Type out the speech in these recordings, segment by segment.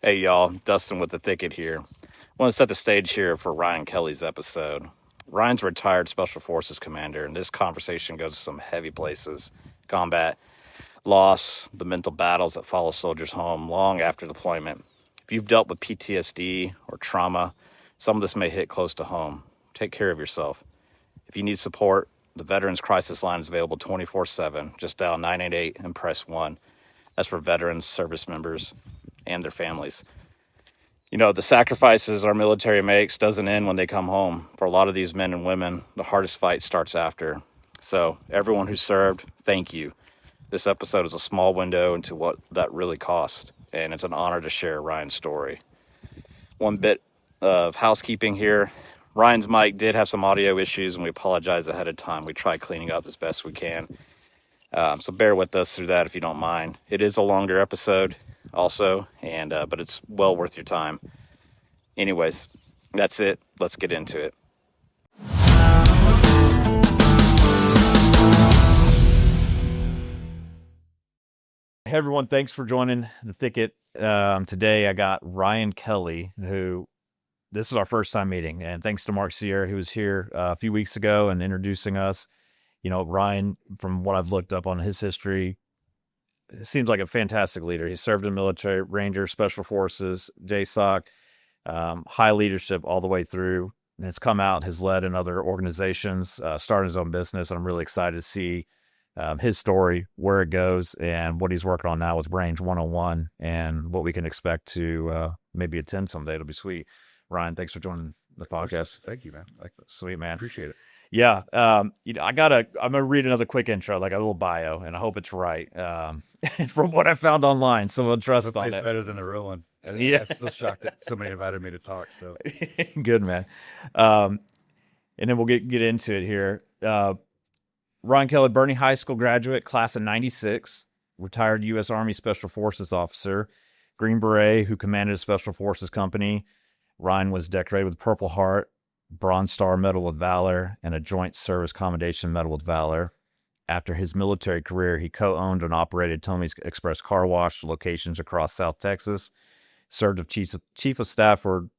Hey y'all, Dustin with the Thicket here. I want to set the stage here for Ryan Kelly's episode. Ryan's a retired Special Forces commander, and this conversation goes to some heavy places: combat, loss, the mental battles that follow soldiers home long after deployment. If you've dealt with PTSD or trauma, some of this may hit close to home. Take care of yourself. If you need support, the Veterans Crisis Line is available 24/7. Just dial 988 and press 1. That's for veterans, service members, and their families. You know, the sacrifices our military makes doesn't end when they come home. For a lot of these men and women, the hardest fight starts after. So, everyone who served, thank you. This episode is a small window into what that really cost, and it's an honor to share Ryan's story. One bit of housekeeping here. Ryan's mic did have some audio issues, and we apologize ahead of time. We tried cleaning up as best we can. So bear with us through that if you don't mind. It is a longer episode also, and but it's well worth your time. Anyways, that's it. Let's get into it. Hey everyone, thanks for joining the Thicket. Today I got Ryan Kelly, who this is our first time meeting, and thanks to Mark Sierra, who was here a few weeks ago and introducing us. You know, Ryan, from what I've looked up on his history, seems like a fantastic leader. He served in military, Ranger, Special Forces, JSOC, high leadership all the way through. And has come out, has led in other organizations, started his own business, and I'm really excited to see his story, where it goes, and what he's working on now with Range 101, and what we can expect to maybe attend someday. It'll be sweet. Ryan, thanks for joining the podcast. Thank you, man. Sweet, man. Appreciate it. Yeah. I'm gonna read another quick intro, like a little bio, and I hope it's right. From what I found online, so we'll trust on it. Better than the real one. Yeah. I'm still shocked that somebody invited me to talk. So Good, man. And then we'll get into it here. Ryan Kelly, Boerne High School graduate, class of 96, retired U.S. Army Special Forces officer, Green Beret, who commanded a Special Forces company. Ryan was decorated with Purple Heart, Bronze Star Medal of Valor, and a Joint Service Commendation Medal of Valor. After his military career, he co-owned and operated Tommy's Express Car Wash locations across South Texas, served as chief of staff for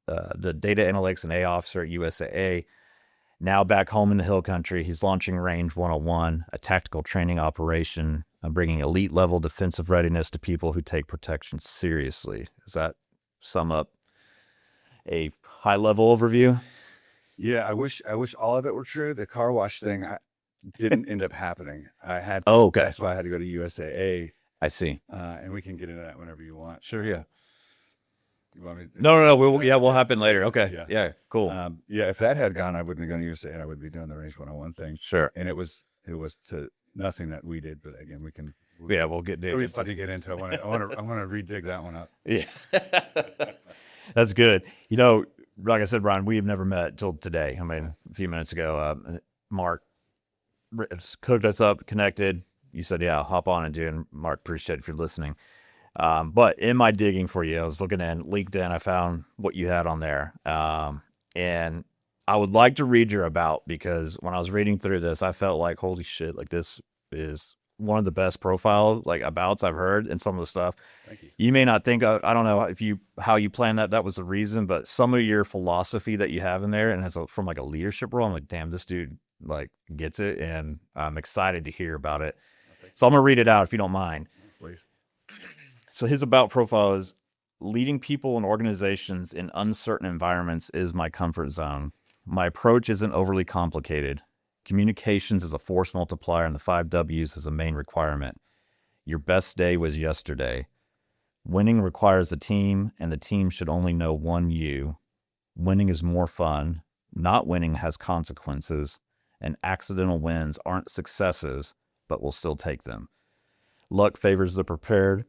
the Data Analytics and A officer at USAA. Now back home in the Hill Country, he's launching Range 101, a tactical training operation, bringing elite level defensive readiness to people who take protection seriously. Does that sum up a high level overview? yeah, I wish all of it were true. The car wash thing didn't end up happening. I had. Oh, okay. That's why I had to go to USAA. I see. And we can get into that whenever you want. Sure, yeah. You want me to, No. We'll happen later. Okay. Yeah, cool. yeah, if that had gone, I wouldn't have gone to USAA, and I would be doing the Range 101 thing. Sure. And it was to nothing that we did, but again, We'll get It'll be fun to get into. I want to redig that one up. Yeah. That's good. You know, like I said, Brian, we have never met till today. I mean, a few minutes ago, Mark cooked us up, connected. You said, yeah, I'll hop on and do it. And Mark, appreciate it if you're listening. But in my digging for you, I was looking in LinkedIn, I found what you had on there. And I would like to read your about, because when I was reading through this, I felt like, holy shit, like this is one of the best profile like abouts I've heard in some of the stuff. Thank you. You may not think I don't know how you planned that was the reason, but some of your philosophy that you have in there, and from like a leadership role, I'm like, damn, this dude like gets it, and I'm excited to hear about it. So I'm gonna read it out if you don't mind. Please. So his about profile is: leading people and organizations in uncertain environments is my comfort zone. My approach isn't overly complicated. Communications is a force multiplier, and the 5 W's is a main requirement. Your best day was yesterday. Winning requires a team, and the team should only know one you. Winning is more fun. Not winning has consequences, and accidental wins aren't successes, but we'll still take them. Luck favors the prepared.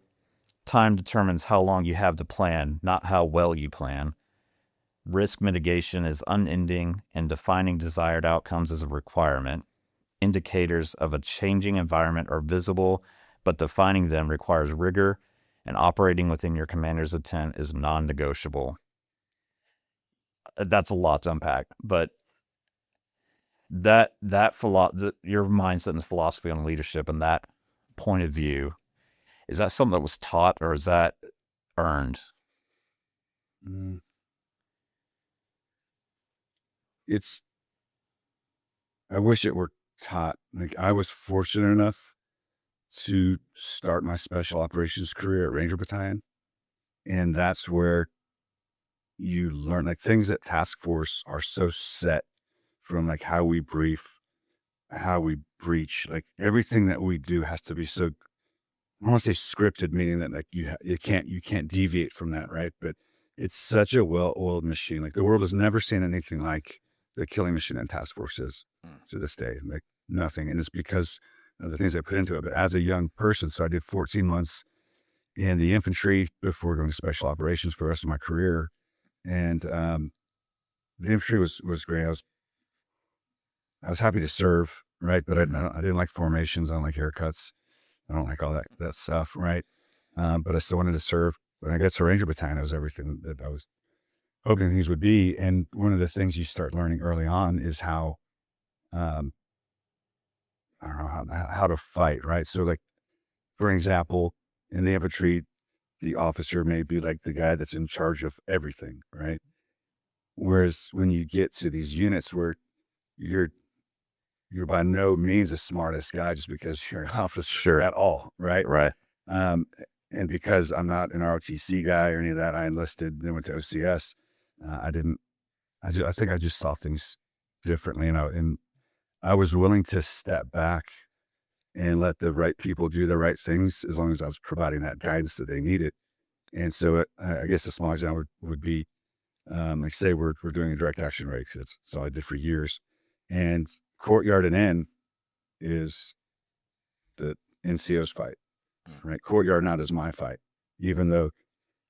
Time determines how long you have to plan, not how well you plan. Risk mitigation is unending, and defining desired outcomes is a requirement. Indicators of a changing environment are visible, but defining them requires rigor, and operating within your commander's intent is non-negotiable. That's a lot to unpack, but your mindset and philosophy on leadership and that point of view, is that something that was taught, or is that earned? Mm. I wish it were taught. Like, I was fortunate enough to start my special operations career at Ranger Battalion. And that's where you learn, like, things at task force are so set from like how we brief, how we breach, like everything that we do has to be so, I want to say scripted, meaning that like you can't deviate from that, right? But it's such a well-oiled machine. Like, the world has never seen anything like the killing machine and task force is to this day. Like, nothing, and it's because of the things I put into it. But as a young person, so I did 14 months in the infantry before going to special operations for the rest of my career, and the infantry was great. I was happy to serve, right? But I didn't like formations. I don't like haircuts. I don't like all that stuff, right? But I still wanted to serve. When I got to Ranger Battalion, it was everything that I was hoping things would be. And one of the things you start learning early on is how, I don't know, how to fight, right? So, like, for example, in the infantry, the officer may be like the guy that's in charge of everything, right? Whereas when you get to these units where you're by no means the smartest guy just because you're an officer at all, right? Right. And because I'm not an ROTC guy or any of that, I enlisted, then went to OCS. I think I just saw things differently, and I was willing to step back and let the right people do the right things as long as I was providing that guidance that they needed. And so I guess a small example would be, like, say we're doing a direct action raid. That's all I did for years. And courtyard and end is the NCO's fight, right? Courtyard now is my fight, even though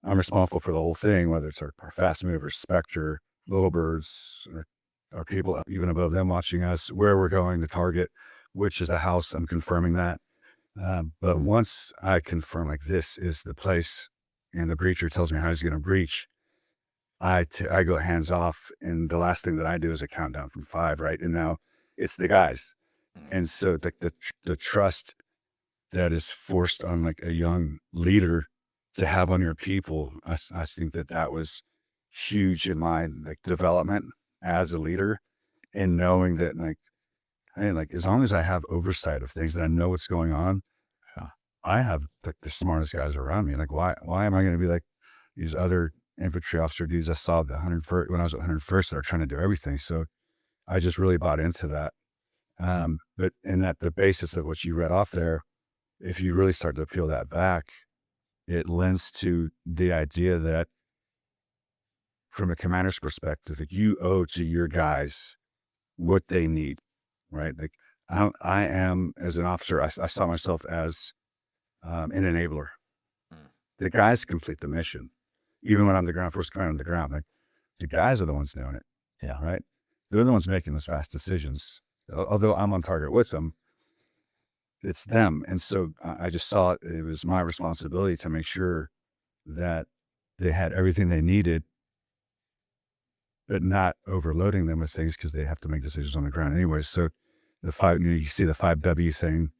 I'm responsible for the whole thing, whether it's our fast movers, Spectre, Little Birds, or people even above them watching us, where we're going, the target, which is the house. I'm confirming that. But once I confirm, like, this is the place, and the breacher tells me how he's going to breach, I go hands off, and the last thing that I do is a countdown from 5, right? And now it's the guys. And so the trust that is forced on, like, a young leader to have on your people, I think that was huge in my, like, development as a leader, and knowing that, like, hey, like, as long as I have oversight of things, that I know what's going on, I have the smartest guys around me. Like, why am I going to be like these other infantry officer dudes I saw the 101st when I was at 101st that are trying to do everything? So I just really bought into that. But in that, the basis of what you read off there, if you really start to peel that back, it lends to the idea that from a commander's perspective, that you owe to your guys what they need, right? Like, I am, as an officer, I saw myself as an enabler. The guys complete the mission. Even when I'm the ground force commander on the ground, like, the guys are the ones doing it. Yeah. Right. They're the ones making those fast decisions. Although I'm on target with them, it's them. And so I just saw it was my responsibility to make sure that they had everything they needed, but not overloading them with things, because they have to make decisions on the ground anyway. So the 5, you see the 5W thing,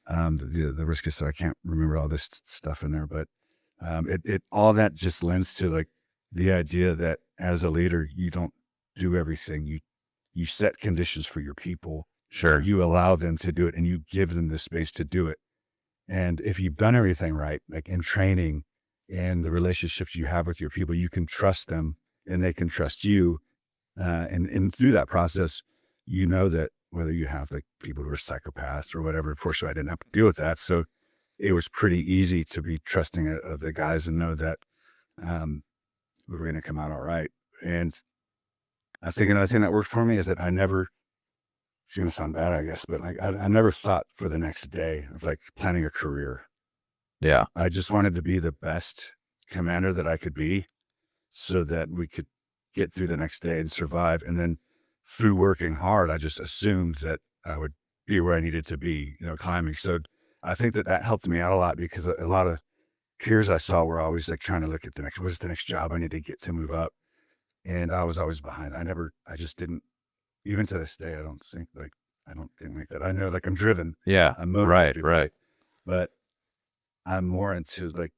the risk is, so I can't remember all this stuff in there, but it all that just lends to, like, the idea that as a leader, you don't do everything. You set conditions for your people. Sure. You allow them to do it, and you give them the space to do it. And if you've done everything right, like in training and the relationships you have with your people, you can trust them and they can trust you. And through that process, you know that whether you have, like, people who are psychopaths or whatever, unfortunately, I didn't have to deal with that. So it was pretty easy to be trusting of the guys and know that we were going to come out all right. And I think another thing that worked for me is that I never, it's going to sound bad, I guess, but like, I never thought for the next day of, like, planning a career. Yeah. I just wanted to be the best commander that I could be, so that we could get through the next day and survive. And then through working hard, I just assumed that I would be where I needed to be, climbing. So I think that helped me out a lot, because a lot of peers I saw were always, like, trying to look at what's the next job I need to get to move up. And I was always behind. I just didn't, even to this day, I don't think like that. I know, like, I'm driven. Yeah. I'm motivated. Right. But I'm more into, like,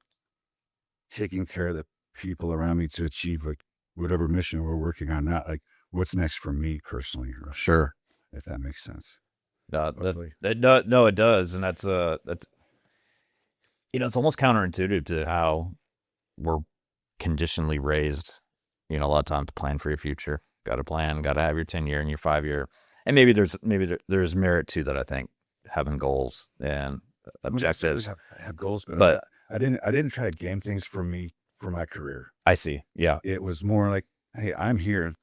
taking care of the people around me to achieve like whatever mission we're working on, not like what's next for me personally. Sure. If that makes sense. No, no, it does. And that's, it's almost counterintuitive to how we're conditionally raised, a lot of times to plan for your future. Got to plan, got to have your 10-year and your 5-year. And maybe there's merit to that. I think having goals and objectives. I have goals, but I didn't try to game things for my career. I see. Yeah. It was more like, hey, I'm here.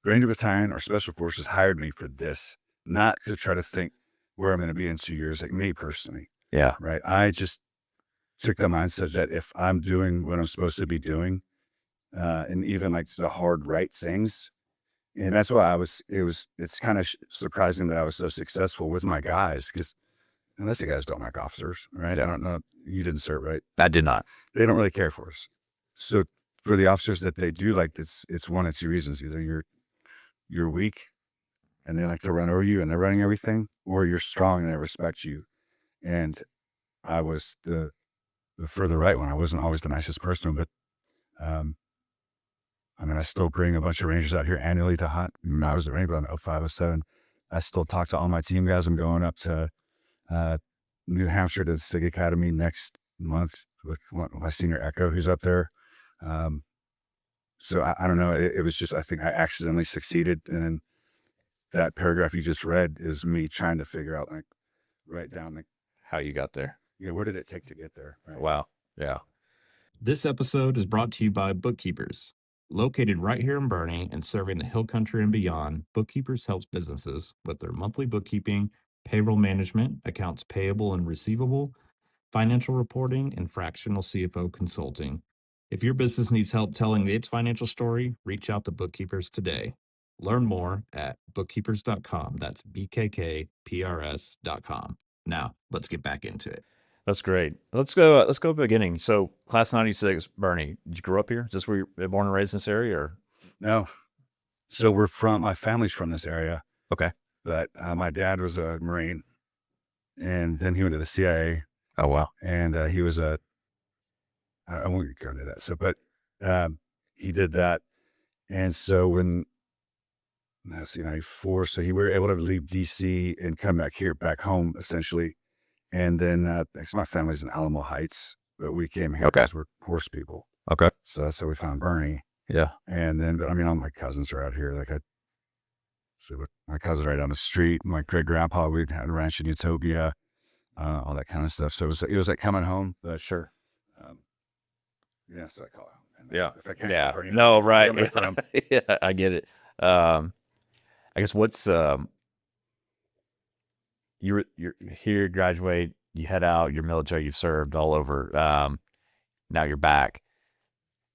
Ranger Battalion or Special Forces hired me for this, not to try to think where I'm going to be in 2 years, like me personally. Yeah. Right. I just took the mindset that if I'm doing what I'm supposed to be doing, and even like the hard right things, and that's why it's kind of surprising that I was so successful with my guys, because unless the guys don't like officers, right? I don't know. You didn't serve, right? I did not. They don't really care for us. So for the officers that they do like this, it's one of two reasons. Either you're weak and they like to run over you and they're running everything, or you're strong and they respect you. And I was the further right one. I wasn't always the nicest person, but I still bring a bunch of Rangers out here annually to hunt. I was a Ranger on 05, 07. I still talk to all my team guys. I'm going up to New Hampshire to the Thicket Academy next month with my senior Echo, who's up there. So I don't know. It was just, I think I accidentally succeeded. And then that paragraph you just read is me trying to figure out, like, write down, like, how you got there. Yeah, what did it take to get there? Right? Wow. Yeah. This episode is brought to you by Bookkeepers. Located right here in Boerne and serving the Hill Country and beyond, Bookkeepers helps businesses with their monthly bookkeeping, payroll management, accounts payable and receivable, financial reporting, and fractional CFO consulting. If your business needs help telling its financial story, reach out to Bookkeepers today. Learn more at bookkeepers.com. That's BKKPRS.com. Now, let's get back into it. That's great. Let's go beginning. So class 96, Boerne, did you grow up here? Is this where you're born and raised in this area, or? No. So my family's from this area. Okay. But my dad was a Marine, and then he went to the CIA. Oh, wow. And he was I won't go into that. So, but he did that. And so when, that's 94, so we were able to leave DC and come back home, essentially. And then my family's in Alamo Heights, but we came here because we're horse people. Okay. So that's how we found Boerne. Yeah. And then, but all my cousins are out here. Like my cousins right down the street. My great grandpa, we had a ranch in Utopia, all that kind of stuff. So it was like coming home. But sure. Yeah, that's what I call it. And yeah. If I can't, yeah. No, right. Yeah, I get it. I guess what's you're here, graduate, you head out, you're military, you've served all over. Now you're back.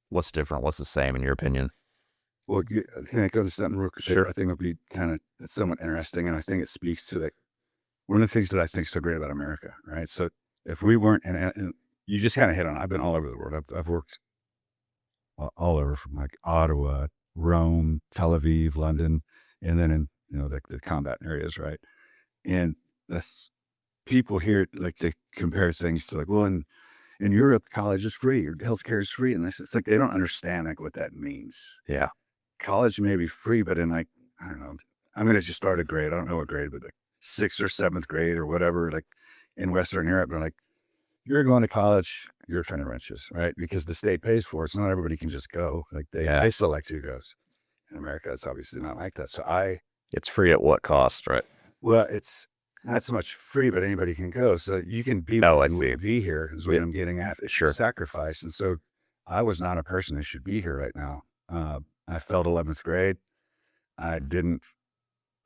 What's different? What's the same in your opinion? Well, can I go to something real quick? Sure. I think it'll be it's somewhat interesting, and I think it speaks to one of the things that I think is so great about America, right? So if we weren't, and you just kind of hit on it, I've been all over the world. I've worked all over, from like Ottawa, Rome, Tel Aviv, London, and then in the combat areas, right? And the people here like to compare things to, like, well, in Europe, college is free or healthcare is free, and it's like they don't understand like what that means. Yeah, college may be free, but in like, I don't know, I'm gonna just start a grade. I don't know what grade, but like 6th or 7th grade or whatever, like in Western Europe, they're like, you're going to college, you're turning wrenches, right? Because the state pays for it. So not everybody can just go. Like they select who goes. In America, it's obviously not like that. So it's free at what cost, right? Well, it's not so much free, but anybody can go. So you can be here is what I'm getting at. Sure. Sacrifice. And so I was not a person that should be here right now. I failed 11th grade. I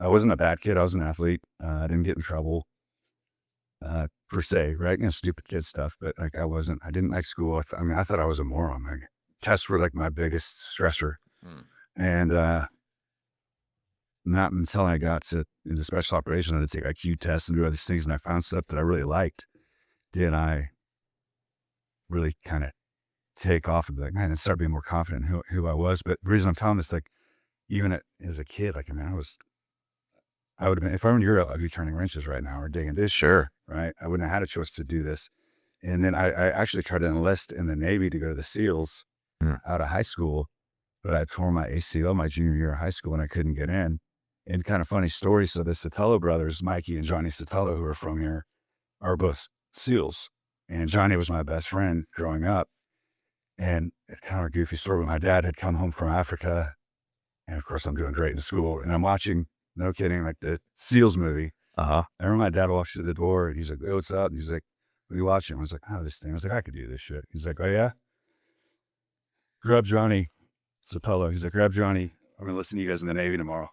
wasn't a bad kid. I was an athlete. I didn't get in trouble, per se, right? Stupid kid stuff, but like I didn't like school. I thought I was a moron. Like, tests were like my biggest stressor. And, not until I got into special operations, I had to take IQ tests and do all these things, and I found stuff that I really liked. Did I really kind of take off and be like, man, and start being more confident in who I was? But the reason I'm telling this, like, even as a kid, like, I would have been, if I were in Europe, I'd be turning wrenches right now or digging dishes. Sure. Right? I wouldn't have had a choice to do this. And then I actually tried to enlist in the Navy to go to the SEALs. out of high school, but I tore my ACL my junior year of high school and I couldn't get in. And kind of funny story. So the Sotelo brothers, Mikey and Johnny Sotelo, who are from here, are both SEALs. And Johnny was my best friend growing up. And it's kind of a goofy story, but my dad had come home from Africa. And of course, I'm doing great in school. And I'm watching, no kidding, like the SEALs movie. I remember my dad walks through the door and he's like, "Hey, what's up?" And he's like, "What are you watching?" I was like, "Oh, this thing." I was like, "I could do this shit." He's like, "Oh, yeah? Grab Johnny Sotelo." He's like, "Grab Johnny. I'm going to listen to you guys in the Navy tomorrow."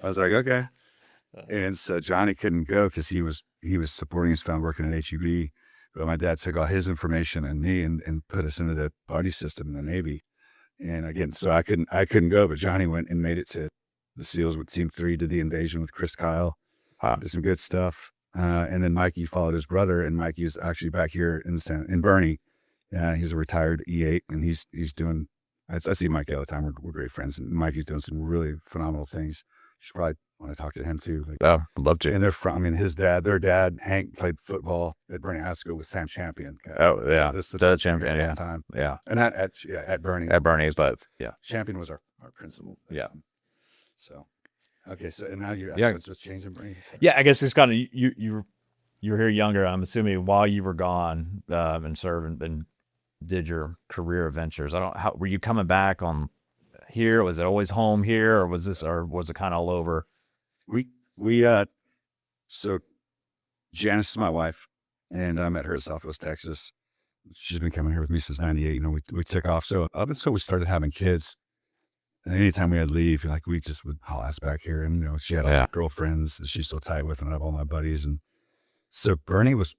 I was like, "Okay." And so Johnny couldn't go because he was supporting his family working at HEB. But my dad took all his information and me and put us into the buddy system in the Navy. And again, so I couldn't go, but Johnny went and made it to the SEALs with Team 3, did the invasion with Chris Kyle. Did some good stuff. And then Mikey followed his brother, and Mikey's actually back here in Boerne. He's a retired E8, and he's doing, I see Mikey all the time. We're great friends, and Mikey's doing some really phenomenal things. You should probably want to talk to him too. Like, Oh, I'd love to. and they're from, I mean, their dad, Hank, played football at Boerne High School with Sam Champion. Oh, yeah. This is The champion, yeah. time. Yeah. And at Boerne. At Boerne, but yeah. Champion was our principal. Yeah. So, okay. So, and now you're Yeah. what's just changing Boerne. Yeah, I guess it's kind of, you were here younger. I'm assuming while you were gone and serving and did your career adventures. How were you coming back on here? Was it always home here, or was it kind of all over? So Janice is my wife, and I met her in Southwest Texas. She's been coming here with me since '98. You know, we took off. So up until we started having kids, and anytime we had leave, like we just would haul ass back here. And, you know, she had all her girlfriends that she's so tight with, and I have all my buddies. And so Boerne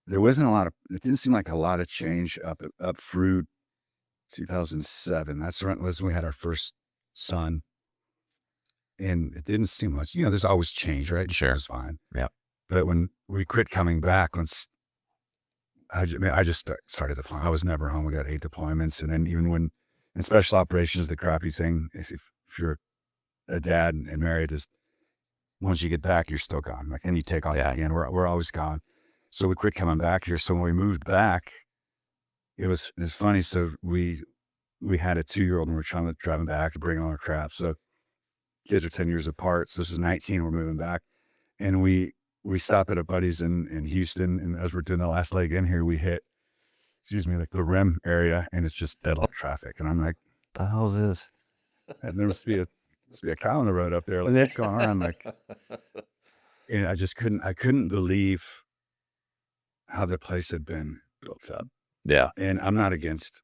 there wasn't it didn't seem like a lot of change up through 2007. That's when we had our first son. And it didn't seem much, you know, there's always change, right? Sure. It was fine. Yeah. But when we quit coming back, I just started deploying. I was never home. We got 8 deployments. And then even when in special operations, the crappy thing, if you're a dad and married, is once you get back, you're still gone. Like, and you take off again. We're always gone. So we quit coming back here. So when we moved back, it's funny. So we had a 2-year-old and we're trying to driving back to bring all our crap. So kids are 10 years apart. So this is 19, we're moving back. And we stop at a buddy's in Houston. And as we're doing the last leg in here, we hit, like the rim area, and it's just dead traffic. And I'm like, The hell is this? and there must be a cow on the road up there, like what's going on? Like, and I couldn't believe how the place had been built up. Yeah. And I'm not against,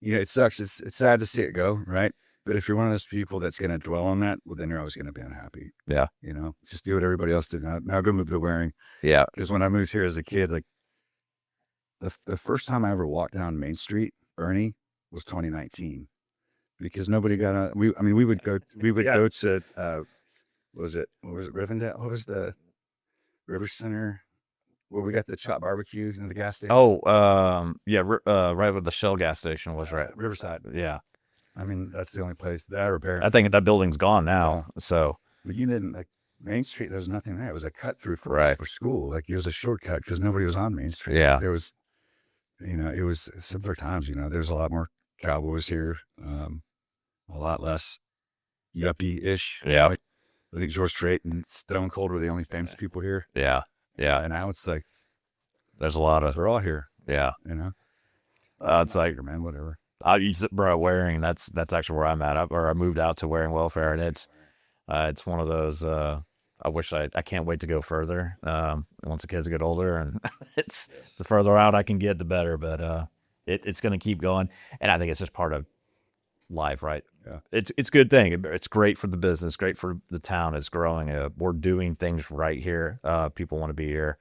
you know, it sucks. It's sad to see it go, right? But if you're one of those people that's going to dwell on that, well, then you're always going to be unhappy. Yeah. You know, just do what everybody else did. Now go move to Waring. Yeah. Because when I moved here as a kid, like the first time I ever walked down Main Street, Boerne, was 2019. Because nobody got on. We would go to, what was it Rivendell? What was the River Center? Where we got the Chop Barbecue in the gas station. Oh, yeah, right where the Shell gas station was, right? Riverside. Yeah. I mean, that's the only place that or Beret. I think that building's gone now. So, But you didn't, like, Main Street, there was nothing there. It was a cut through for school. Like, it was a shortcut because nobody was on Main Street. Yeah. There was, you know, it was simpler times, you know. There's a lot more cowboys here, a lot less yuppie-ish. Yeah. Right? I think George Strait and Stone Cold were the only famous people here. yeah. Yeah. And now it's like, There's a lot of, they're all here, yeah. you know. It's like, man, whatever. Waring, that's actually where I'm at. I moved out to Waring Welfare, and it's one of those, I can't wait to go further. Once the kids get older, and it's the further out I can get, the better, but, it's going to keep going. And I think it's just part of life, right? Yeah. It's a good thing. It's great for the business, great for the town. It's growing. We're doing things right here. People want to be here.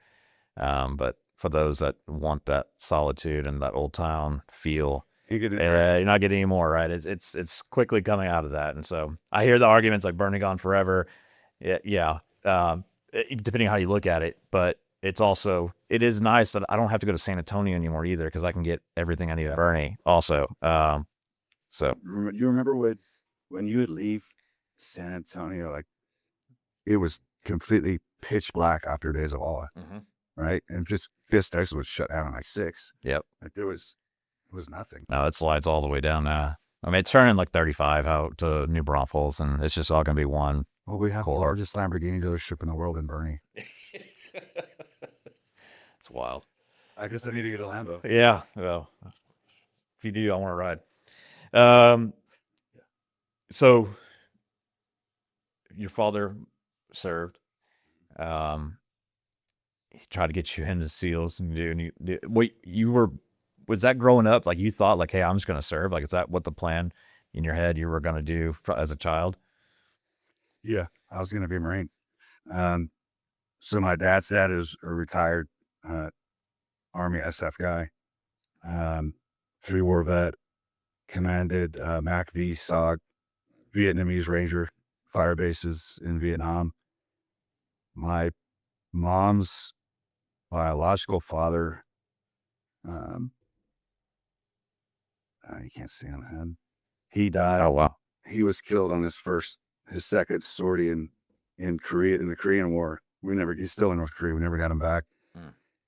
But for those that want that solitude and that old town feel, you're not getting any more, right? It's quickly coming out of that. And so I hear the arguments like Boerne gone forever. Yeah. Depending on how you look at it, but it is nice that I don't have to go to San Antonio anymore either, because I can get everything I need at Boerne also. So you remember when you would leave San Antonio, like it was completely pitch black after days of awe, right? And just Texas was shut down at like 6. Yep. Like it was nothing. No, it slides all the way down now. I mean, it's turning like 35 out to New Braunfels, and it's just all going to be one. Well, we have the largest Lamborghini dealership in the world in Boerne. It's wild. I guess I need to get a Lambo. Yeah. Well, if you do, I want to ride. So your father served. He tried to get you into SEALs and was that growing up? Like you thought like, hey, I'm just going to serve. Like, is that what the plan in your head you were going to do as a child? Yeah, I was going to be a Marine. So my dad's dad is a retired Army SF guy, 3-war vet, commanded MAC-V SOG, Vietnamese Ranger fire bases in Vietnam. My mom's biological father, you can't see on the head. He died. Oh, wow. He was killed on his second sortie in Korea, in the Korean War. He's still in North Korea. We never got him back.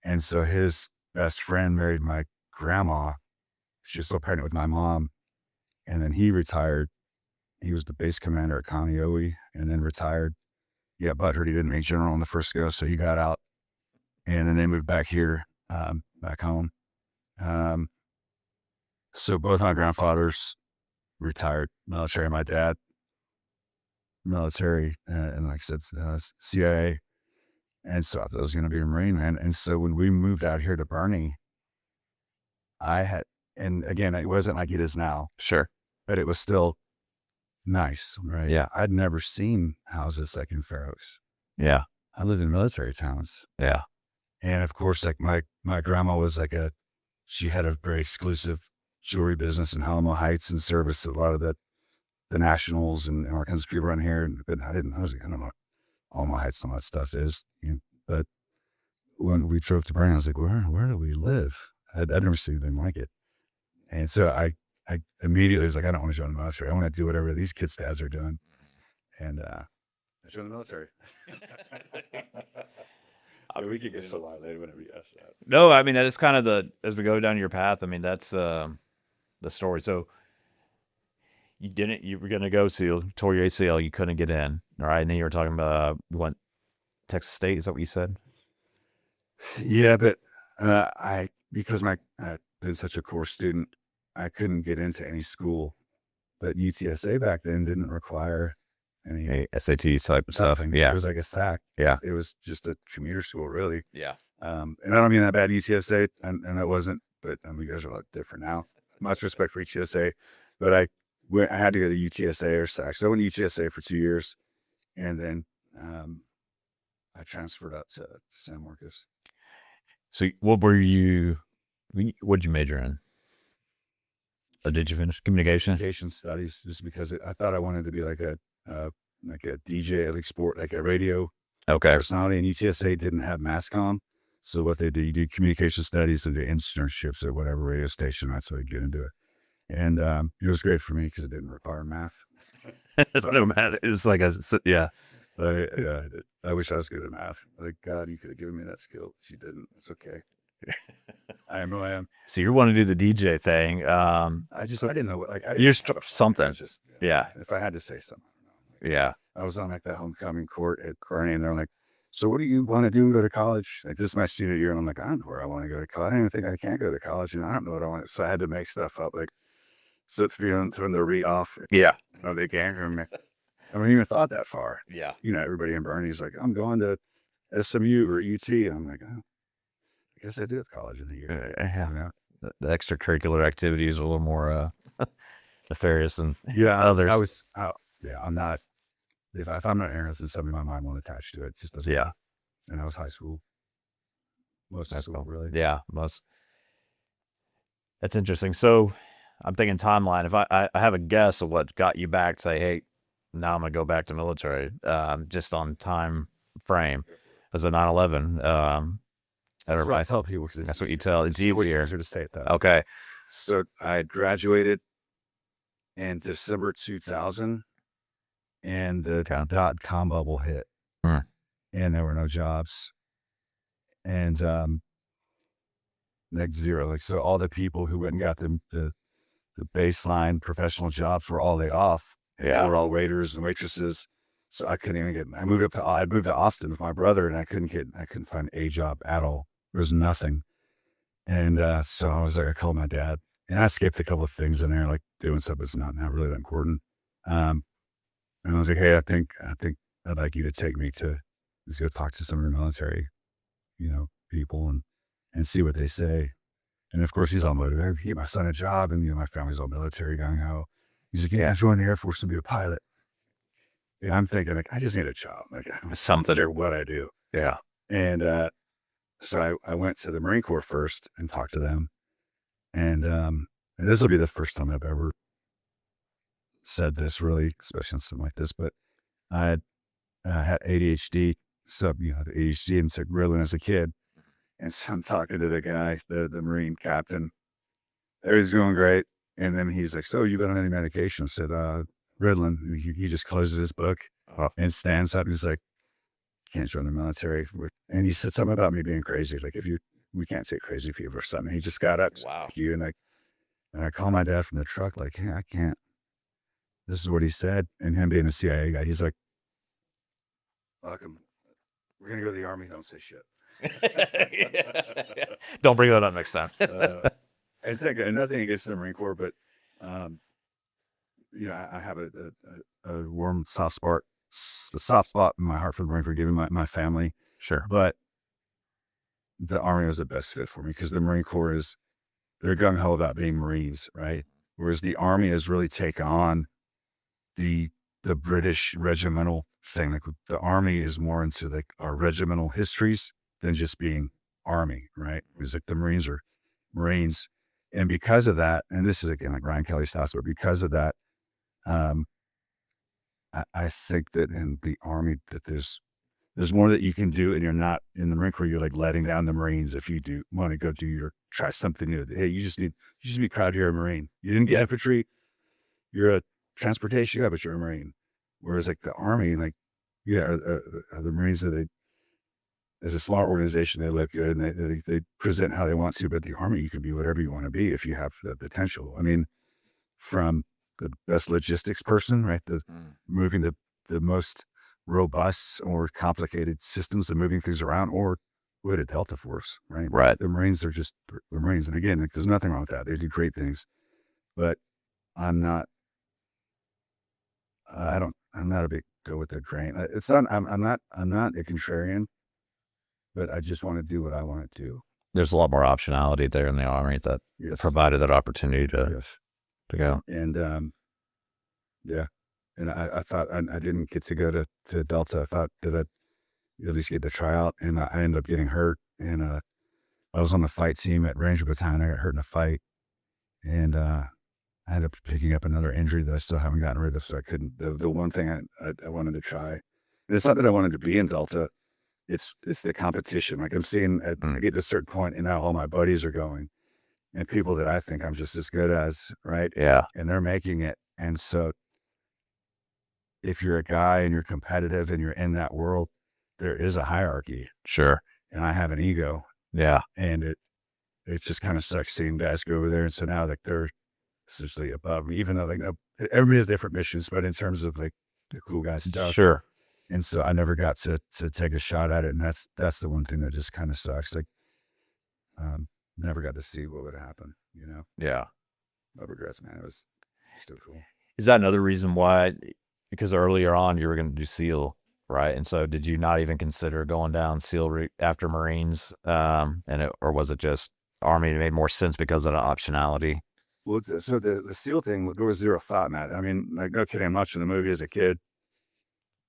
And so his best friend married my grandma. She was still pregnant with my mom. And then he retired. He was the base commander at Kaneohe and then retired. Yeah, butthurt he didn't make general on the first go, so he got out. And then they moved back here, back home. So both my grandfathers retired military. My dad, military, and like I said, CIA. And so I thought I was going to be a Marine, man. And so when we moved out here to Boerne, and again, it wasn't like it is now. Sure. But it was still nice, right? Yeah. I'd never seen houses like in Fair Oaks. Yeah. I lived in military towns. Yeah. And of course, like my grandma was she had a very exclusive jewelry business in Alamo Heights and serviced a lot of the nationals and all kinds of people around here. And I don't know Alamo Heights and all that stuff is. But when we drove to Boerne, I was like, where do we live? I'd never seen anything like it. And so I immediately was like, I don't want to join the military. I want to do whatever these kids' dads are doing. And I joined the military. We could get into a lot later whenever you ask that. No, I mean, that's kind of as we go down your path, I mean, that's the story. So you were going to go SEAL, tore your ACL, you couldn't get in. All right. And then you were talking about, you went Texas State. Is that what you said? Yeah, but because I've been such a core student, I couldn't get into any school. But UTSA back then didn't require any SAT type stuff. Yeah. It was like a SAC. Yeah. It was just a commuter school, really. Yeah. And I don't mean that bad, UTSA, and it wasn't, but you guys are a lot different now. Much respect for UTSA, but I had to go to UTSA or SAC. So I went to UTSA for 2 years, and then I transferred up to San Marcos. So what what'd you major in? Or did you finish communication? Communication studies, just because I thought I wanted to be like a DJ, like sport, like a radio personality. And UTSA didn't have mass comm, so what they do, you do communication studies and do internships at whatever radio station. That's how you get into it. And it was great for me because it didn't require math. No math. It's like yeah. I wish I was good at math. Like, God, you could have given me that skill. But you didn't. It's okay. I am who I am. So you want to do the DJ thing. I didn't know. You're something. Yeah. If I had to say something. Yeah. I was on like that homecoming court at Kearney, and they're like, so what do you want to do? Go to college? Like, this is my student year. And I'm like, I don't know where I want to go to college. I don't even think I can go to college. And I don't know what I want. So I had to make stuff up. Like, sit through the read off. Yeah. No, they can't hear me. I haven't even thought that far. Yeah. Everybody in Boerne's like, I'm going to SMU or UT. And I'm like, oh, I guess I do have college in a year. Yeah. The extracurricular activities are a little more nefarious than I'm others. not, if I'm not interested in something, my mind won't attach to it. It just doesn't. Yeah. And I was high school. Most of school, really. Yeah. Most. That's interesting. So I'm thinking timeline. If I have a guess of what got you back, say, hey, now I'm going to go back to military, just on time frame. As a 9/11. That's what I tell people. That's what you tell. It's easier to say it that. Okay. So I graduated in December 2000, and the .com bubble hit, and there were no jobs. And like zero. Like, so all the people who went and got the baseline professional jobs were all laid off. Yeah. They were all waiters and waitresses. So I couldn't even get, I moved to Austin with my brother, and I couldn't find a job at all. There was nothing. And so I was like, I called my dad, and I skipped a couple of things in there, like doing stuff that's not really that important. And I was like, hey, I think I'd like you to take me to, let's go talk to some of your military, people and see what they say. And of course, he's all motivated. Get my son a job, and my family's all military, gung ho. He's like, yeah, join the Air Force and be a pilot. And I'm thinking, like, I just need a job, like Something. or what I do. Yeah. And so I went to the Marine Corps first and talked to them. And this will be the first time I've ever said this, really, especially on something like this. But I had ADHD, the ADHD, and took Ritalin as a kid. And so I'm talking to the guy, the Marine captain. Everything's going great. And then he's like, so you been on any medication? I said, Ritalin. He just closes his book and stands up. He's like, can't join the military. And he said something about me being crazy. Like, we can't say crazy people or something. He just got up. Wow. And I called my dad from the truck, like, hey, I can't. This is what he said. And him being a CIA guy, he's like, welcome. We're going to go to the Army. Don't say shit. Don't bring that up next time. I think nothing against the Marine Corps, but I have a warm soft spot in my heart for the Marine Corps, given my family. Sure. But the Army was the best fit for me, because the Marine Corps they're gung ho about being Marines, right? Whereas the Army has really taken on the British regimental thing. Like, the Army is more into like our regimental histories than just being Army, right? It's like the Marines are Marines. And because of that, and this is again like Ryan Kelly's house, but because of that, I think that in the Army that there's more that you can do, and you're not in the Marine Corps. You're like letting down the Marines if you do want to go try something new. Hey, you just be proud you're a Marine. You didn't get infantry. You're a transportation guy, but you're a Marine. Whereas like the Army, like, are the Marines that as a smart organization, they look good and they present how they want to. But the Army, you can be whatever you want to be if you have the potential. I mean, from the best logistics person, right? Moving the most robust or complicated systems of moving things around, or with a Delta Force, right? Right. The Marines are just the Marines. And again, like, there's nothing wrong with that. They do great things, but I'm not a big go with the grain. I'm not a contrarian, but I just want to do what I want to do. There's a lot more optionality there in the Army that provided that opportunity to go. And and I thought I didn't get to go to Delta. I thought that I'd at least get to try out, and I ended up getting hurt. And I was on the fight team at Ranger Battalion. I got hurt in a fight, and I ended up picking up another injury that I still haven't gotten rid of. So I couldn't. The one thing I wanted to try, and it's not that I wanted to be in Delta. It's the competition. Like, I'm seeing, I get to a certain point, and now all my buddies are going, and people that I think I'm just as good as, right? Yeah. And they're making it. And so if you're a guy and you're competitive and you're in that world, there is a hierarchy. Sure. And I have an ego. Yeah. And it just kind of sucks seeing guys go over there. And so now, like, they're essentially above me, even though, like, everybody has different missions, but in terms of like the cool guys stuff. Sure. And so I never got to take a shot at it. And that's the one thing that just kind of sucks. Like, never got to see what would happen, Yeah. No regrets, man. It was still cool. Is that another reason why, because earlier on you were going to do SEAL, right? And so did you not even consider going down SEAL route after Marines? Or was it just Army made more sense because of the optionality? Well, so the SEAL thing, there was zero thought in that. I mean, like, no kidding, I'm watching the movie as a kid.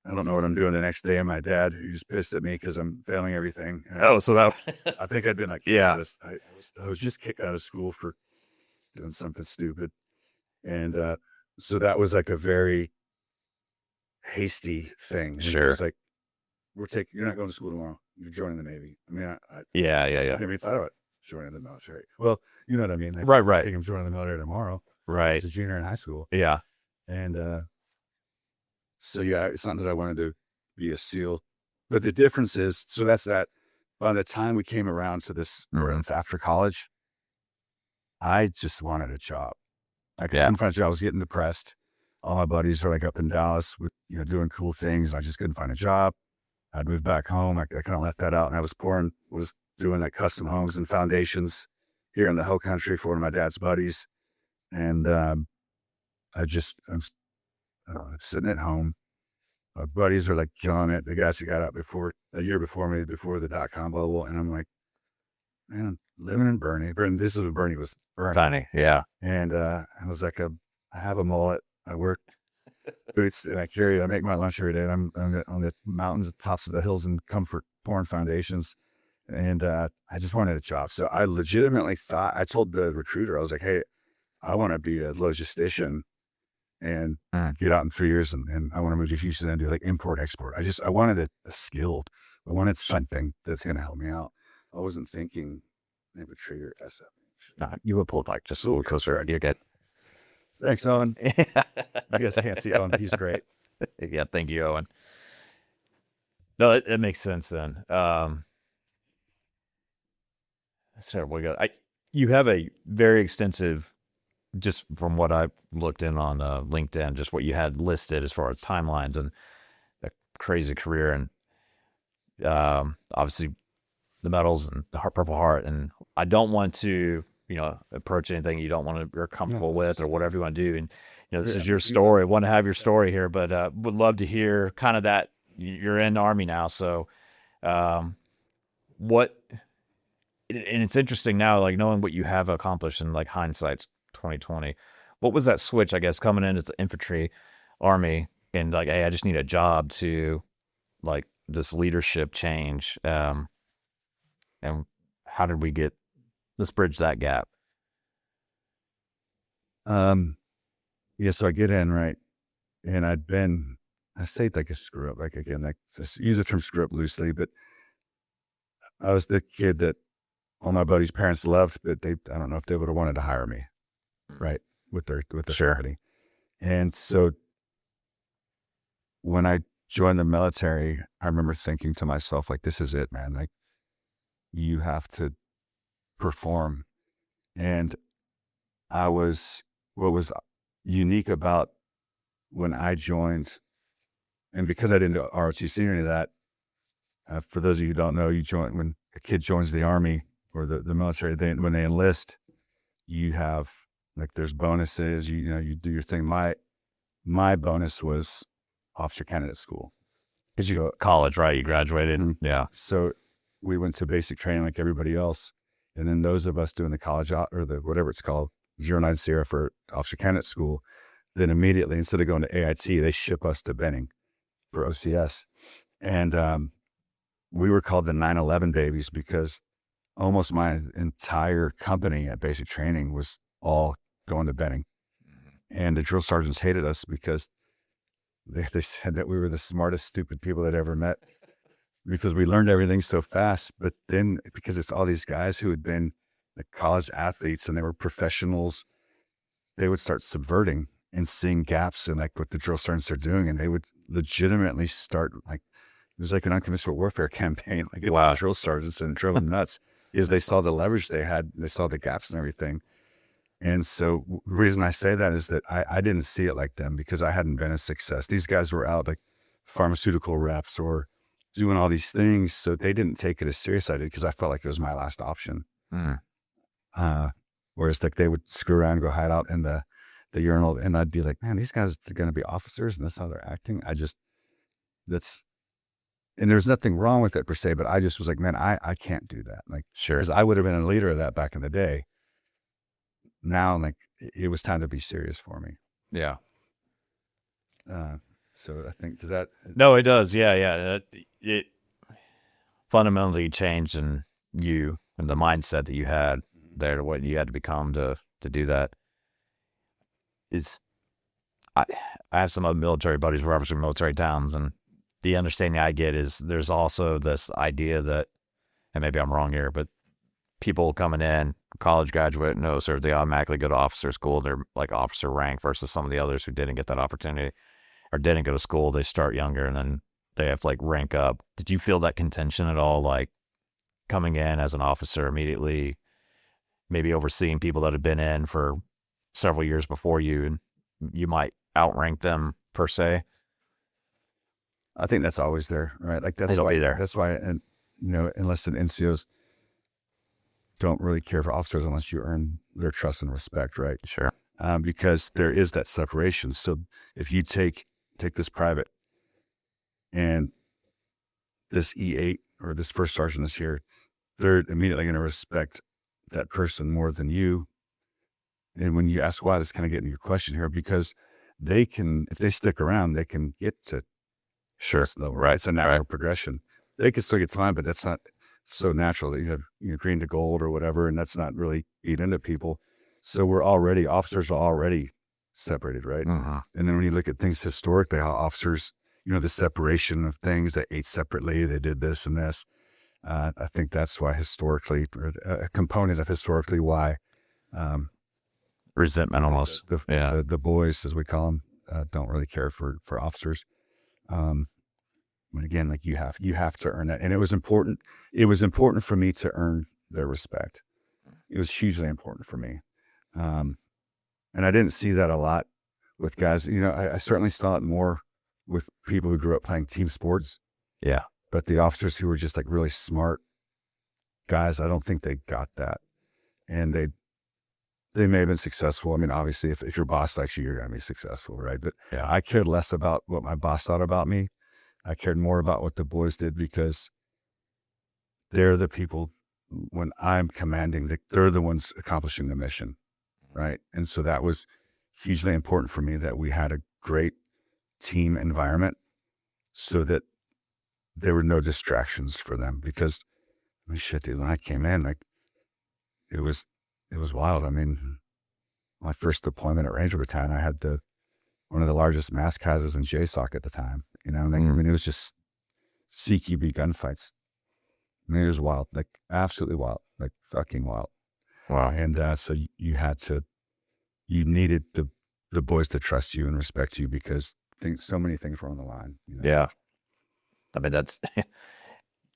I don't know what I'm doing the next day. And my dad, who's pissed at me because I'm failing everything. Oh, so that I think I'd been like, yeah, I was just kicked out of school for doing something stupid. And so that was like a very hasty thing. And sure. It's like, you're not going to school tomorrow. You're joining the Navy. I mean, yeah. I never even thought about joining the military. Well, you know what I mean? Right. I think I'm joining the military tomorrow. Right. As a junior in high school. Yeah. And so, yeah, it's not that I wanted to be a SEAL, but the difference is, so that's that. By the time we came around to this, after college, I just wanted a job. I Yeah. couldn't find a job. I was getting depressed. All my buddies are like up in Dallas with, doing cool things. I just couldn't find a job. I'd moved back home. I kind of left that out. And I was doing like custom homes and foundations here in the Hill Country for one of my dad's buddies. And I'm sitting at home. My buddies are like killing it. The guys who got out a year before me, before the .com bubble. And I'm like, man, I'm living in Boerne. This is when Boerne was Boerne. Tiny. Yeah. And I was like, I have a mullet. I work boots and I make my lunch every day. And I'm on the mountains, tops of the hills in comfort pouring foundations. And I just wanted a job. So I legitimately thought, I told the recruiter, I was like, hey, I want to be a logistician and get out in 3 years. And I want to move to Houston and do like import export. I wanted a skill. I wanted something that's going to help me out. I wasn't thinking infantry or SF. No, you would pull back just a little closer. You're good. Thanks, Owen. I guess I can't see Owen. He's great. Yeah. Thank you, Owen. No, it makes sense then. So you have a very extensive, just from what I looked in on LinkedIn, just what you had listed as far as timelines and a crazy career, and obviously the medals and the Purple Heart. And I don't want to, approach anything you don't want to, you're comfortable with or whatever you want to do. And, this is your story. I want to have your story here, but would love to hear kind of that. You're in the Army now. So and it's interesting now, like knowing what you have accomplished in like hindsight's 2020. What was that switch, I guess, coming in as the infantry Army and like, hey, I just need a job, to like this leadership change? And how did we let's bridge that gap. Yeah, so I get in, right? And I say like a screw up, like again, like use the term screw up loosely, but I was the kid that all my buddies' parents loved, but I don't know if they would have wanted to hire me, right? With the company. And so when I joined the military, I remember thinking to myself, like, this is it, man. Like, you have to perform. And what was unique about when I joined, and because I didn't do ROTC or any of that, for those of you who don't know, when a kid joins the Army or the military, when they enlist, you have, like, there's bonuses, you do your thing. My bonus was officer candidate school. Because you college, right? You graduated. Mm-hmm. Yeah. So we went to basic training like everybody else. And then those of us doing the college or the whatever it's called, 09 Sierra for officer candidate school, then immediately, instead of going to AIT, they ship us to Benning for OCS. And we were called the 9/11 babies because almost my entire company at basic training was all going to Benning. And the drill sergeants hated us because they said that we were the smartest, stupid people they'd ever met because we learned everything so fast. But then because it's all these guys who had been the college athletes and they were professionals, they would start subverting and seeing gaps in like what the drill sergeants are doing. And they would legitimately start like, it was like an unconventional warfare campaign. Like it's the drill sergeants, and it drove them nuts is they saw the leverage they had. They saw the gaps and everything. And so the reason I say that is that I didn't see it like them because I hadn't been a success. These guys were out like pharmaceutical reps or doing all these things. So they didn't take it as serious as I did because I felt like it was my last option. Whereas like they would screw around, go hide out in the urinal, and I'd be like, man, these guys are going to be officers and that's how they're acting. And there's nothing wrong with it per se, but I just was like, man, I can't do that. Like, sure. Because I would have been a leader of that back in the day. Now, like, it was time to be serious for me. Yeah. So I think, does that? No, it does. Yeah. It fundamentally changed in you and the mindset that you had there to what you had to become to do that. I have some other military buddies who are obviously military towns, and the understanding I get is there's also this idea that, and maybe I'm wrong here, but people coming in, college graduate, no sir, they automatically go to officer school. They're like officer rank versus some of the others who didn't get that opportunity or didn't go to school. They start younger and then they have to like rank up. Did you feel that contention at all? Like coming in as an officer immediately, maybe overseeing people that have been in for several years before you, and you might outrank them per se. I think that's always there, right? Like that's It'll why, be there. That's why, and enlisted NCOs don't really care for officers unless you earn their trust and respect, right? Sure. Because there is that separation. So if you take this private and this E8 or this first sergeant is here, they're immediately going to respect that person more than you. And when you ask why, that's kind of getting your question here, because they can, if they stick around, they can get to this level, right? It's a natural progression. They can still get to line, but that's not so natural that you have green to gold or whatever, and that's not really eat into people. So officers are already separated, right? Uh-huh. And then when you look at things historically, how officers, the separation of things, they ate separately, they did this and this. I think that's why historically, or a component of historically why Resentment almost. The boys, as we call them, don't really care for officers. But again, like you have to earn that. And it was important. It was important for me to earn their respect. It was hugely important for me. And I didn't see that a lot with guys. I certainly saw it more with people who grew up playing team sports. Yeah. But the officers who were just like really smart guys, I don't think they got that. And they may have been successful. I mean, obviously, if your boss likes you, you're going to be successful, right? But Yeah. I cared less about what my boss thought about me. I cared more about what the boys did, because they're the people, when I'm commanding, they're the ones accomplishing the mission, right? And so that was hugely important for me, that we had a great team environment so that there were no distractions for them. Because, I mean, shit, dude, when I came in, like, it was wild. I mean, my first deployment at Ranger Battalion, I had one of the largest mass causes in JSOC at the time. I mean, it was just CQB gunfights. I mean, it was wild, like absolutely wild, like fucking wild. Wow. And so you needed the boys to trust you and respect you, because so many things were on the line. Yeah. I mean, that's,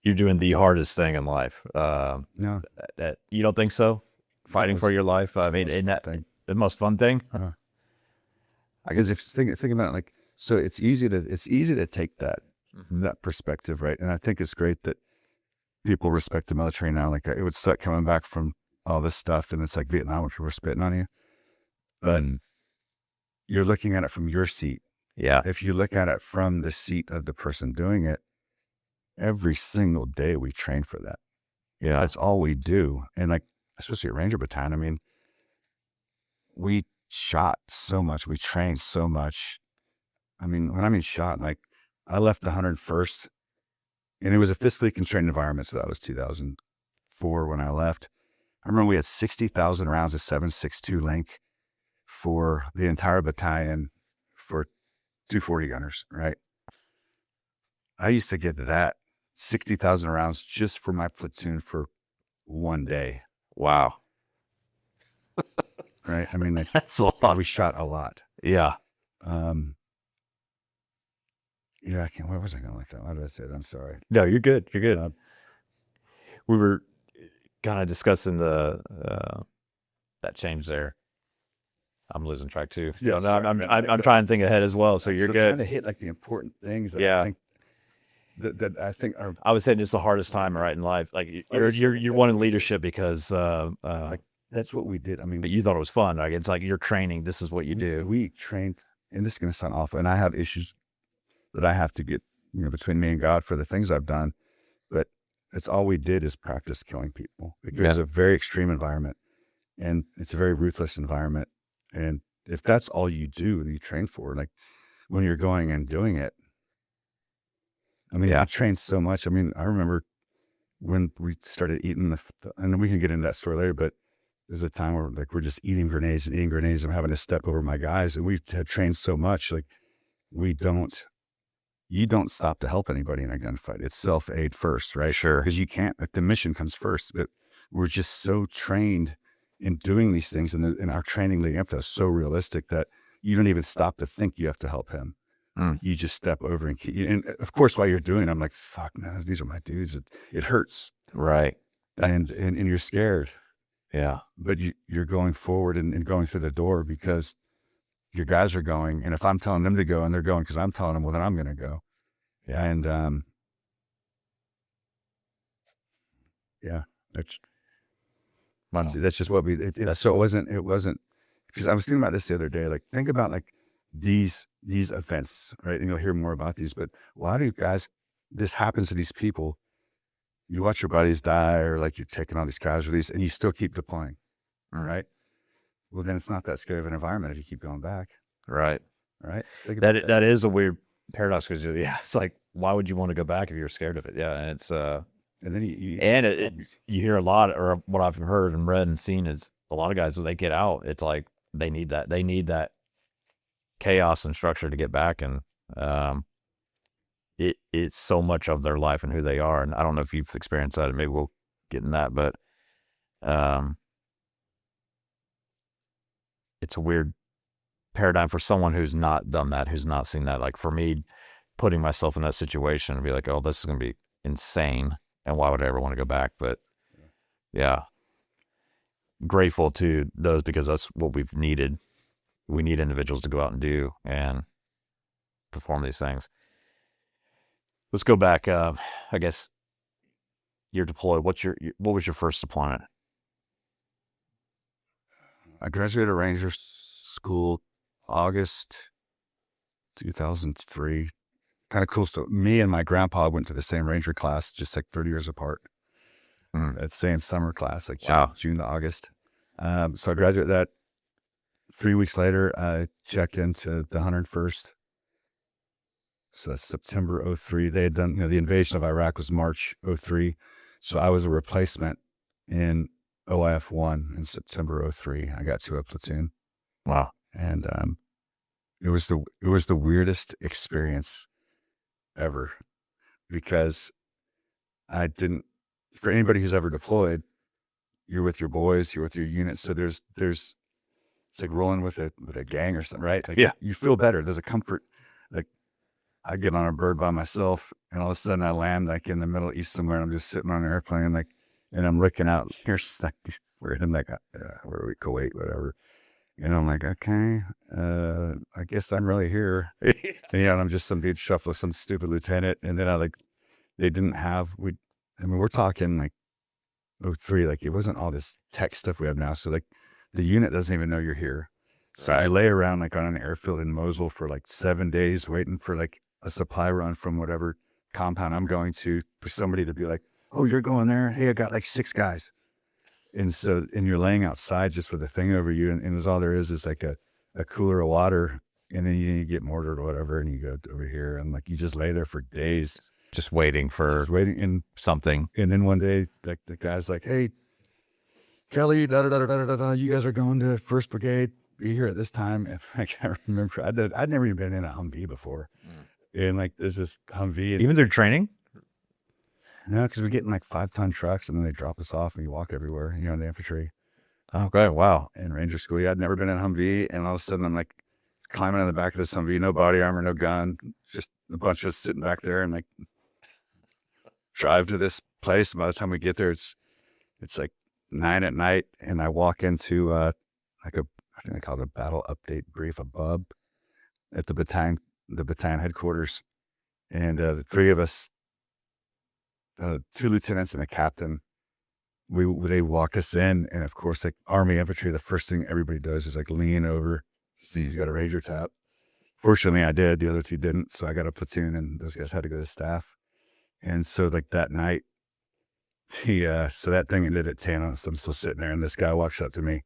you're doing the hardest thing in life. No. That you don't think so? Fighting for your life? I mean, isn't that the most fun thing? I guess if think about it, like, so it's easy to take that perspective, right? And I think it's great that people respect the military now. Like, it would suck coming back from all this stuff, and it's like Vietnam, where people were spitting on you. But you're looking at it from your seat. Yeah. If you look at it from the seat of the person doing it, every single day we train for that. Yeah. That's all we do. And like, especially at Ranger Battalion, I mean, we shot so much, we trained so much. I mean, when I mean shot, like, I left the 101st, and it was a fiscally constrained environment. So that was 2004 when I left. I remember we had 60,000 rounds of 7.62 link for the entire battalion for 240 gunners, right? I used to get that 60,000 rounds just for my platoon for one day. Wow. Right? I mean, like, That's a lot. We shot a lot. Yeah. Yeah, where was I going like that? Why did I say that? I'm sorry. No, you're good. You're good. We were kind of discussing the that change there. I'm losing track too. Yeah, no, I'm trying to think ahead as well. So you're good. Trying to hit like the important things that I think that I think are. I was saying it's the hardest time right in life. Like you're wanting leadership because like, that's what we did. I mean, but you thought it was fun. Like, it's like you're training. This is what you do. We trained, and this is going to sound awful, and I have issues that I have to get, between me and God for the things I've done. But it's all we did is practice killing people. It's a very extreme environment, and it's a very ruthless environment. And if that's all you do and you train for, like, when you're going and doing it, I mean, I trained so much. I mean, I remember when we started eating and we can get into that story later, but there's a time where, like, we're just eating grenades. I'm having to step over my guys, and we had trained so much. Like, you don't stop to help anybody in a gunfight. It's self-aid first, right? Sure. Because you can't, like, the mission comes first. But we're just so trained in doing these things, and our training leading up to is so realistic that you don't even stop to think you have to help him. You just step over and of course, while you're doing it, I'm like, fuck, man, these are my dudes. It hurts. Right. And you're scared. Yeah. But you're going forward and going through the door because your guys are going. And if I'm telling them to go and they're going because I'm telling them, well, then I'm going to go. Yeah. And yeah, that's just what so it wasn't, because I was thinking about this the other day, like think about like these events, right? And you'll hear more about these, but why do you guys, this happens to these people, you watch your buddies die or like you're taking all these casualties and you still keep deploying, right? Well, then it's not that scary of an environment if you keep going back. Right. Right. That is a weird paradox because it's like, why would you want to go back if you're scared of it? Yeah. And it's, and then you hear a lot, or what I've heard and read and seen is a lot of guys, when they get out, it's like, they need that chaos and structure to get back. And, it's so much of their life and who they are. And I don't know if you've experienced that, and maybe we'll get in that, but, it's a weird paradigm for someone who's not done that, who's not seen that. Like for me, putting myself in that situation and be like, oh, this is going to be insane. And why would I ever want to go back? But yeah, grateful to those because that's what we've needed. We need individuals to go out and do and perform these things. Let's go back. I guess you're deployed. What was your first deployment? I graduated Ranger School August 2003. Kind of cool stuff. Me and my grandpa went to the same Ranger class, just like 30 years apart. That same summer class, like June to August. So I graduated that. 3 weeks later, I checked into the 101st. So that's September 03. They had done, the invasion of Iraq was March 03. So I was a replacement in OIF 1 in September 03. I got to a platoon. Wow. And it was the weirdest experience ever, because I didn't, for anybody who's ever deployed, you're with your boys, you're with your unit. So there's it's like rolling with a gang or something, right? Like, yeah. You feel better. There's a comfort. Like I get on a bird by myself and all of a sudden I land like in the Middle East somewhere and I'm just sitting on an airplane, like, and I'm looking out, here's like, where I'm like, where are we, Kuwait, whatever. And I'm like, okay, I guess I'm really here. And I'm just some dude shuffling some stupid lieutenant. And then they didn't have, we're talking like 03, like it wasn't all this tech stuff we have now. So like the unit doesn't even know you're here. So I lay around like on an airfield in Mosul for like 7 days waiting for like a supply run from whatever compound I'm going to, for somebody to be like, oh, you're going there? Hey, I got like 6 guys. And so, and you're laying outside just with a thing over you. And as all there is like a cooler of water. And then you get mortared or whatever. And you go over here and like, you just lay there for days. Just waiting in something. And then one day, like the guy's like, hey, Kelly, you guys are going to 1st Brigade. Be here at this time. And I can't remember. I'd never even been in a Humvee before. And like, there's this Humvee. Even through training? No, because we're getting like 5-ton trucks and then they drop us off and you walk everywhere, in the infantry. Okay, wow. And Ranger School. Yeah, I'd never been in a Humvee. And all of a sudden I'm like climbing on the back of this Humvee, no body armor, no gun, just a bunch of us sitting back there and like drive to this place. By the time we get there, it's like 9 at night. And I walk into I think they call it a battle update brief, a BUB, at the battalion headquarters. And the 3 of us, 2 lieutenants and a captain, they walk us in. And of course, like Army infantry, the first thing everybody does is like lean over, see he's got a Ranger tap. Fortunately, I did. The other 2 didn't. So I got a platoon and those guys had to go to staff. And so like that night, so that thing ended at 10. So I'm still sitting there and this guy walks up to me.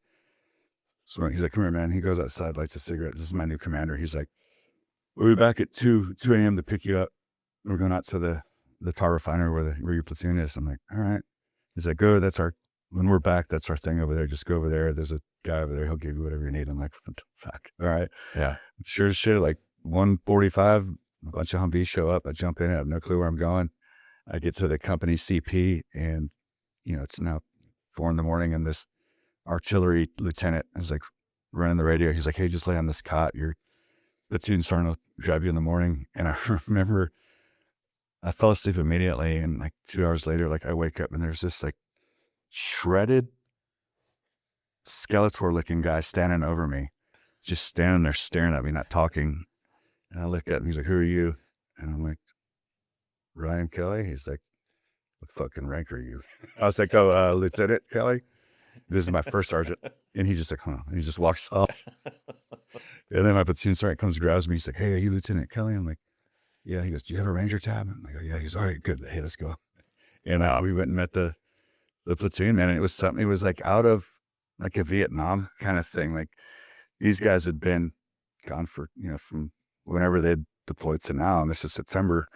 So he's like, come here, man. He goes outside, lights a cigarette. This is my new commander. He's like, we'll be back at 2 a.m. to pick you up. We're going out to the tar refiner where your platoon is. I'm like, all right. He's like, go, when we're back, that's our thing over there. Just go over there. There's a guy over there. He'll give you whatever you need. I'm like, fuck. All right. Yeah. Sure as shit. Like 1:45, a bunch of Humvees show up. I jump in. I have no clue where I'm going. I get to the company CP and, it's now 4 a.m. and this artillery lieutenant is like running the radio. He's like, hey, just lay on this cot. Your platoon's starting to drive you in the morning. And I remember I fell asleep immediately. And like 2 hours later, like I wake up and there's this like shredded Skeletor-looking guy standing over me, just standing there staring at me, not talking. And I look at him, he's like, who are you? And I'm like, Ryan Kelly? He's like, what fucking rank are you? I was like, oh, Lieutenant Kelly? This is my first sergeant. And he's just like, huh. And he just walks off. And then my platoon sergeant comes and grabs me. He's like, hey, are you Lieutenant Kelly? I'm like, yeah. He goes, do you have a Ranger tab? I'm like, oh, yeah. He's all right, good. Hey, let's go. And we went and met the platoon, man. And it was something, it was like out of like a Vietnam kind of thing. Like these guys had been gone for, from whenever they'd deployed to now. And this is September.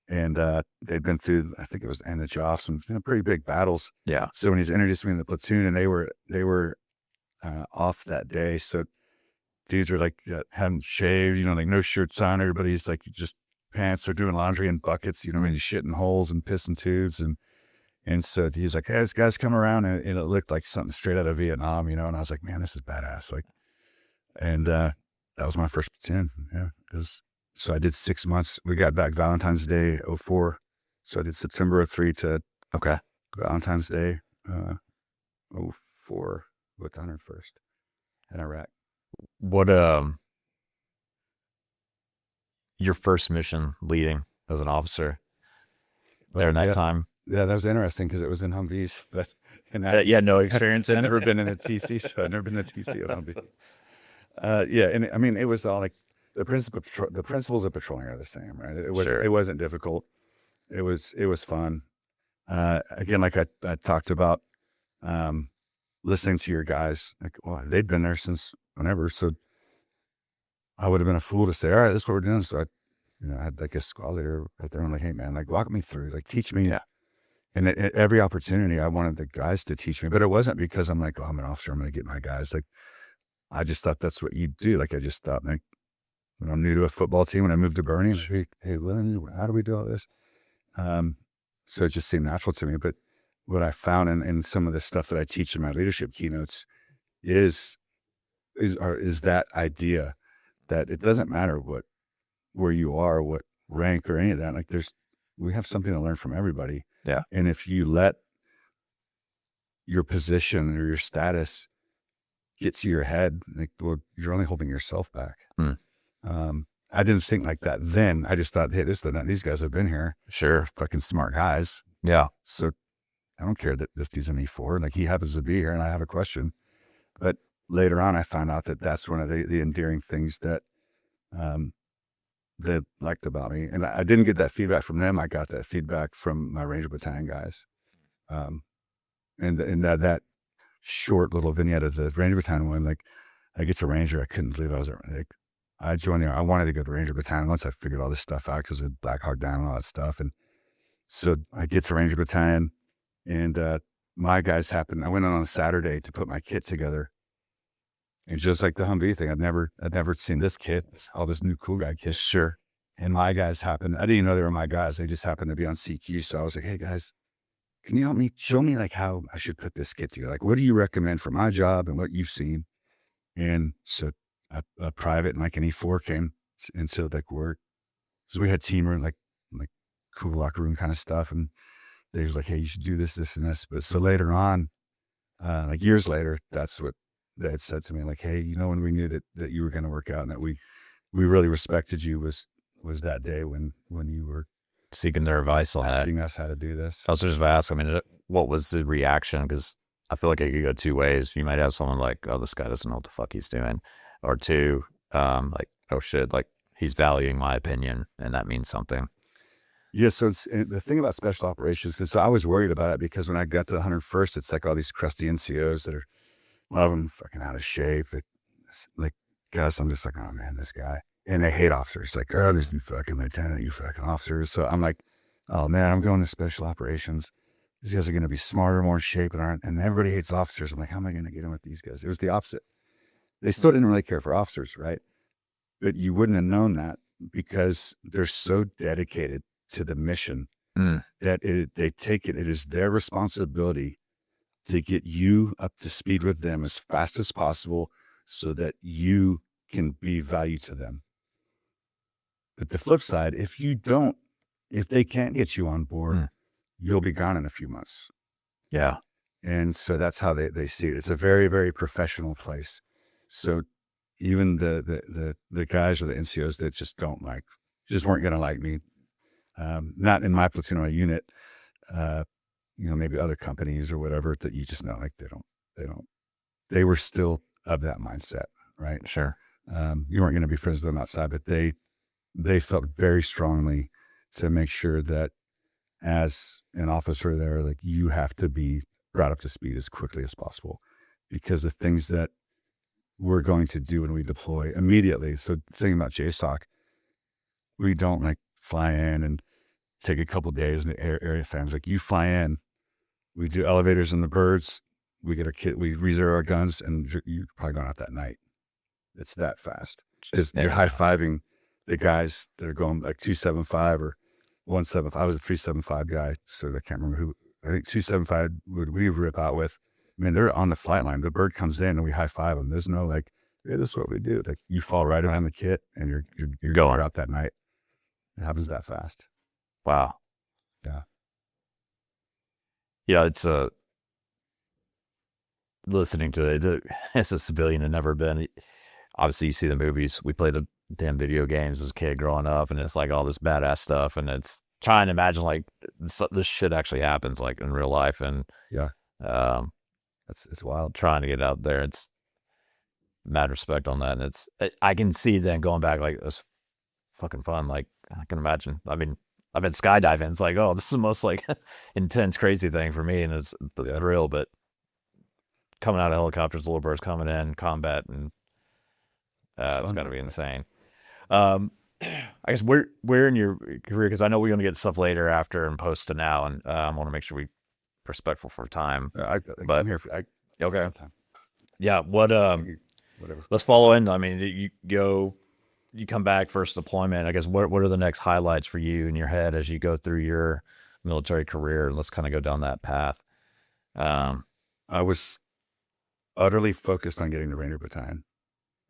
And they'd been through, I think it was End of Joff, some pretty big battles. Yeah. So when he's introduced me in the platoon, and they were off that day, so dudes are like hadn't shaved, like no shirts on. Everybody's like just pants. They're doing laundry in buckets, and shitting holes and pissing tubes, and so he's like, hey, this guy's come around, and it looked like something straight out of Vietnam, and I was like, man, this is badass, like, and that was my first platoon, yeah, because. So I did 6 months. We got back Valentine's Day 04. So I did September 03 to Valentine's Day 04 with the 101st in Iraq. What your first mission leading as an officer there in that time? Yeah, that was interesting because it was in Humvees. No experience in it. I've never been in a TC, so I've never been in a TC at Humvee. Yeah, and I mean, it was all like, the principles of patrolling are the same, right? It wasn't difficult. It was fun. Again, like I talked about, listening to your guys, like, well, they'd been there since whenever, so I would have been a fool to say, all right, this is what we're doing. So I had like a squad leader right there. I'm like, hey man, like walk me through, like teach me. Yeah. And at every opportunity, I wanted the guys to teach me, but it wasn't because I'm like, oh, I'm an officer, I'm going to get my guys. Like, I just thought that's what you do. Like, I just thought, like, when I'm new to a football team, when I moved to Boerne, like, hey, how do we do all this? So it just seemed natural to me. But what I found in some of the stuff that I teach in my leadership keynotes is that idea that it doesn't matter where you are, what rank or any of that. Like we have something to learn from everybody. Yeah. And if you let your position or your status get to your head, like, well, you're only holding yourself back. I didn't think like that then. I just thought, hey, these guys have been here. Sure. Fucking smart guys. Yeah. So I don't care that this dude's an E4. Like, he happens to be here and I have a question. But later on, I found out that that's one of the endearing things that they liked about me. And I didn't get that feedback from them. I got that feedback from my Ranger Battalion guys. And that short little vignette of the Ranger Battalion one, like, I get to Ranger, I couldn't believe I was like, I joined there. I wanted to go to Ranger Battalion once I figured all this stuff out because of Black Hawk Down and all that stuff. And so I get to Ranger Battalion, and my guys happened. I went on a Saturday to put my kit together. And just like the Humvee thing, I'd never seen this kit, all this new cool guy kit. Sure. And my guys happened. I didn't even know they were my guys. They just happened to be on CQ. So I was like, hey guys, can you help me? Show me like how I should put this kit together. Like, what do you recommend for my job and what you've seen? And so a private and like an E4 came, and so like so we had team room, like cool locker room kind of stuff, and they was like, hey, you should do this, this, and this. But so later on, like years later, that's what they had said to me, like, hey, when we knew that you were going to work out and that we really respected you was that day when you were seeking their advice on asking us how to do this. I was just asking, I mean, what was the reaction? Because I feel like it could go two ways. You might have someone like, oh, this guy doesn't know what the fuck he's doing. Or two, like, oh shit, like, he's valuing my opinion and that means something. Yeah, so the thing about special operations, and so I was worried about it because when I got to the 101st, it's like all these crusty NCOs that are, a lot of them fucking out of shape. That, like, guys, I'm just like, oh man, this guy. And they hate officers. Like, oh, this new fucking lieutenant, you fucking officers. So I'm like, oh man, I'm going to special operations. These guys are going to be smarter, more in shape, and everybody hates officers. I'm like, how am I going to get in with these guys? It was the opposite. They still didn't really care for officers, right? But you wouldn't have known that because they're so dedicated to the mission that they take it. It is their responsibility to get you up to speed with them as fast as possible so that you can be value to them. But the flip side, if they can't get you on board, you'll be gone in a few months. Yeah. And so that's how they see it. It's a very, very professional place. So even the guys or the NCOs that just weren't going to like me, not in my platoon or unit, maybe other companies or whatever, that you just know, like they were still of that mindset, right? Sure. You weren't going to be friends with them outside, but they felt very strongly to make sure that as an officer there, like, you have to be brought up to speed as quickly as possible, because the things that we're going to do when we deploy immediately. So the thing about JSOC, we don't like fly in and take a couple days in the area fams. Like, you fly in, we do elevators in the birds, we get our kit, we re-zero our guns, and you're probably going out that night. It's that fast. Because you're high-fiving the guys that are going like 275 or 175. I was a 375 guy, so I can't remember who. I think 275 would we rip out with. I mean, they're on the flight line. The bird comes in and we high-five them. There's no like, hey, this is what we do. Like, you fall right around the kit and you're going out that night. It happens that fast. Wow. Yeah. Yeah, it's listening to it as a civilian and never been. Obviously, you see the movies. We play the damn video games as a kid growing up, and it's like all this badass stuff, and it's trying to imagine like this shit actually happens like in real life, and yeah, it's wild. Trying to get out there, it's mad respect on that, and I can see then going back like it's fucking fun. Like, I can imagine. I mean, I've been skydiving. It's like, oh, this is the most like intense, crazy thing for me, and it's the thrill. But coming out of helicopters, the little birds coming in combat, and it's got to be insane. I guess where in your career, because I know we're going to get stuff later after and post to now, and I want to make sure we respectful for time. But I'm here for okay. Time. Yeah. Whatever. Let's follow in. I mean, you come back first deployment. I guess what are the next highlights for you in your head as you go through your military career? And let's kind of go down that path. I was utterly focused on getting the Ranger Battalion.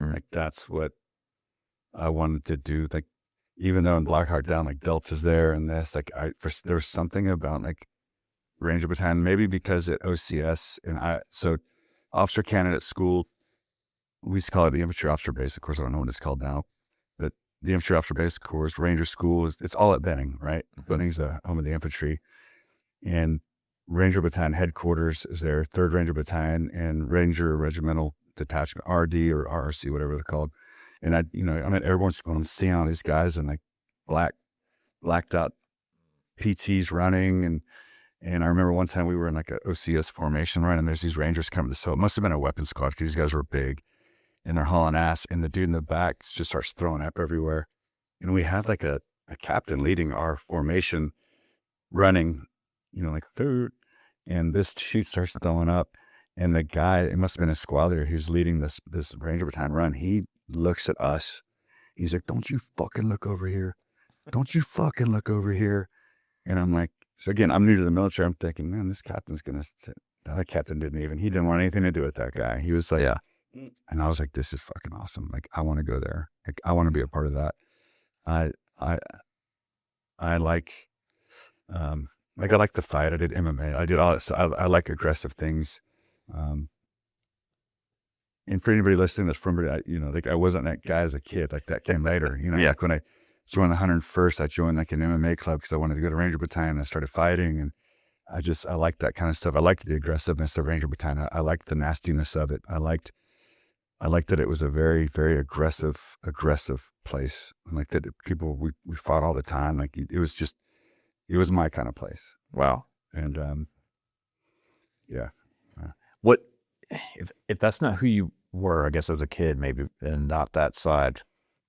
Like, that's what I wanted to do. Like, even though in Blackheart Down, like, Delta's there and this, like, there was something about like Ranger Battalion, maybe because at OCS so officer candidate school, we used to call it the Infantry Officer Base. Of course, I don't know what it's called now, but the Infantry Officer Base Corps, Ranger School, it's all at Benning, right? Benning's the home of the infantry, and Ranger Battalion headquarters is there, 3rd Ranger Battalion and Ranger Regimental Detachment, RD or RRC, whatever they're called. And I'm at airborne school and seeing all these guys and like blacked out PTs running. And I remember one time we were in like a OCS formation run, and there's these Rangers coming. So it must have been a weapons squad, because these guys were big and they're hauling ass. And the dude in the back just starts throwing up everywhere. And we have like a captain leading our formation running, like food. And this chute starts throwing up. And the guy, it must have been a squad leader who's leading this Ranger Battalion run. He looks at us. He's like, don't you fucking look over here. Don't you fucking look over here. And I'm like, so again, I'm new to the military. I'm thinking, man, this captain's going to, that captain he didn't want anything to do with that guy. He was like, yeah. And I was like, this is fucking awesome. Like, I want to go there. Like, I want to be a part of that. I like the fight. I did MMA. I did all that. So I like aggressive things. And for anybody listening that's from, like, I wasn't that guy as a kid. Like, that came later, Yeah. Like when I joined the 101st, I joined like an MMA club because I wanted to go to Ranger Battalion. I started fighting, and I liked that kind of stuff. I liked the aggressiveness of Ranger Battalion. I liked the nastiness of it. I liked that it was a very, very aggressive place. And like that people, we fought all the time. Like, it was my kind of place. Wow. And, yeah. What, if that's not who you were, I guess, as a kid, maybe, and not that side,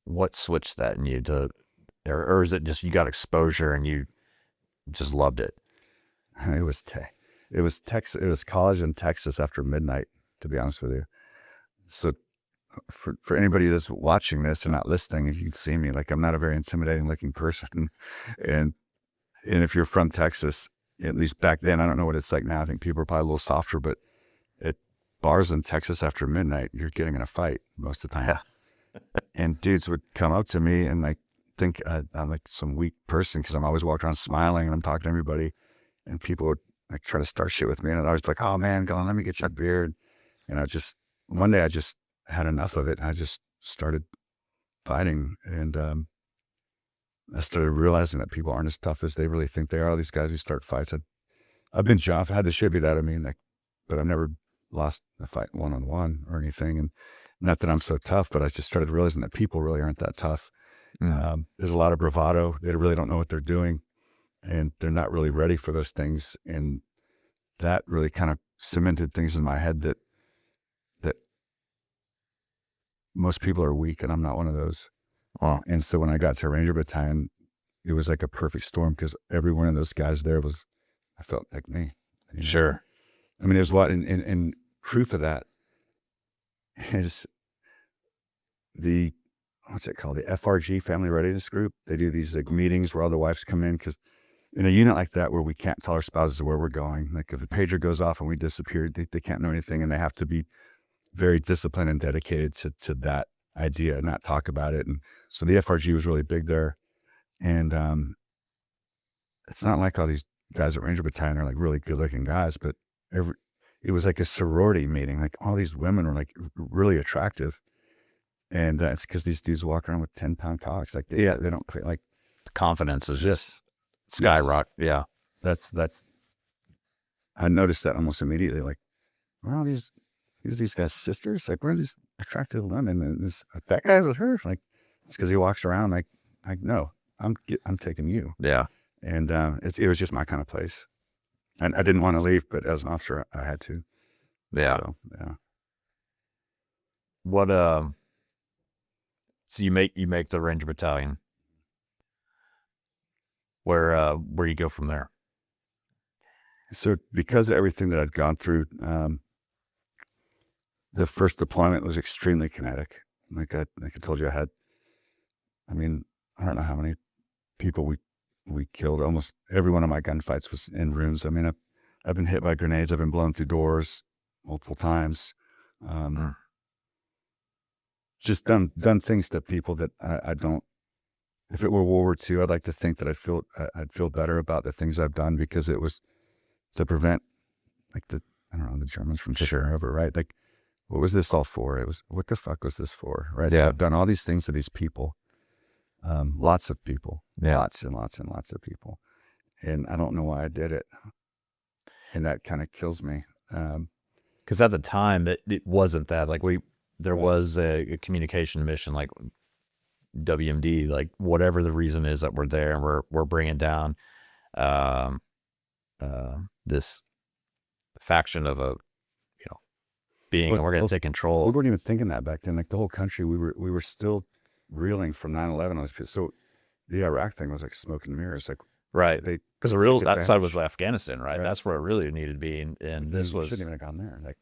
what switched that in you to, or is it just you got exposure and you just loved it? It was Texas. It was college in Texas after midnight, to be honest with you. So for anybody that's watching this and not listening, if you can see me, like, I'm not a very intimidating looking person. And if you're from Texas, at least back then, I don't know what it's like now. I think people are probably a little softer, but at bars in Texas after midnight, you're getting in a fight most of the time. Yeah. And dudes would come up to me and like think I'm like some weak person because I'm always walking around smiling and I'm talking to everybody. And people would like try to start shit with me. And I was like, oh man, go on, let me get you a beer. And one day I just had enough of it. And I just started fighting. And I started realizing that people aren't as tough as they really think they are. These guys who start fights. I've been jumped. I had the shit beat out of me, but I've never lost a fight one-on-one or anything. And not that I'm so tough, but I just started realizing that people really aren't that tough. There's a lot of bravado. They really don't know what they're doing, and they're not really ready for those things. And that really kind of cemented things in my head that most people are weak, and I'm not one of those. Wow. And so when I got to Ranger Battalion, it was like a perfect storm because every one of those guys there I felt like me. You know? Sure. I mean, and proof of that is what's it called? The FRG, Family Readiness Group. They do these like meetings where all the wives come in, because in a unit like that where we can't tell our spouses where we're going, like if the pager goes off and we disappear, they can't know anything, and they have to be very disciplined and dedicated to that idea and not talk about it. And so the FRG was really big there. And it's not like all these guys at Ranger Battalion are like really good looking guys, but it was like a sorority meeting. Like all these women were like really attractive. And it's because these dudes walk around with 10-pound cocks. Like they don't like Confidence is just skyrocket. Yeah. That's I noticed that almost immediately. Like, where are these guys' sisters? Like, where are these attractive women? And that guy with her. Like, it's because he walks around like no, I'm taking you. Yeah. And it was just my kind of place. And I didn't want to leave, but as an officer, I had to. Yeah. So, yeah. What so you make the Ranger Battalion. Where you go from there? So because of everything that I'd gone through, the first deployment was extremely kinetic. Like I told you, I don't know how many people we killed. Almost every one of my gunfights was in rooms. I mean, I've been hit by grenades. I've been blown through doors multiple times. Just done things to people that I don't. If it were World War II, I'd like to think that I'd feel better about the things I've done, because it was to prevent like the Germans from taking over, right? Like, what was this all for? It was, what the fuck was this for, right? Yeah. So I've done all these things to these people, lots of people, Yeah. lots and lots and lots of people, and I don't know why I did it, and that kind of kills me. Because at the time it wasn't that, like there was a communication mission, like WMD, like whatever the reason is that we're there and we're bringing down this faction of a being, and we're going to take control. We weren't even thinking that back then. Like the whole country, we were still reeling from 9/11. So the Iraq thing was like smoke and mirrors. Like, right, because the real that side was Afghanistan, right? Right. That's where it really needed to be, and this was shouldn't even have gone there. Like,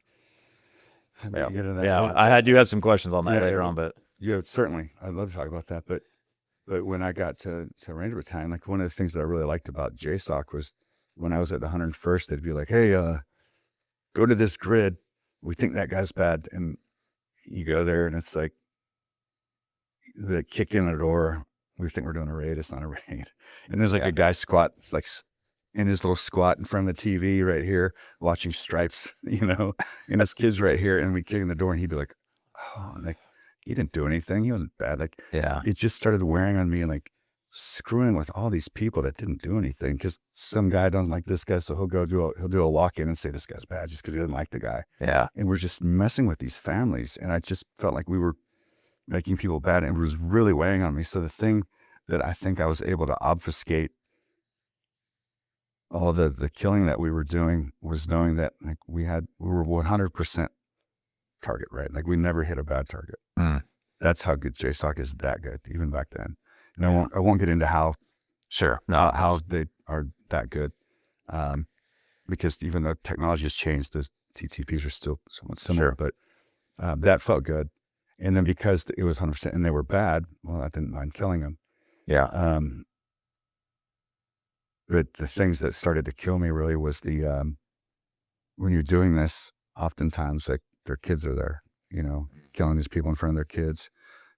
I do have some questions on that later on, but yeah, certainly, I'd love to talk about that. But when I got to Ranger Battalion, like one of the things that I really liked about JSOC was when I was at the 101st, they'd be like, "Hey, go to this grid. We think that guy's bad," and you go there, and it's like they kick in the door. We think we're doing a raid. It's not a raid. And there's like a guy squat, like in his little squat in front of the TV right here, watching Stripes, and his kids right here. And we kick in the door, and he'd be like, "Oh, like he didn't do anything. He wasn't bad." Like, it just started wearing on me, and like screwing with all these people that didn't do anything, because some guy doesn't like this guy, so he'll do a walk-in and say this guy's bad just because he doesn't like the guy. Yeah. And we're just messing with these families, and I just felt like we were making people bad, and it was really weighing on me. So the thing that I think I was able to obfuscate all the killing that we were doing was knowing that like we were 100% target, right? Like we never hit a bad target. That's how good JSOC is, that good, even back then. And I won't get into how they are that good, because even though technology has changed, the TTPs are still somewhat similar. But that felt good. And then because it was 100% and they were bad, well, I didn't mind killing them. Yeah. But the things that started to kill me really was when you're doing this, oftentimes like their kids are there, killing these people in front of their kids,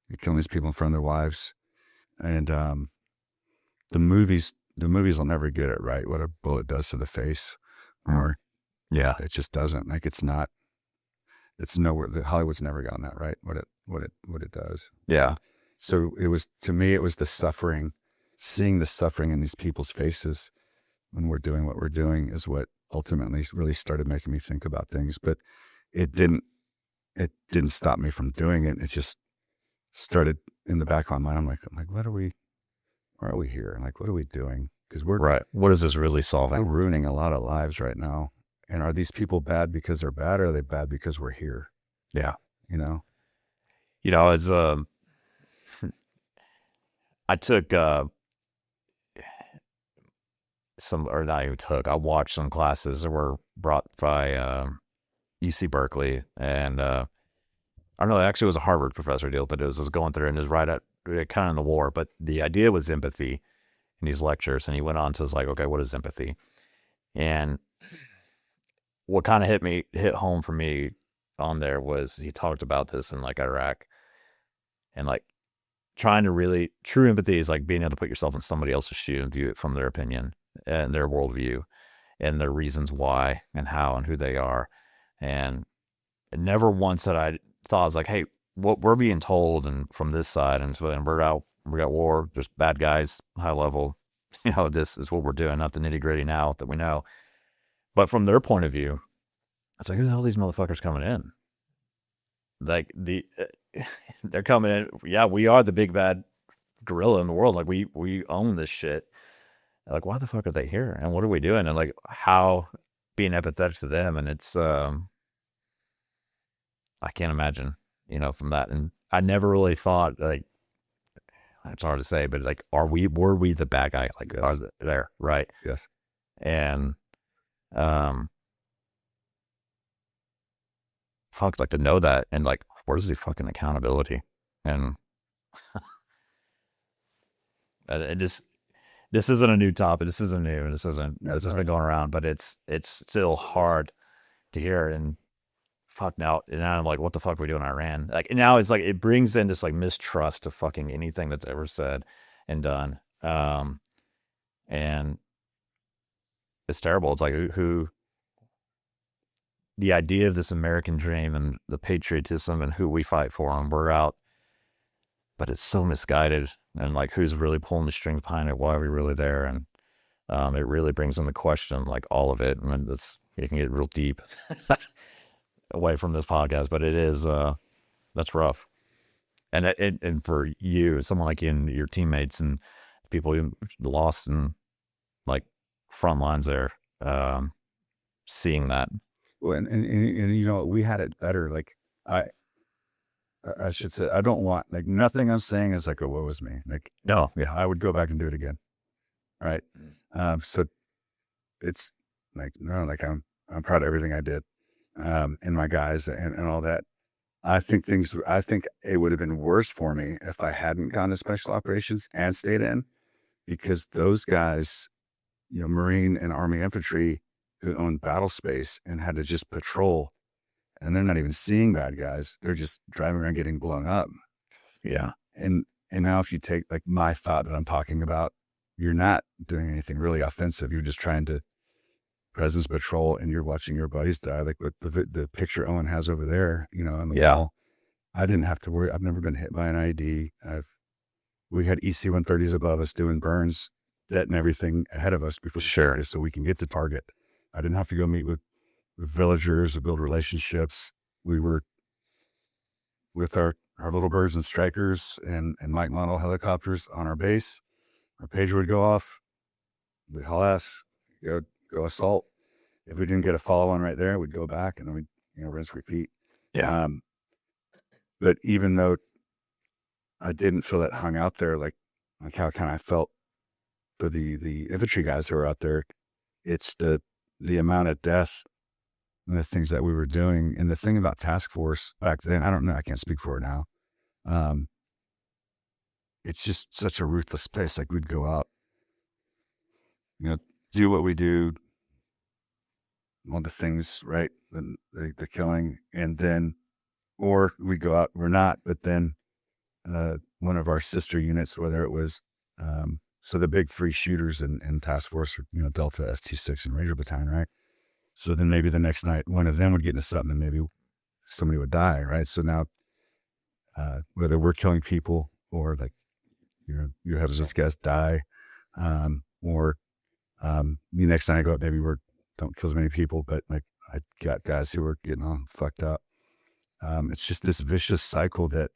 you're killing these people in front of their wives. And the movies will never get it right, what a bullet does to the face. or Yeah. it just doesn't. Like it's nowhere. Hollywood's never gotten that right. What it does. Yeah. So it was, to me, it was the suffering, seeing the suffering in these people's faces when we're doing what we're doing is what ultimately really started making me think about things. But it didn't stop me from doing it. It just started in the back of my mind. I'm like, why are we here? Like, what are we doing? Because we're Right. What is this really we're solving? ruining a lot of lives right now. And are these people bad because they're bad, or are they bad because we're here? Yeah. You know? You know, as I took I watched some classes that were brought by UC Berkeley, and I don't know, actually it was a Harvard professor deal, but it was going through and it was right at kind of in the war. But the idea was empathy in these lectures, and he went on to like, okay, what is empathy? And what kind of hit home for me on there was he talked about this in like Iraq, and like trying to really, true empathy is like being able to put yourself in somebody else's shoe and view it from their opinion and their worldview and their reasons why and how and who they are. And never once that I thought, I was like, hey, what we're being told and from this side, and so and we got war, there's bad guys, high level, this is what we're doing, not the nitty gritty now that we know. But from their point of view, it's like, who the hell are these motherfuckers coming in? Like they're coming in. Yeah, we are the big bad gorilla in the world. Like we own this shit. Like, why the fuck are they here? And what are we doing? And like how being empathetic to them. And it's I can't imagine, from that. And I never really thought, like, it's hard to say, but like, were we the bad guy? Like, Yes. there, right? Yes. And fuck, like to know that, and like, where's the fucking accountability? And this isn't a new topic. This isn't new. This has been going around, but it's still hard to hear. And fuck now I'm like, what the fuck are we doing in Iran? Like, and now it's like, it brings in this like mistrust of fucking anything that's ever said and done. And it's terrible. It's like who the idea of this American dream and the patriotism and who we fight for, and we're out, but it's so misguided, and like who's really pulling the strings behind it? Why are we really there? And it really brings into question like all of it. I mean, it can get real deep away from this podcast, but it is that's rough. And for you, someone like you and your teammates and people you lost in like front lines there, seeing that. Well, and we had it better. Like I should say, I don't want, like, nothing I'm saying is like a woe is me. Like, No, yeah, I would go back and do it again. All right. So it's like, no, like I'm proud of everything I did, and my guys and all that. I think it would have been worse for me if I hadn't gone to special operations and stayed in, because those guys, Marine and Army infantry who owned battle space and had to just patrol, and they're not even seeing bad guys. They're just driving around getting blown up. yeah, And now if you take like my thought that I'm talking about, you're not doing anything really offensive. You're just trying to presence patrol, and you're watching your buddies die. Like the picture Owen has over there, on the wall. I didn't have to worry. I've never been hit by an IED. We had EC-130s above us doing burns, and everything ahead of us before, sure, so we can get to target. I didn't have to go meet with villagers or build relationships. We were with our little birds and strikers and Mike model helicopters on our base. Our pager would go off. We'd haul ass, go assault. If we didn't get a follow on right there, we'd go back, and then we'd rinse, repeat. yeah, But even though I didn't feel it hung out there, like how kind of I felt for the infantry guys who were out there, it's the amount of death and the things that we were doing. And the thing about task force back then, I don't know, I can't speak for it now. It's just such a ruthless place. Like, we'd go out, do what we do, all the things, right? The killing, and then, or we go out, we're not, but then one of our sister units, whether it was, so the big three shooters in task force, Delta, ST6, and Ranger Battalion, right? So then maybe the next night, one of them would get into something and maybe somebody would die, right? So now, whether we're killing people or like, you have this guys die, or the next night I go up, maybe don't kill as many people, but like I got guys who were getting all fucked up. It's just this vicious cycle that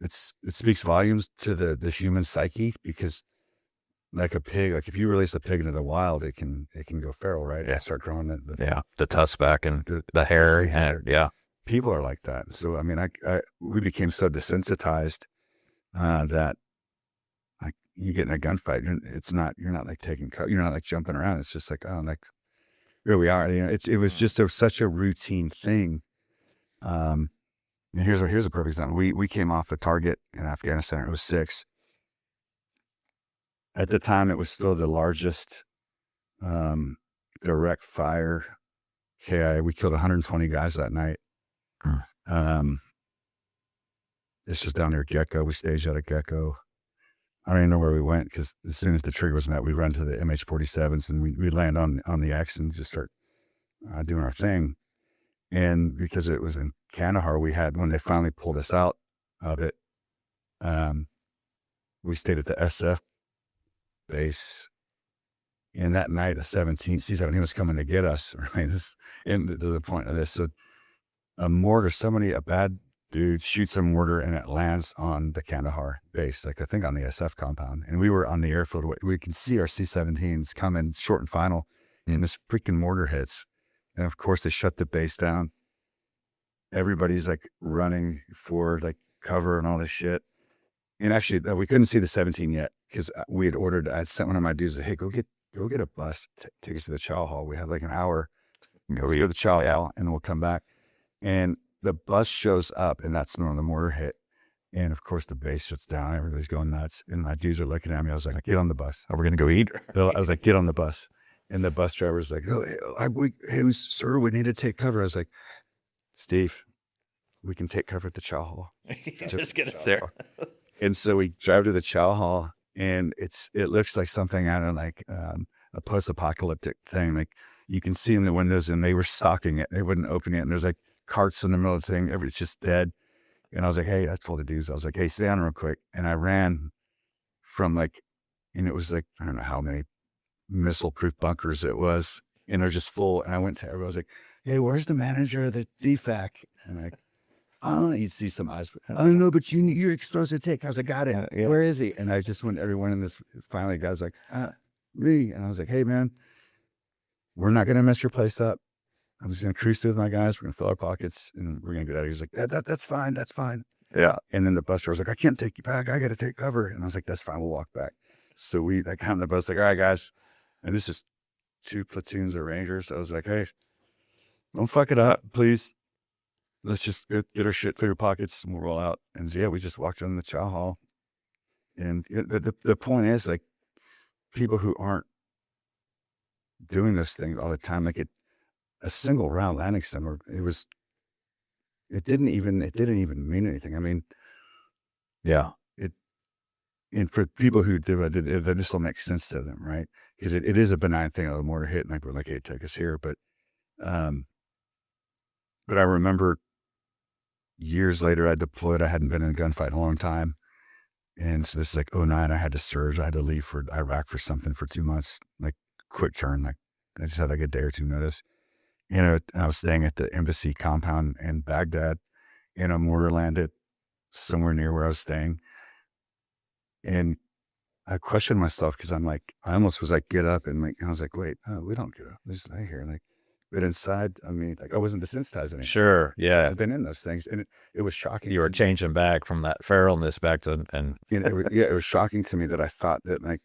it speaks volumes to the human psyche, because like a pig, like if you release a pig into the wild, it can go feral, right? Yeah. Start growing The tusk back and the hair. Yeah. People are like that. So I mean, we became so desensitized that like you get in a gunfight, you're not like taking cover, you're not like jumping around. It's just like, oh, like here we are. It was just such a routine thing. And here's a perfect example. We came off a target in Afghanistan. It was 6. At the time, it was still the largest direct fire KIA. We killed 120 guys that night. This was down near Gecko. We staged out at Gecko. I don't even know where we went, because as soon as the trigger was met, we run to the MH-47s and we land on the X and just start doing our thing. And because it was in Kandahar, when they finally pulled us out of it, we stayed at the SF base. And that night, C-17 was coming to get us, right? And the point of this. So a bad dude shoots a mortar and it lands on the Kandahar base, like I think on the SF compound. And we were on the airfield. We can see our C-17s coming short and final, and this freaking mortar hits. And of course, they shut the base down. Everybody's like running for like cover and all this shit. And actually, we couldn't see the 17 yet, because we had ordered. I sent one of my dudes, hey, go get a bus, take us to the chow hall. We had like an hour. Go to the chow hall, and we'll come back. And the bus shows up, and that's when the mortar hit. And of course, the base shuts down. Everybody's going nuts. And my dudes are looking at me. I was like, get on the bus. Are we going to go eat? I was like, get on the bus. And the bus driver was like, hey, sir, we need to take cover. I was like, Steve, we can take cover at the chow hall. Just get us there. And so we drive to the chow hall, and it looks like something out of like a post-apocalyptic thing. Like you can see in the windows, and they were stocking it. They wouldn't open it. And there's like carts in the middle of the thing. It's just dead. And I was like, hey, I told the dudes, I was like, hey, stay down real quick. And I ran from and it was like, I don't know how many missile-proof bunkers it was. And they're just full. And I went to everybody. I was like, hey, where's the manager of the DFAC? And like, I don't know. You'd see some eyes. I don't know, but you're supposed to take. I was like, got it. Yeah. Where is he? And I just went, everyone in this, finally, the guy's like, me. And I was like, hey, man, we're not going to mess your place up. I'm just going to cruise through with my guys. We're going to fill our pockets, and we're going to get out of here. He's like, that's fine. That's fine. Yeah. And then the bus driver was like, I can't take you back. I got to take cover. And I was like, that's fine. We'll walk back. So we got on the bus, like, all right, guys. And this is 2 platoons of Rangers. I was like, hey, don't fuck it up, please. Let's just get our shit, fill your pockets, and we'll roll out. And so, yeah, we just walked in the chow hall. And the point is, like, people who aren't doing this thing all the time, like a single round landing center, it didn't even mean anything. I mean, Yeah. and for people who do it, this will make sense to them, right? Because it is a benign thing. A mortar hit, and like, we're like, hey, take us here. But I remember years later, I deployed. I hadn't been in a gunfight in a long time. And so this is like 2009, I had to surge. I had to leave for Iraq for something for 2 months, like quick turn. Like I just had like a day or two notice. I was staying at the embassy compound in Baghdad, and a mortar landed somewhere near where I was staying. And I questioned myself, because I'm like, I almost was like, get up. And like, I was like, wait, we don't get up. We just lay here. Like, but inside, I mean, like, I wasn't desensitized anymore. Sure. Yeah. I've been in those things, and it was shocking. You were changing back from that feralness back to, and it was shocking to me that I thought that, like,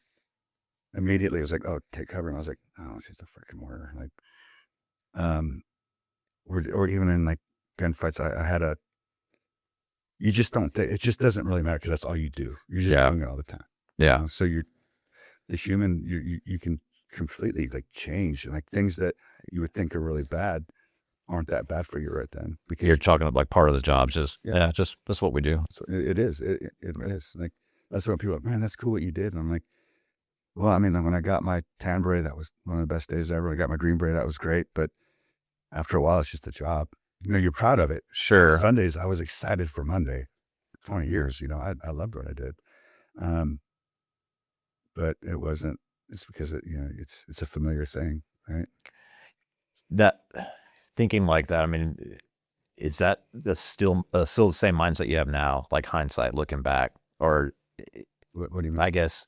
immediately it was like, oh, take cover. And I was like, oh, it's just a freaking mortar. Like, or even in like gunfights, I had you just don't, it just doesn't really matter, because that's all you do. You're just doing it all the time. Yeah. So the human, you can completely like change, and like things that you would think are really bad aren't that bad for you right then, because You're talking about like part of the job. Just that's what we do. so it is. It is like, that's what people are like, man, that's cool what you did. And I'm like, Well, I mean, when I got my tan beret, that was one of the best days ever. I got my green beret, that was great. But after a while, it's just a job. You're proud of it. Sure. Sundays, I was excited for Monday. 20 years, I loved what I did. But it wasn't. It's because it's a familiar thing, right? That thinking like that, I mean, is that still the same mindset you have now, like hindsight looking back? Or What do you mean? I guess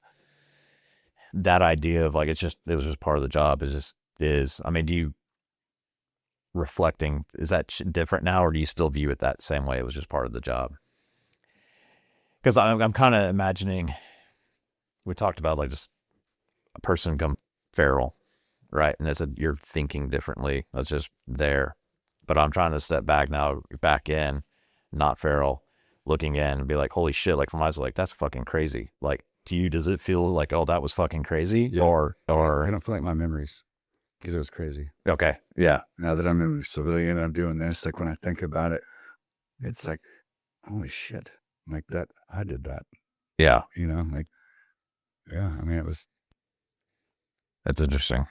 that idea of like, it was just part of the job I mean, do you reflecting, is that different now, or do you still view it that same way? It was just part of the job. Because I'm kind of imagining, we talked about like just a person come feral, right? And you're thinking differently. That's just there. But I'm trying to step back now, back in, not feral, looking in and be like, holy shit, like from eyes like, that's fucking crazy. Like to you, does it feel like, oh, that was fucking crazy? Yeah. Or I don't feel like my memories, because it was crazy. Okay. Yeah. Now that I'm in civilian and I'm doing this, like when I think about it, it's like, holy shit, like that, I did that. Yeah. Like, yeah, I mean, That's interesting.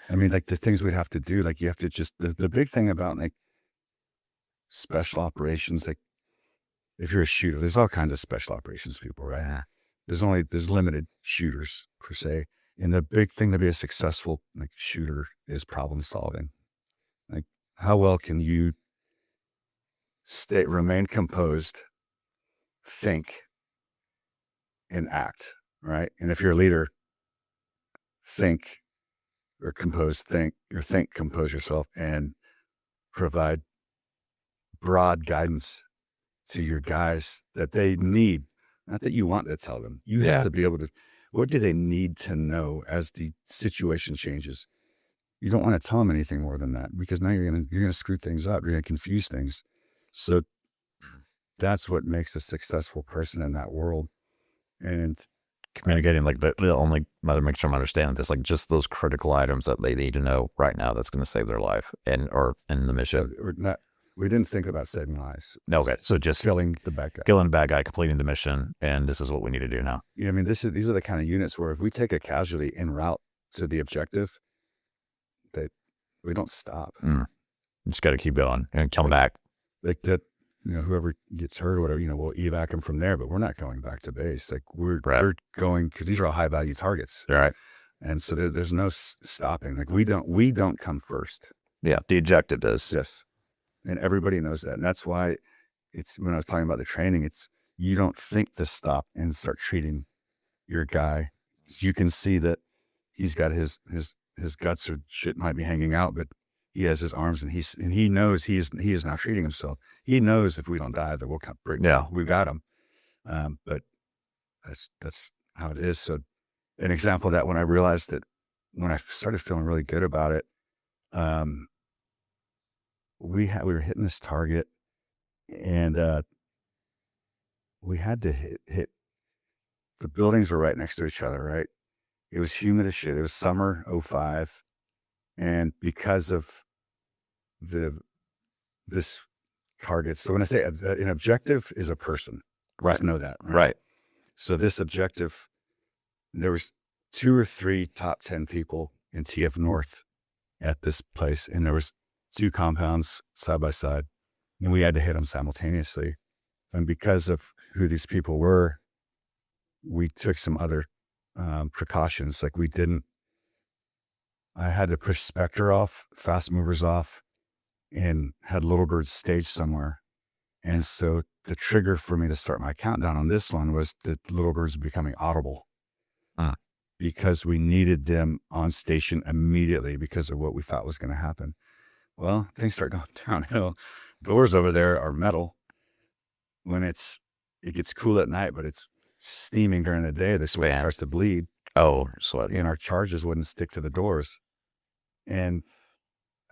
I mean, like the things we'd have to do, like you have to just, the big thing about like special operations, like if you're a shooter, there's all kinds of special operations people, right? Yeah. There's limited shooters per se. And the big thing to be a successful like shooter is problem solving. Like how well can you remain composed, think, and act, right? And if you're a leader, think, compose yourself, and provide broad guidance to your guys that they need. Not that you want to tell them. You have to be able to, what do they need to know as the situation changes? You don't want to tell them anything more than that, because now you're gonna screw things up. You're gonna confuse things. So that's what makes a successful person in that world. And communicating like the only, make sure I'm understanding this, like just those critical items that they need to know right now that's going to save their life or in the mission. We didn't think about saving lives. Okay, so just killing the bad guy. Killing the bad guy, completing the mission, and this is what we need to do now. Yeah, I mean, these are the kind of units where if we take a casualty en route to the objective, that we don't stop. You just got to keep going and come back. Like that, whoever gets hurt or whatever, we'll evac them from there, but we're not going back to base. Like we're going, because these are all high value targets. All right. And so there's no stopping. Like we don't come first. Yeah, the objective is. Yes. And everybody knows that. And that's why when I was talking about the training, you don't think to stop and start treating your guy. You can see that he's got his guts or shit might be hanging out, but he has his arms and he knows he is not treating himself. He knows if we don't die that we'll come break. Yeah. We've got him. But that's how it is. So an example of that, when I realized that, when I started feeling really good about it, we were hitting this target, and we had to hit. The buildings were right next to each other, right? It was humid as shit. It was summer 2005, and because of this target. So when I say an objective is a person, right? Just know that, Right. So this objective, there was 2 or 3 top 10 people in TF North at this place, and there was 2 compounds side by side, and we had to hit them simultaneously. And because of who these people were, we took some other precautions. Like I had to push Spectre off, fast movers off, and had Little Bird staged somewhere. And so the trigger for me to start my countdown on this one was that Little Birds becoming audible. Because we needed them on station immediately because of what we thought was going to happen. Well, things start going downhill. Doors over there are metal. When it gets cool at night, but it's steaming during the day, the sweat starts to bleed. Oh, sweat. And our charges wouldn't stick to the doors. And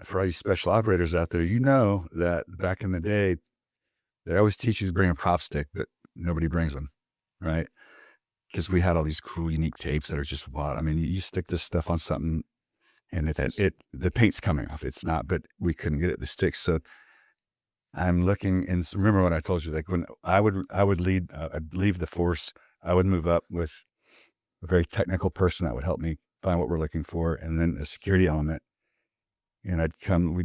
for all you special operators out there, that back in the day, they always teach you to bring a prop stick, but nobody brings them, right? Because we had all these cool, unique tapes that are just wild. I mean, you stick this stuff on something, and the paint's coming off. It's not, but we couldn't get it to stick. So I'm looking, and remember what I told you. Like when I would leave the force, I would move up with a very technical person that would help me find what we're looking for, and then a security element. And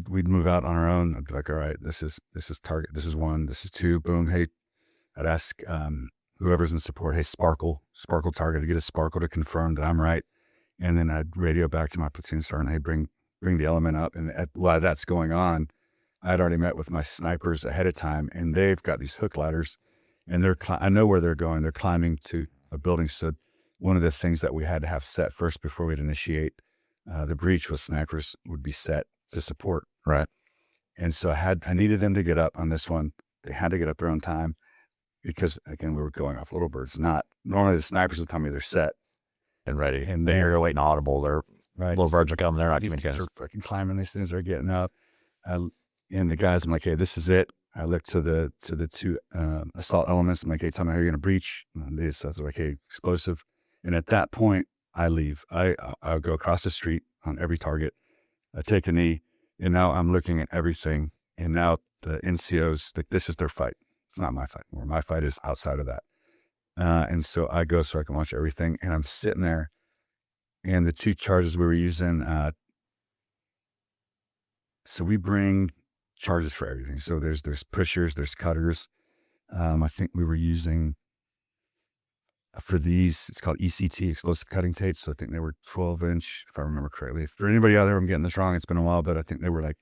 we'd move out on our own. I'd be like, all right, this is target, this is 1, this is 2, boom. Hey, I'd ask whoever's in support, hey, sparkle target, to get a sparkle to confirm that I'm right. And then I'd radio back to my platoon sergeant, hey, bring the element up. And while that's going on, I'd already met with my snipers ahead of time, and they've got these hook ladders, and I know where they're going. They're climbing to a building. So one of the things that we had to have set first before we'd initiate the breach was snipers would be set to support. Right. And so I needed them to get up on this one. They had to get up their own time because, again, we were going off little birds. Normally the snipers would tell me they're set And ready. and They're waiting audible. They're right. little birds are coming. They're not These communicating. kids are fucking climbing these things. They're getting up. And the guys, I'm like, hey, this is it. I look to the 2 assault elements. I'm like, hey, tell me how you're going to breach. And they said, like, hey, explosive. And at that point, I leave. I'll go across the street on every target. I take a knee, and now I'm looking at everything. And now the NCOs, like, this is their fight. It's not my fight anymore. My fight is outside of that. And so I go so I can watch everything. And I'm sitting there, and the 2 charges we were using, so we bring charges for everything. So there's pushers, there's cutters. I think we were using for these, it's called ECT, explosive cutting tape. So I think they were 12-inch, if I remember correctly. For anybody out there, I'm getting this wrong, it's been a while, but I think they were like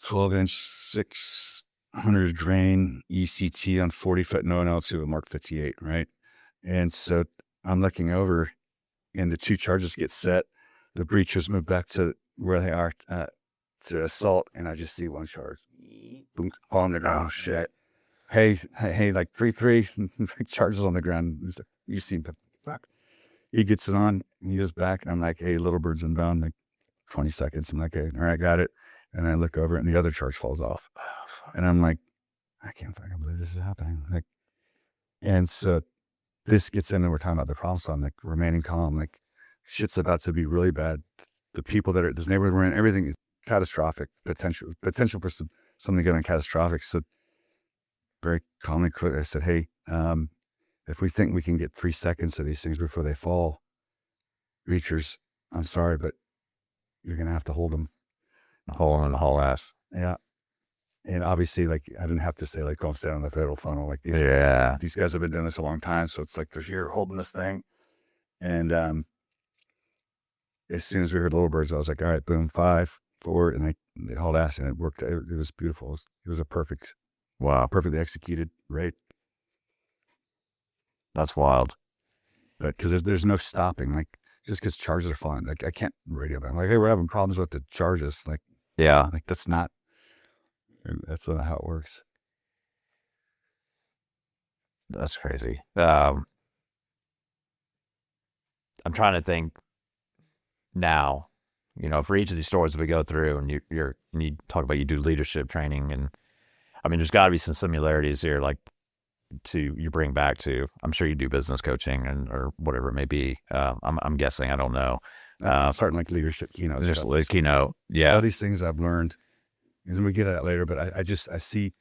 12-inch, 600 grain ECT on 40-foot no-L2 a Mark 58, right? And so I'm looking over, and the 2 charges get set. The breachers move back to where they are to assault, and I just see 1 charge. Boom, fall on the ground. Oh, shit. Hey, like 3-3, charges on the ground. You see him, fuck. He gets it on, and he goes back, and I'm like, hey, little bird's inbound, like 20 seconds. I'm like, hey, all right, got it. And I look over, and the other charge falls off. And I'm like, I can't fucking believe this is happening. Like, and so this gets in, and we're talking about the problem. So I'm like, remaining calm, like, shit's about to be really bad. The people that are, this neighborhood we're in, everything is catastrophic, potential for something getting catastrophic. So very calmly, quick, I said, hey, if we think we can get 3 seconds of these things before they fall, breachers, I'm sorry, but you're going to have to hold them. Hole in the whole ass. Yeah. And obviously, like, I didn't have to say, like, don't stand on the federal funnel. Like, these guys have been doing this a long time. So it's like, they're here holding this thing. And as soon as we heard little birds, I was like, all right, boom, 5, 4. And they hauled ass, and it worked. It was beautiful. It was a perfectly executed raid. That's wild. But because there's no stopping, like, just because charges are flying, like, I can't radio them. Like, hey, we're having problems with the charges. Like, Yeah. like that's not how it works. That's crazy. I'm trying to think now, for each of these stories that we go through, and you talk about, you do leadership training, and I mean, there's got to be some similarities here, like you bring back to, I'm sure you do business coaching or whatever it may be. I'm guessing, I don't know. Starting like leadership keynotes. Just like keynote. Yeah. All these things I've learned, and we get at that later, but I see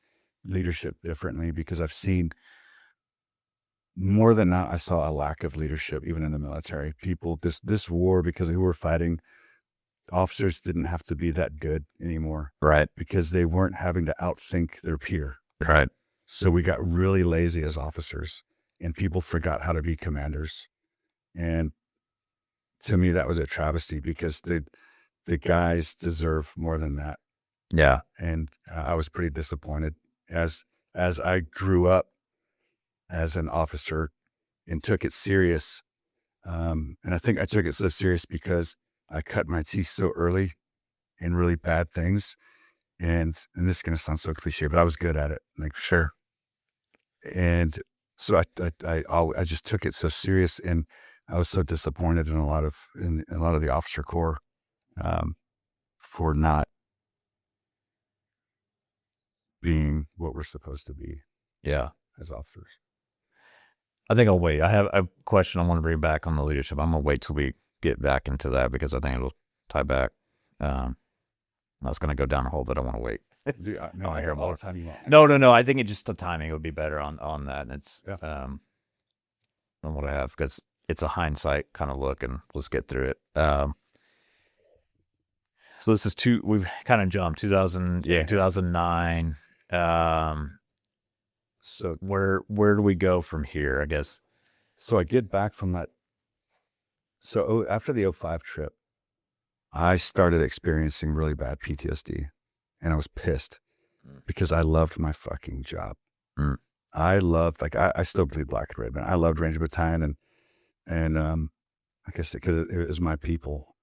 leadership differently because I've seen more than not, I saw a lack of leadership, even in the military. People, this war, because we were fighting, officers didn't have to be that good anymore. Right. Because they weren't having to outthink their peer. Right. So we got really lazy as officers, and people forgot how to be commanders. And to me, that was a travesty, because the guys deserve more than that. Yeah. And I was pretty disappointed as I grew up as an officer and took it serious. And I think I took it so serious because I cut my teeth so early in really bad things. And this is going to sound so cliche, but I was good at it. Like, sure. And so I just took it so serious, and I was so disappointed in a lot of the officer corps, for not being what we're supposed to be. Yeah. As officers. I think I'll wait. I have a question I want to bring back on the leadership. I'm going to wait till we get back into that, because I think it'll tie back. I was going to go down a hole, but I want to wait. No, I hear them all the time. You want. No. I think the timing would be better on that. And it's, on what I have, because it's a hindsight kind of look, and let's get through it. So this is we've kind of jumped 2009. So where do we go from here, I guess? So I get back from that. So after the 05 trip, I started experiencing really bad PTSD, and I was pissed because I loved my fucking job. I loved, like, I still bleed black and red, man. I loved Ranger Battalion, and I guess because it was my people.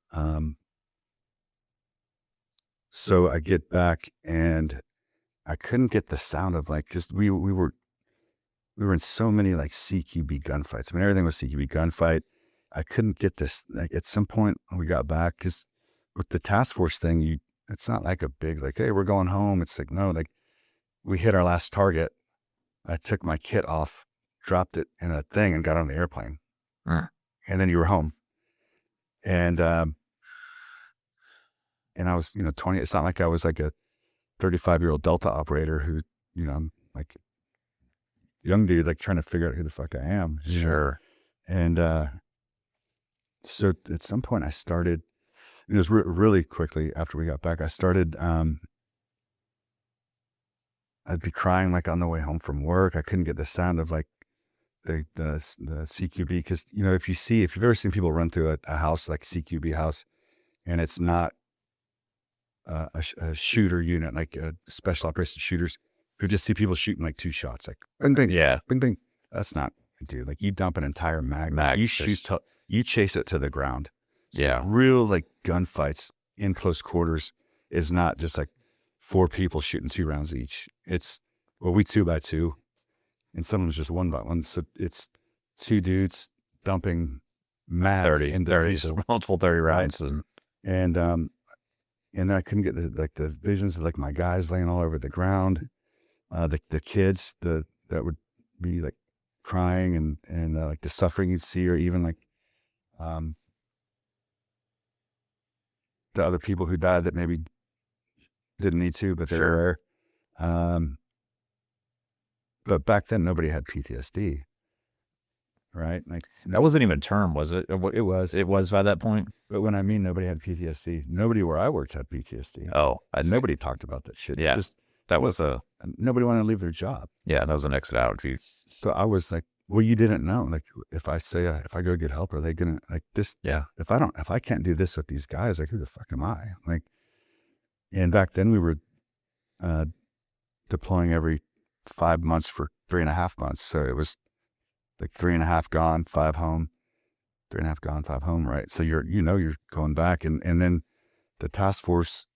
So I get back, and I couldn't get the sound of, like, because we were in so many, like, CQB gunfights. I mean, everything was CQB gunfight. I couldn't get this, like, at some point when we got back, because with the task force thing, it's not like a big, like, hey, we're going home. It's like, no, like, we hit our last target. I took my kit off, dropped it in a thing, and got on the airplane. And then you were home. And I was, 20. It's not like I was like a 35-year-old Delta operator who, I'm like young dude, like trying to figure out who the fuck I am. Sure. And so at some point I started, it was really quickly after we got back, I started, I'd be crying like on the way home from work. I couldn't get the sound of like the CQB, because, if you've ever seen people run through a house, like CQB house, and it's not a shooter unit, like special operations shooters, you just see people shooting like 2 shots, like bing, bing, bing, bing. That's not, dude. Like, you dump an entire mag, you you chase it to the ground. Yeah. Real, like, gunfights in close quarters is not just like 4 people shooting 2 rounds each. It's, we 2x2, and sometimes just 1x1. So it's 2 dudes dumping mags 30, so multiple 30 rounds. Right. And then I couldn't get the visions of, like, my guys laying all over the ground, the kids that would be like crying, and like the suffering you'd see, or even like the other people who died that maybe didn't need to, but they were rare. But back then nobody had PTSD, right? Like, that wasn't even a term, was it? It was. It was by that point. But when I mean nobody had PTSD, nobody where I worked had PTSD. Oh, nobody talked about that shit. Yeah, nobody wanted to leave their job. Yeah, that was an exit out. So I was like, well, you didn't know. Like, if I go get help, are they gonna, like, this? Yeah. If I can't do this with these guys, like, who the fuck am I? Like, and back then we were deploying every 5 months for 3.5 months. So it was like 3.5 gone, 5 home, 3.5 gone, 5 home. Right. So you're going back, and then the task force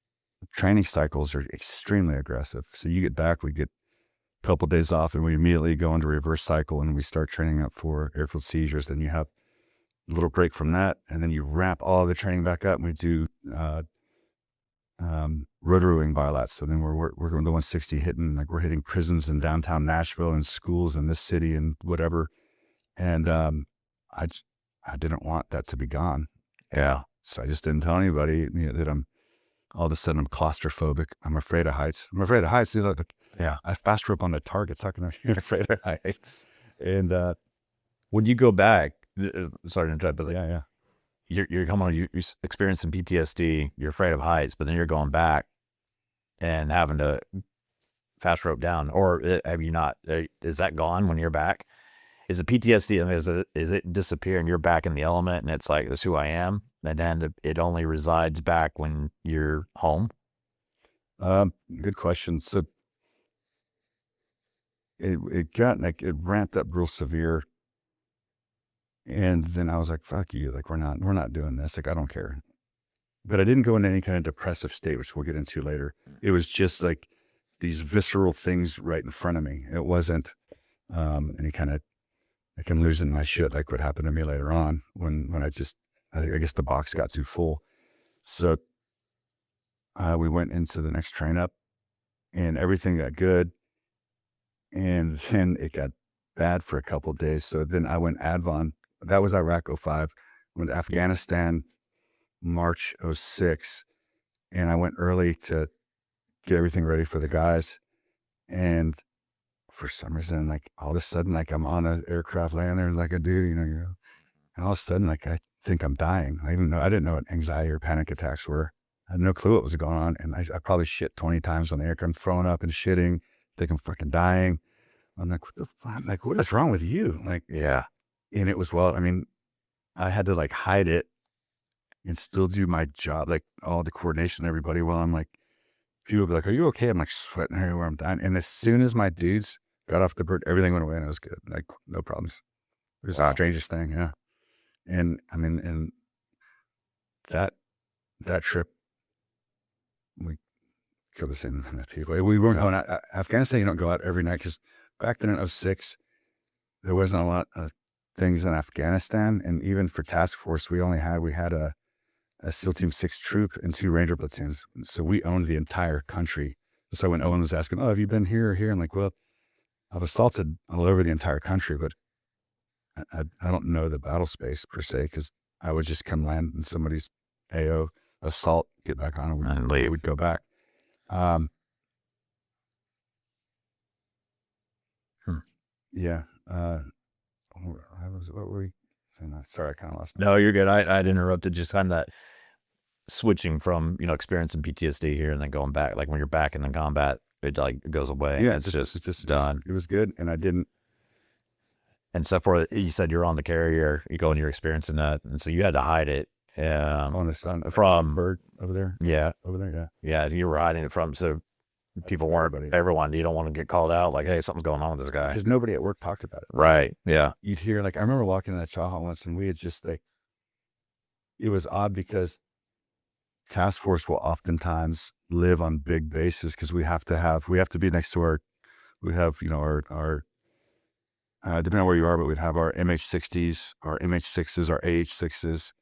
training cycles are extremely aggressive. So you get back, we get a couple of days off, and we immediately go into reverse cycle, and we start training up for airfield seizures. Then you have a little break from that, and then you ramp all the training back up, and we do rotoruing biolats. So then we're going the 160 we're hitting prisons in downtown Nashville and schools in this city and whatever. And I didn't want that to be gone. Yeah. So I just didn't tell anybody that all of a sudden I'm claustrophobic. I'm afraid of heights. Yeah. I fast rope on the targets. How can I be afraid of heights? And when you go back, sorry to interrupt, but yeah. You're coming on, you're experiencing PTSD, you're afraid of heights, but then you're going back and having to fast rope down, or have you not? Is that gone when you're back? Is it PTSD? I mean, is it disappear and you're back in the element, and it's like, this is who I am, and then it only resides back when you're home? Good question. So it got, like, it ramped up real severe. And then I was like, fuck you. Like, we're not doing this. Like, I don't care. But I didn't go into any kind of depressive state, which we'll get into later. It was just like these visceral things right in front of me. It wasn't any kind of, like, I'm losing my shit, like what happened to me later on when I guess the box got too full. So we went into the next train up, and everything got good. And then it got bad for a couple of days. So then I went Advon. That was Iraq 05. Went to Afghanistan March 06. And I went early to get everything ready for the guys. And for some reason, like, all of a sudden, like, I'm on an aircraft laying there like a dude, And all of a sudden, like, I think I'm dying. I didn't know what anxiety or panic attacks were. I had no clue what was going on. And I probably shit 20 times on the air. I'm throwing up and shitting, think I'm fucking dying. I'm like, what the fuck? Like, what is wrong with you? Like, Yeah. and it was, well, I mean, I had to like hide it and still do my job, like all the coordination, everybody. While I'm like, people would be like, are you okay? I'm like sweating everywhere, I'm dying. And as soon as my dudes got off the bird, everything went away and it was good. Like, no problems. It was the strangest thing. Yeah. And I mean, and that trip, we killed the same people. We weren't going out. Afghanistan, you don't go out every night, because back then in 2006, there wasn't a lot of things in Afghanistan. And even for task force, we had a SEAL Team 6 troop and 2 Ranger platoons. So we owned the entire country. So when Owen was asking, oh, have you been here or here? I'm like, well, I've assaulted all over the entire country, but I don't know the battle space per se, because I would just come land in somebody's AO, assault, get back on, and leave. We'd go back. Yeah. What were we saying? Sorry, I kind of lost. No, you're good. I'd interrupted, just kind of that switching from, experiencing PTSD here and then going back. Like when you're back in the combat, it like goes away. Yeah, it's just done. It was good, and I didn't. And so for, you said you're on the carrier, you go and you're experiencing that, and so you had to hide it. On the sun from bird over there. Yeah, over there. Yeah, yeah. You were hiding it from, so people weren't. Everyone, you don't want to get called out. Like, hey, something's going on with this guy. Because nobody at work talked about it. Right. Yeah. You'd hear, like, I remember walking in that chow hall once, and we had just like, it was odd because task force will oftentimes live on big bases, because we have to be next to our depending on where you are, but we'd have our MH60s, our MH6s, our AH6s,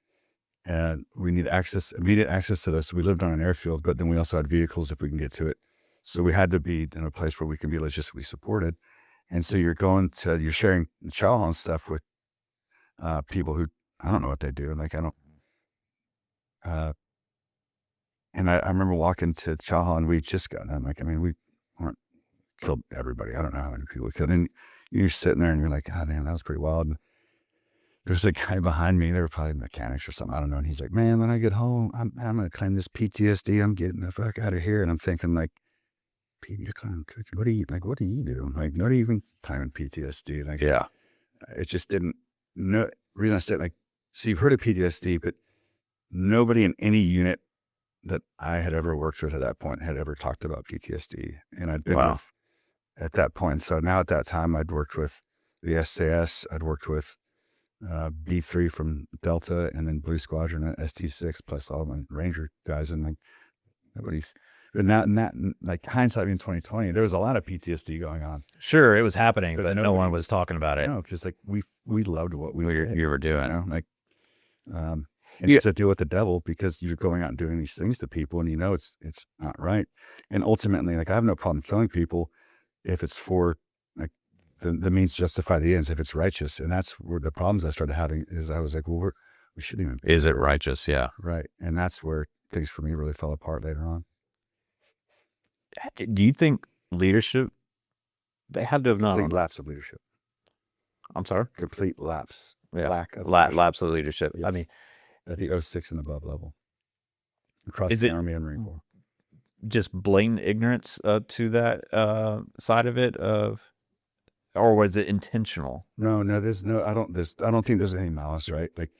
and we need immediate access to those. So we lived on an airfield, but then we also had vehicles if we can get to it. So we had to be in a place where we can be logistically supported. And so you're sharing chow hall and stuff with people who, I don't know what they do. Like, and I remember walking to chow hall, and we just got done. Like, I mean, we weren't killed everybody. I don't know how many people we killed. And you're sitting there and you're like, oh, damn, that was pretty wild. And there's a guy behind me. They were probably mechanics or something. I don't know. And he's like, man, when I get home, I'm going to claim this PTSD. I'm getting the fuck out of here. And I'm thinking, like, what do you do? Like, not even claiming PTSD. Like, yeah. It just didn't. No reason I said, like, so you've heard of PTSD, but nobody in any unit that I had ever worked with at that point had ever talked about PTSD. And I'd been with, at that point. So now at that time, I'd worked with the SAS. I'd worked with B3 from Delta, and then Blue Squadron at ST6, plus all my Ranger guys. And like, but now, like, hindsight being 2020, there was a lot of PTSD going on. Sure, it was happening, but no one was talking about it. No, because like we loved what you were doing. Like, and it's a deal with the devil, because you're going out and doing these things to people, and it's not right. And ultimately, like, I have no problem killing people if it's for, like, the means justify the ends, if it's righteous. And that's where the problems I started having is, I was like, well, we shouldn't even. Is it righteous? Yeah. Right. And that's where things for me really fell apart later on. Do you think leadership, they had to have known? Complete lapse of leadership. I'm sorry? Complete lapse. Yeah. Lapse of leadership. Yes. I mean, at the 06 and above level. Across the Army and Marine Corps. Just blatant ignorance to that side of it, or was it intentional? No, I don't think there's any malice, right? Like,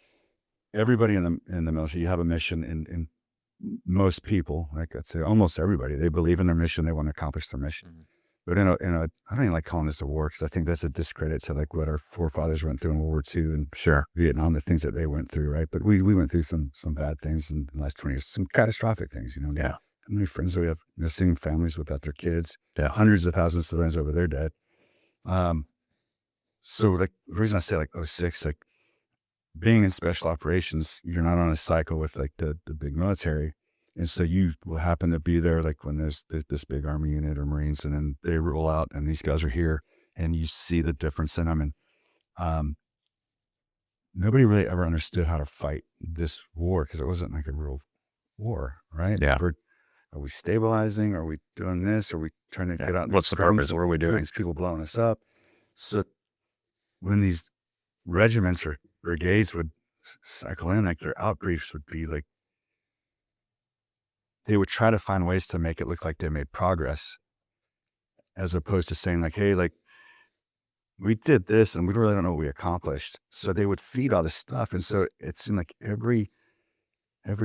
everybody in the military, you have a mission, and most people, like, I'd say almost everybody, they believe in their mission, they want to accomplish their mission. Mm-hmm. But I don't even like calling this a war, because I think that's a discredit to like what our forefathers went through in World War II and Vietnam, the things that they went through, right? But we went through some bad things in the last 20 years, some catastrophic things, Yeah. How many friends do we have? Seeing families without their kids, hundreds of thousands of civilians over their dead. So like, the reason I say like 06, like, being in special operations, you're not on a cycle with like the big military. And so you will happen to be there, like, when there's this big Army unit or Marines, and then they roll out and these guys are here, and you see the difference in them. And nobody really ever understood how to fight this war, because it wasn't like a real war, right? Yeah. Are we stabilizing? Are we doing this? Are we trying to get out? What's the purpose? What are we doing? These people blowing us up. So when these regiments are brigades would cycle in, like their out briefs would be like, they would try to find ways to make it look like they made progress, as opposed to saying like, hey, like, we did this and we really don't know what we accomplished. So they would feed all this stuff. And so it seemed like every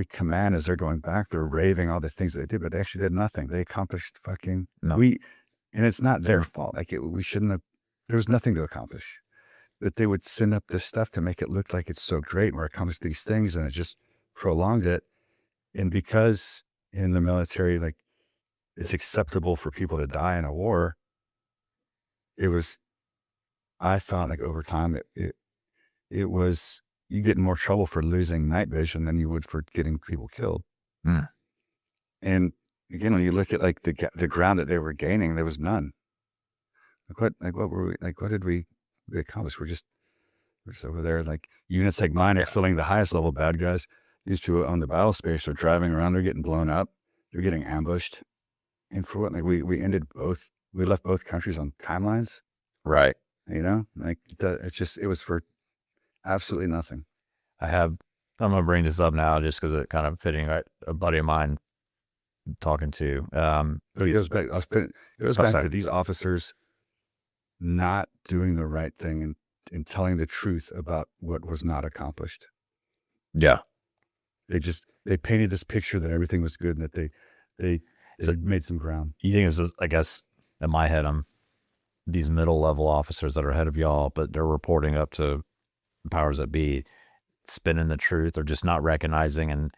command, as they're going back, they're raving all the things that they did, but they actually did nothing. They accomplished fucking, and it's not their fault. Like we shouldn't have, there was nothing to accomplish, but they would send up this stuff to make it look like it's so great and we're accomplished these things, and it just prolonged it. And because in the military, like, it's acceptable for people to die in a war, I found like over time, it was, you get in more trouble for losing night vision than you would for getting people killed. Mm. And again, when you look at like the ground that they were gaining, there was none. What did we accomplish? We're just over there, like units like mine are killing the highest level bad guys. These people on the battle space are driving around, they're getting blown up, they're getting ambushed. And for what? Like we left both countries on timelines. Right. You know, like it was for absolutely nothing. I'm going to bring this up now just because it kind of fitting, right? A buddy of mine talking to, it goes back to these officers not doing the right thing and telling the truth about what was not accomplished. Yeah. They painted this picture that everything was good and that they made some ground. You think it's, I guess, in my head, these middle level officers that are ahead of y'all, but they're reporting up to powers that be, spinning the truth or just not recognizing,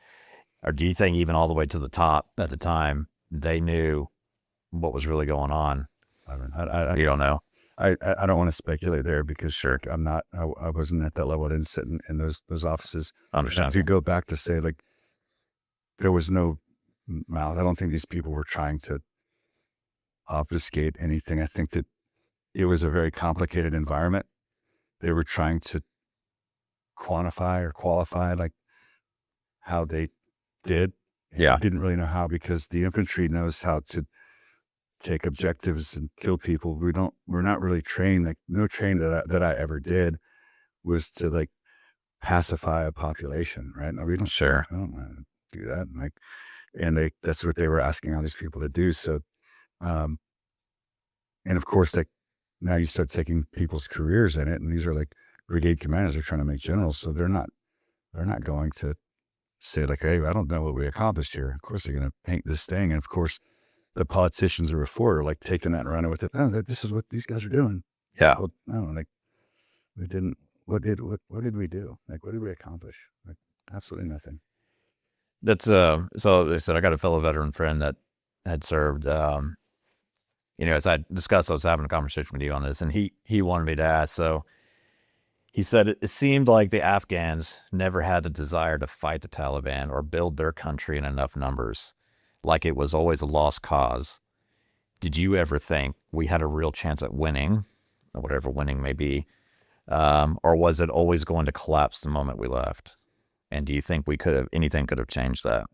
or do you think even all the way to the top at the time, they knew what was really going on? You don't know. I don't want to speculate there because I wasn't at that level. I didn't sit in those offices. Understand. To go back to say like, there was no mouth. I don't think these people were trying to obfuscate anything. I think that it was a very complicated environment. They were trying to quantify or qualify like how they did. Yeah. I didn't really know how, because the infantry knows how to take objectives and kill people. We're not really trained. Like no training that I ever did was to like pacify a population, right? No, we don't. Sure. I don't want to do that. And that's what they were asking all these people to do. So, and of course, like now you start taking people's careers in it, and these are like brigade commanders are trying to make generals. So they're not going to say like, hey, I don't know what we accomplished here. Of course, they're going to paint this thing. And of course, the politicians are for like taking that and running with it. Oh, this is what these guys are doing. Yeah. Well, no, like we didn't. What did we do? Like, what did we accomplish? Like, absolutely nothing. That's so they said I got a fellow veteran friend that had served. As I discussed, I was having a conversation with you on this, and he wanted me to ask. So he said it seemed like the Afghans never had the desire to fight the Taliban or build their country in enough numbers, like it was always a lost cause. Did you ever think we had a real chance at winning, or whatever winning may be, or was it always going to collapse the moment we left? And do you think anything could have changed that?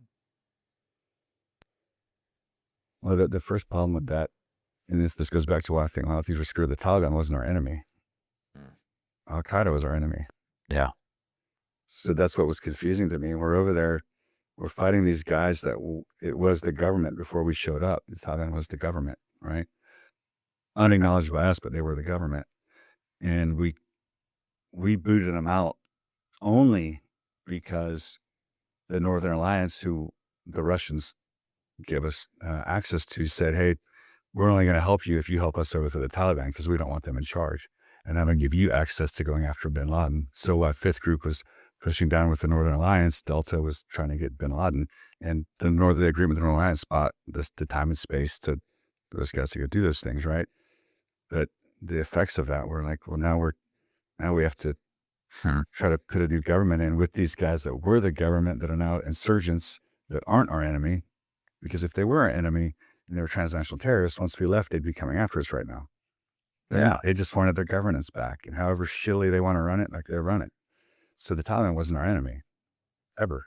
Well, the first problem with that, and this goes back to why I think a lot of these were screwed. The Taliban wasn't our enemy. Al Qaeda was our enemy. Yeah. So that's what was confusing to me. We're over there, we're fighting these guys that it was the government before we showed up. The Taliban was the government, right? Unacknowledged by us, but they were the government. And we booted them out only because the Northern Alliance, who the Russians give us access to, said, hey, we're only going to help you if you help us overthrow the Taliban because we don't want them in charge. And I'm going to give you access to going after bin Laden. So our fifth group was pushing down with the Northern Alliance. Delta was trying to get bin Laden. And the agreement with the Northern Alliance bought the time and space to those guys to go do those things, right? But the effects of that were like, well, now we have to try to put a new government in with these guys that were the government that are now insurgents that aren't our enemy. Because if they were our enemy and they were transnational terrorists, once we left, they'd be coming after us right now. Yeah. They just wanted their governance back. And however shilly they want to run it, like they run it. So the Taliban wasn't our enemy, ever.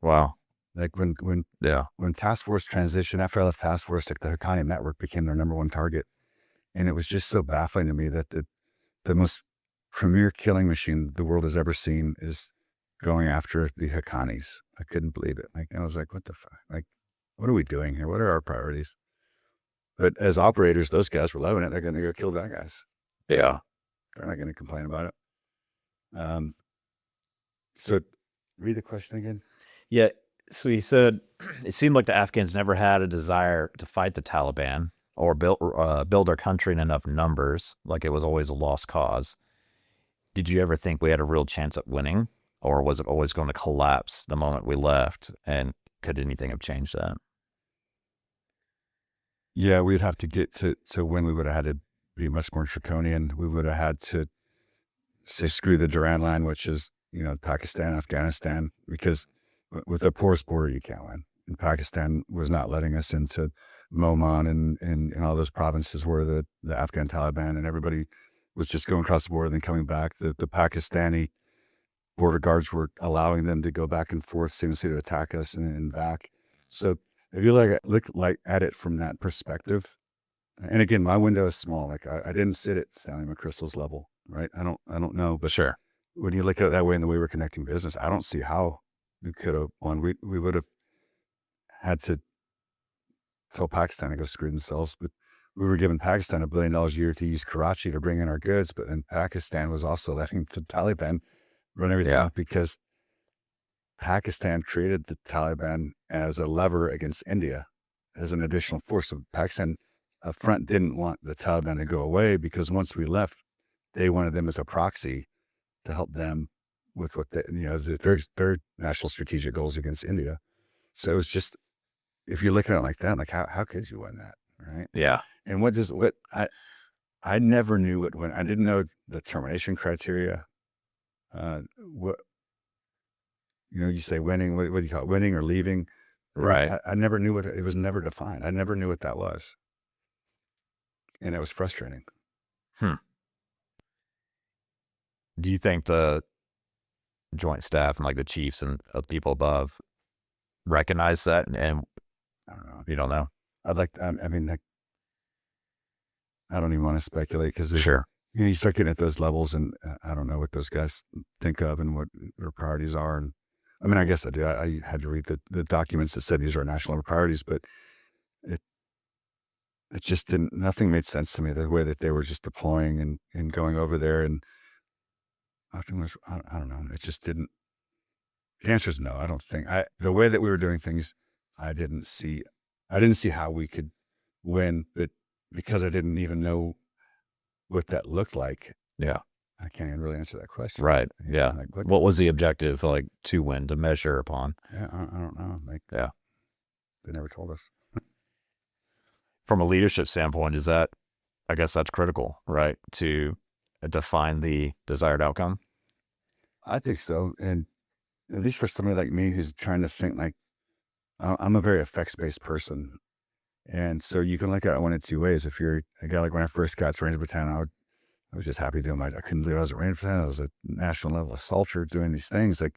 Wow. Like when task force transitioned, after I left task force, like the Haqqani network became their number one target. And it was just so baffling to me that the most premier killing machine the world has ever seen is going after the Haqqanis. I couldn't believe it. Like, I was like, what the fuck? Like, what are we doing here? What are our priorities? But as operators, those guys were loving it. They're going to go kill bad guys. Yeah. They're not going to complain about it. So read the question again. Yeah. So he said, it seemed like the Afghans never had a desire to fight the Taliban or build our country in enough numbers. Like it was always a lost cause. Did you ever think we had a real chance at winning, or was it always going to collapse the moment we left? And could anything have changed that? Yeah, we'd have to get to when we would have had to be much more draconian. We would have had to say, screw the Durand line, which is, Pakistan, Afghanistan, because with a porous border, you can't win. And Pakistan was not letting us into Moman and all those provinces where the Afghan Taliban and everybody was just going across the border and then coming back. The Pakistani border guards were allowing them to go back and forth, seemingly to attack us and back. So if you look at it from that perspective, and again, my window is small. Like I didn't sit at Stanley McChrystal's level, right? I don't know, but Sure. When you look at it that way and the way we're connecting business, I don't see how we could have won. We would have had to tell Pakistan to go screw themselves, but we were giving Pakistan $1 billion a year to use Karachi to bring in our goods, but then Pakistan was also letting the Taliban run everything out because Pakistan created the Taliban as a lever against India as an additional force. So Pakistan up front didn't want the Taliban to go away because once we left, they wanted them as a proxy to help them with what their national strategic goals against India. So it was just, if you look at it like that, like how could you win that, right? Yeah. And I never knew I didn't know the termination criteria. You say winning, what do you call it? Winning or leaving? Right. I never knew it was never defined. I never knew what that was. And it was frustrating. Do you think the joint staff and like the chiefs and people above recognize that? And I don't know. You don't know? I don't even want to speculate because Sure. You start getting at those levels and I don't know what those guys think of and what their priorities are. And I guess I do. I had to read the documents that said these are our national priorities, but it just nothing made sense to me, the way that they were just deploying and going over there, and nothing was, I don't know. It just didn't, the answer is no. I don't think the way that we were doing things, I didn't see how we could win, but because I didn't even know what that looked like. Yeah. I can't even really answer that question. Right. Yeah. Like, what was the objective, like, to win, to measure upon? Yeah, I don't know. Yeah. They never told us. From a leadership standpoint, I guess that's critical, right? To define the desired outcome. I think so. And at least for somebody like me who's trying to think, like, I'm a very effects-based person. And so you can look at it one of two ways. If you're a guy, like when I first got to Ranger Battalion, I was just happy doing I couldn't believe I was a Ranger Battalion. I was a national level assaulter doing these things. Like,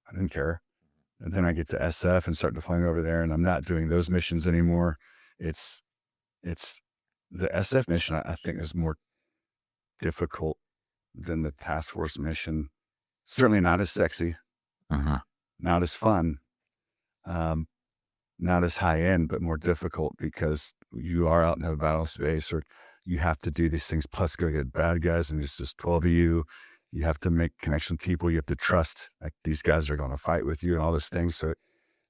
I didn't care. And then I get to SF and start deploying over there, and I'm not doing those missions anymore. It's the SF mission, I think, is more difficult than the task force mission. Certainly not as sexy, not as fun, not as high end, but more difficult because you are out in a battle space, or you have to do these things, plus go get bad guys, and it's just 12 of you. You have to make connection with people. You have to trust, like, these guys are going to fight with you and all those things. So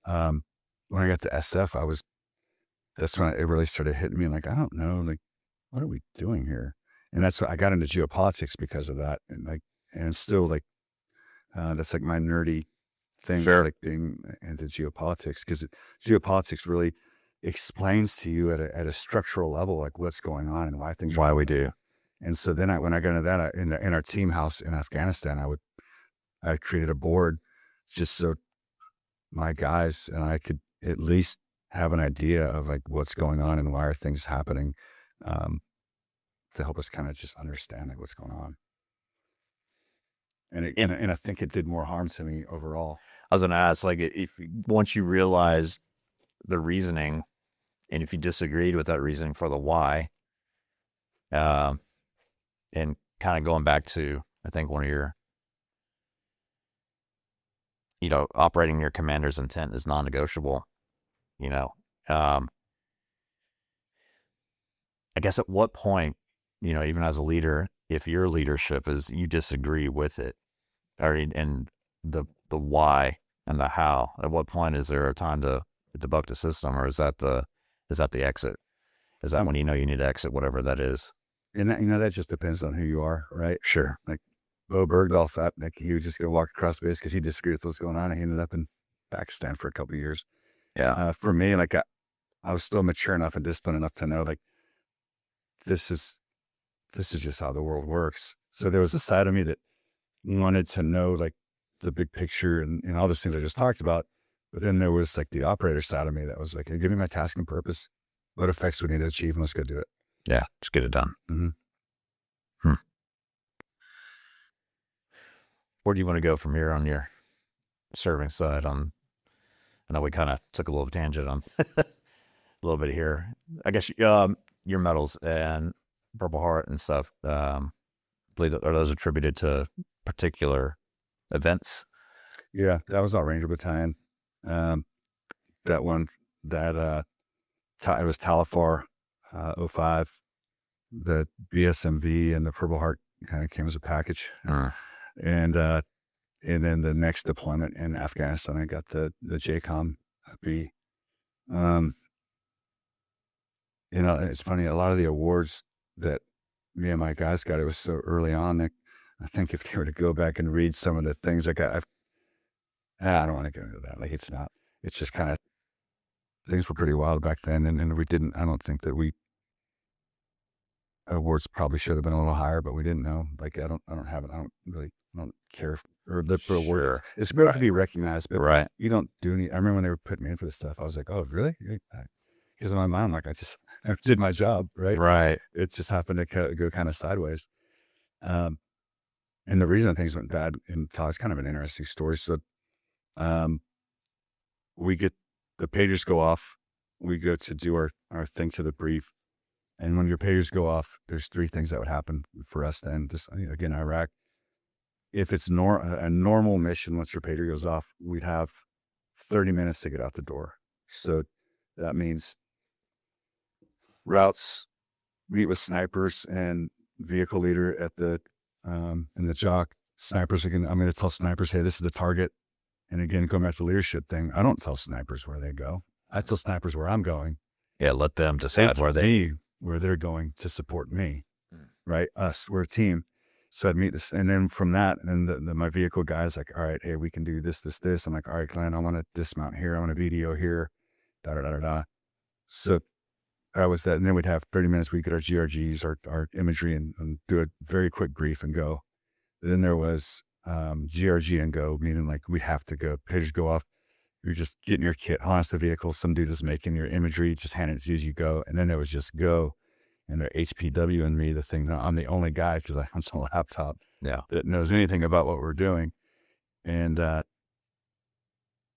when I got to SF, that's when it really started hitting me. Like, I don't know, like, what are we doing here? And that's what I got into geopolitics because of that. And still, like, that's like my nerdy thing. Sure. Is like being into geopolitics, because geopolitics really explains to you at a structural level, like, what's going on and why we do. And so then when I got into that, in our team house in Afghanistan, I created a board just so my guys and I could at least have an idea of, like, what's going on and why are things happening, to help us kind of just understand, like, what's going on. And I think it did more harm to me overall. I was going to ask, like, once you realize the reasoning, and if you disagreed with that reasoning for the why, and kind of going back to, I think one of your, operating your commander's intent is non-negotiable, I guess at what point, even as a leader, if your leadership is, you disagree with it, and the why and the how, at what point is there a time to debug the system, or is that the exit? Is that when you need to exit, whatever that is? And that, that just depends on who you are, right? Sure. Like Bo Bergdorf, like he was just going to walk across base because he disagreed with what's going on. And he ended up in Pakistan for a couple of years. Yeah. For me, like I was still mature enough and disciplined enough to know, like, this is just how the world works. So there was a side of me that wanted to know, like, the big picture and all those things I just talked about. But then there was like the operator side of me that was like, hey, give me my task and purpose. What effects we need to achieve, and let's go do it. Yeah, just get it done. Mm-hmm. Where do you want to go from here on your serving side? I know we kind of took a little tangent on a little bit here. I guess your medals and Purple Heart and stuff, are those attributed to particular events? Yeah, that was our Ranger Battalion. That one, it was Tel Afar, 05. The BSMV and the Purple Heart kind of came as a package. And then the next deployment in Afghanistan, I got the JCOM B. It's funny, a lot of the awards that me and my guys got, it was so early on that I think if they were to go back and read some of the things I got, I don't want to go into that. Like, it's just kind of, things were pretty wild back then. And I don't think that awards probably should have been a little higher, but we didn't know. Like, I don't care or live for awards. Sure. It's good to be recognized, but right. You don't do any. I remember when they were putting me in for this stuff, I was like, oh, really? Because in my mind, like, I did my job, right? Right. It just happened to go kind of sideways. And the reason things went bad in college is kind of an interesting story. So, we get the pagers go off. We go to do our thing to the brief. And when your pagers go off, there's 3 things that would happen for us then. Just, again, Iraq. If it's a normal mission, once your pager goes off, we'd have 30 minutes to get out the door. So that means routes, meet with snipers and vehicle leader at the in the JSOC. Snipers, again, I'm going to tell snipers, hey, this is the target. And again, going back to the leadership thing, I don't tell snipers where they go. I tell snipers where I'm going. Yeah, let them decide where they're going to support me, right? Us, we're a team. So I'd meet this, and then from that, and then my vehicle guy's like, all right, hey, we can do this. I'm like, all right, Glenn, I want to dismount here. I want a VDO here, da-da-da-da-da. So that was that. And then we'd have 30 minutes. We'd get our GRGs, our imagery, and do a very quick brief and go. Then there was GRG and go, meaning like we have to go. Pagers go off. You're just getting your kit, harness the vehicle. Some dude is making your imagery, just hand it to you as you go. And then it was just go. And the HPW and me, the thing, I'm the only guy because I'm on a laptop that knows anything about what we're doing. And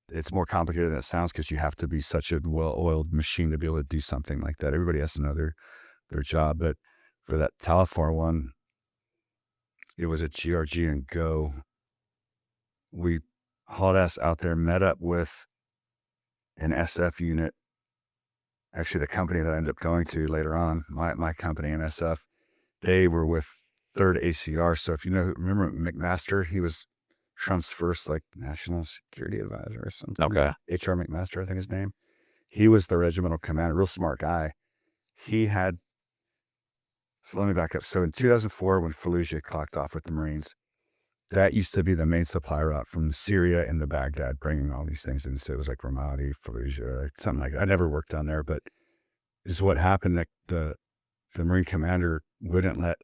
it's more complicated than it sounds because you have to be such a well-oiled machine to be able to do something like that. Everybody has to know their job. But for that Tel Afar one, it was a GRG and go. We hauled ass out there, met up with an SF unit. Actually, the company that I ended up going to later on, my company, NSF, they were with 3rd ACR. So if you remember McMaster, he was Trump's first national security advisor or something. Okay. HR McMaster, I think his name. He was the regimental commander, real smart guy. So let me back up. So in 2004, when Fallujah clocked off with the Marines, that used to be the main supply route from Syria into Baghdad, bringing all these things in. So it was like Ramadi, Fallujah, something like that. I never worked down there, but is what happened that the Marine commander wouldn't let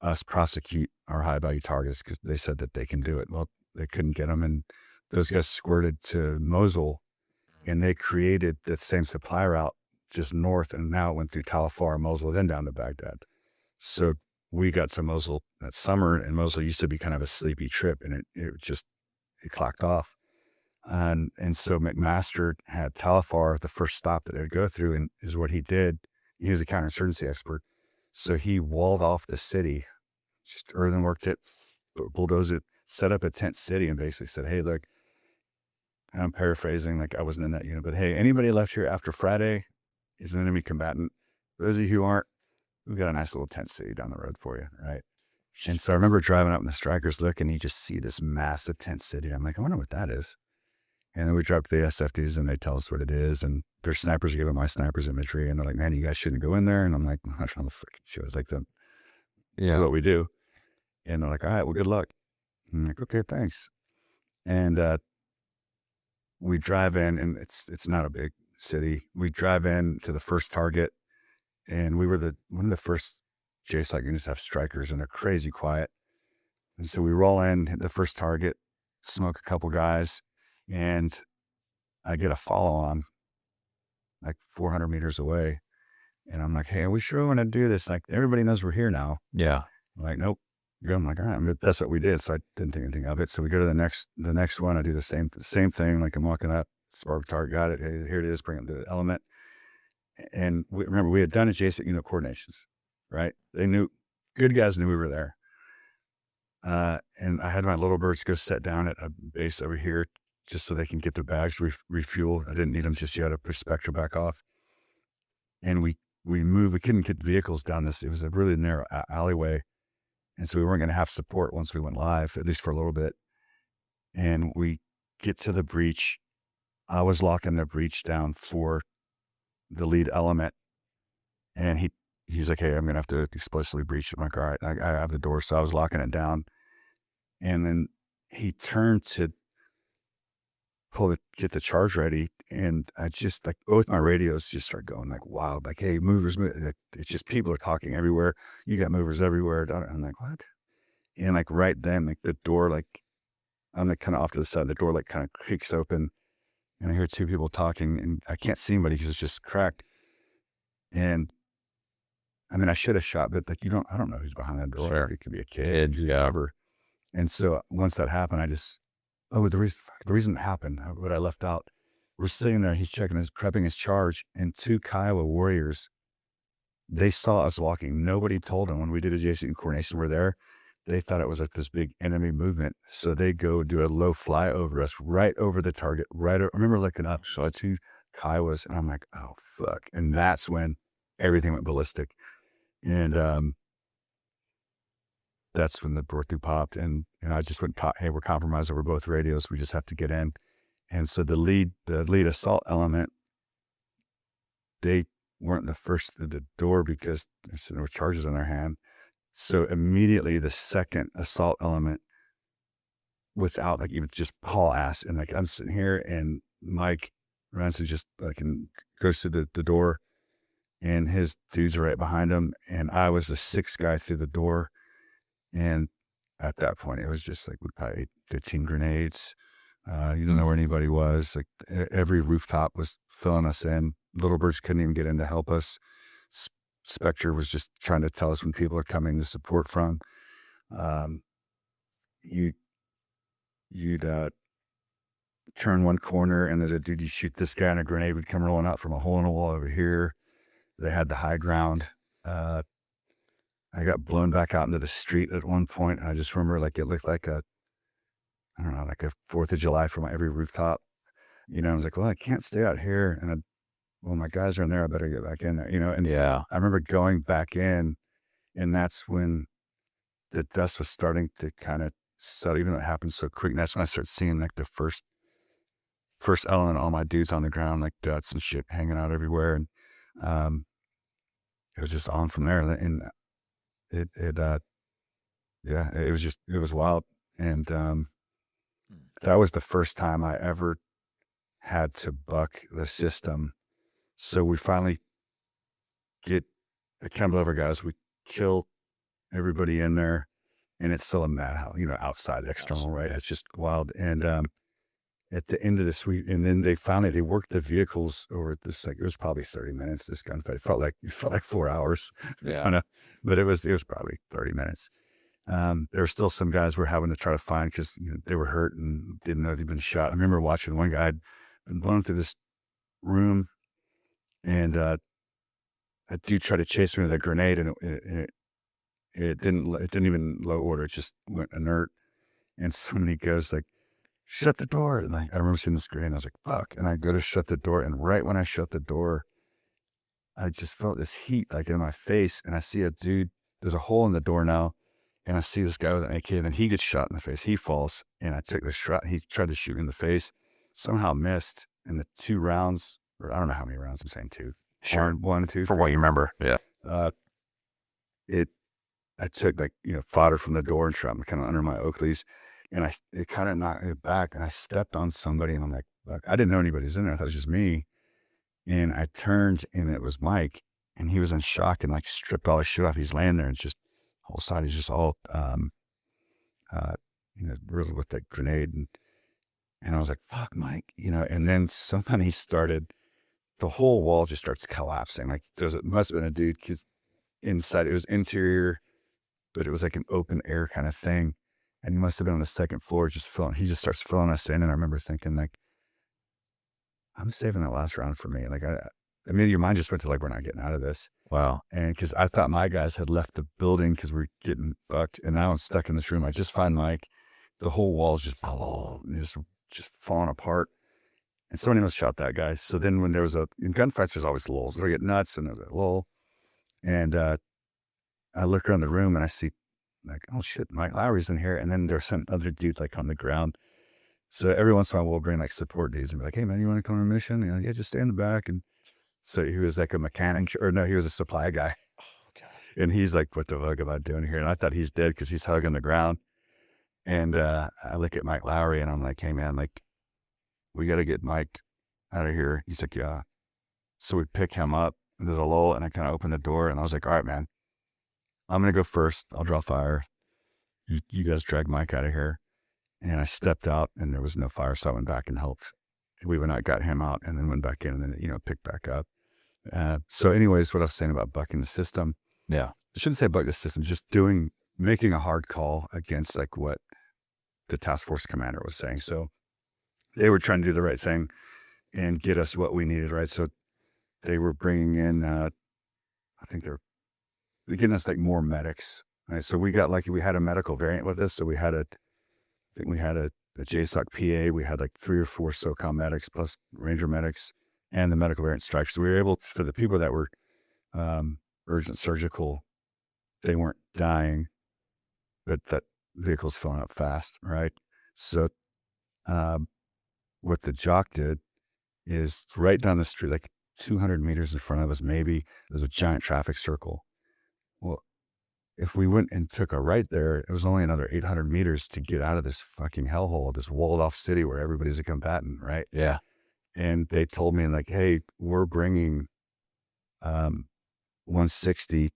us prosecute our high value targets because they said that they can do it. Well, they couldn't get them. And those guys squirted to Mosul and they created that same supply route just north. And now it went through Tel Afar, Mosul, then down to Baghdad. So we got to Mosul that summer, and Mosul used to be kind of a sleepy trip, and it clocked off. And so McMaster had Tel Afar, the first stop that they'd go through, and is what he did. He was a counterinsurgency expert. So he walled off the city just earthenworked it, bulldozed it, set up a tent city, and basically said, hey, look, and I'm paraphrasing, like I wasn't in that unit, but hey, anybody left here after Friday is an enemy combatant. For those of you who aren't, we've got a nice little tent city down the road for you, right? And so I remember driving up and the strikers look, and you just see this massive tent city. I'm like, I wonder what that is. And then we drive to the SFDs and they tell us what it is. And their snipers give them my snipers imagery. And they're like, man, you guys shouldn't go in there. And I'm like, I'm not trying to freaking show. It's like, this is what we do. And they're like, all right, well, good luck. And I'm like, okay, thanks. And we drive in, and it's not a big city. We drive in to the first target, and we were one of the first JSOC units to have strikers, and they're crazy quiet. And so we roll in, hit the first target, smoke a couple guys, and I get a follow on like 400 meters away. And I'm like, hey, are we sure we want to do this? Like, everybody knows we're here now. Yeah. I'm like, nope. I'm like, all right, that's what we did. So I didn't think anything of it. So we go to the next one. I do the same thing. Like, I'm walking up, spark target, got it. Hey, here it is. Bring it to the element. And remember, we had done JSOC unit coordinations, right? Good guys knew we were there. And I had my little birds go sit down at a base over here just so they can get their bags refuel. I didn't need them just yet to push Spectre back off. And we moved. We couldn't get vehicles down this. It was a really narrow alleyway. And so we weren't going to have support once we went live, at least for a little bit. And we get to the breach. I was locking the breach down for the lead element. And he's like, hey, I'm going to have to explosively breach it. I'm like, all right, I have the door. So I was locking it down. And then he turned to get the charge ready. And I just, like, both my radios just start going like wild. Like, hey, movers, it's just people are talking everywhere. You got movers everywhere. I'm like, what? And like right then, like the door, like I'm like kind of off to the side, the door like kind of creaks open, and I hear two people talking, and I can't see anybody because it's just cracked. And I mean, I should have shot, but like, I don't know who's behind that door. Sure. It could be a kid, whoever. And so once that happened, I just, the reason it happened, what I left out, we're sitting there, he's prepping his charge, and two Kiowa warriors, they saw us walking. Nobody told them when we did a JSOC coordination, we're there. They thought it was like this big enemy movement. So they go do a low fly over us, right over the target, I remember looking up, saw two Kiowas, and I'm like, oh, fuck. And that's when everything went ballistic. And that's when the door through popped, and I just went, hey, we're compromised over both radios. We just have to get in. And so the lead assault element, they weren't the first to the door because there were charges in their hand. So immediately the second assault element, without like even just haul ass, and like I'm sitting here, and Mike runs and just like goes to the door, and his dudes are right behind him, and I was the sixth guy through the door. And at that point, it was just like we probably ate 15 grenades. You don't know where anybody was. Like every rooftop was filling us in. Little birds couldn't even get in to help us. Spectre was just trying to tell us when people are coming to support from. You'd turn one corner, and there's a dude, you shoot this guy, and a grenade would come rolling out from a hole in the wall over here. They had the high ground. I got blown back out into the street at one point, and I just remember like it looked like a 4th of July from every rooftop. I was like, well, I can't stay out here, and my guys are in there, I better get back in there, and Yeah. I remember going back in, and that's when the dust was starting to kind of settle, even though it happened so quick. And that's when I started seeing like the first element, all my dudes on the ground, like guts and shit hanging out everywhere. And it was just on from there. And it was wild. And that was the first time I ever had to buck the system. So we finally get a couple of our guys, we kill everybody in there, and it's still a madhouse, outside the external, right? It's just wild. And at the end of this week, and then they worked the vehicles over this, like, it was probably 30 minutes, this gunfight. It felt like 4 hours. Yeah. But it was probably 30 minutes. There were still some guys we're having to try to find because they were hurt and didn't know they'd been shot. I remember watching one guy had been blown through this room, and a dude tried to chase me with a grenade, and it didn't even low order. It just went inert. And somebody goes like, shut the door. And I remember seeing the screen. I was like, fuck. And I go to shut the door. And right when I shut the door, I just felt this heat like in my face. And I see a dude, there's a hole in the door now. And I see this guy with an AK, and then he gets shot in the face. He falls. And I took the shot. He tried to shoot me in the face, somehow missed. And the 2 rounds, or I don't know how many rounds I'm saying 2. Sure. 1, 2. For what you remember. Yeah. I took like, fodder from the door and shot him kind of under my Oakleys, and it kind of knocked me back, and I stepped on somebody, and I'm like, fuck. I didn't know anybody was in there. I thought it was just me. And I turned, and it was Mike, and he was in shock and like stripped all his shit off. He's laying there, and just whole side is just all, really with that grenade. And I was like, fuck, Mike, and then somebody started, the whole wall just starts collapsing. Like it must have been a dude, because inside it was interior, but it was like an open air kind of thing. And he must have been on the 2nd floor he just starts filling us in. And I remember thinking like, I'm saving that last round for me. Like, I mean, your mind just went to like, we're not getting out of this. Wow. And because I thought my guys had left the building because we're getting fucked. And now I'm stuck in this room. I just find Mike, the whole wall's just falling apart. And somebody must shot that guy. So then when there was in gunfights, there's always lulls. They'll get nuts and there's a lull. And I look around the room and I see like, oh shit, Mike Lowry's in here. And then there's some other dude like on the ground. So every once in a while we'll bring like support dudes and be like, hey man, you want to come on a mission? Yeah, just stay in the back. And so he was like a mechanic, or no, he was a supply guy. Oh, God. And he's like, what the fuck am I doing here? And I thought he's dead because he's hugging the ground. And I look at Mike Lowry and I'm like, hey man, like we got to get Mike out of here. He's like, yeah. So we pick him up. And there's a lull, and I kind of opened the door, and I was like, all right, man, I'm going to go first. I'll draw fire. You guys drag Mike out of here. And I stepped out, and there was no fire, so I went back and helped. We went out, got him out, and then went back in, and then, picked back up. So anyways, what I was saying about bucking the system. Yeah. I shouldn't say buck the system, just making a hard call against like what the task force commander was saying. So they were trying to do the right thing and get us what we needed, right? So they were bringing in, I think they're getting us like more medics, right? So we had a medical variant with us. So we had a JSOC PA. We had like 3 or 4 SOCOM medics plus Ranger medics and the medical variant strike. So we were able to, for the people that were urgent surgical, they weren't dying, but that vehicle's filling up fast, right? So what the JOC did is right down the street, like 200 meters in front of us, maybe there's a giant traffic circle. Well, if we went and took a right there, it was only another 800 meters to get out of this fucking hellhole, this walled off city where everybody's a combatant, right? Yeah. And they told me like, hey, we're bringing 160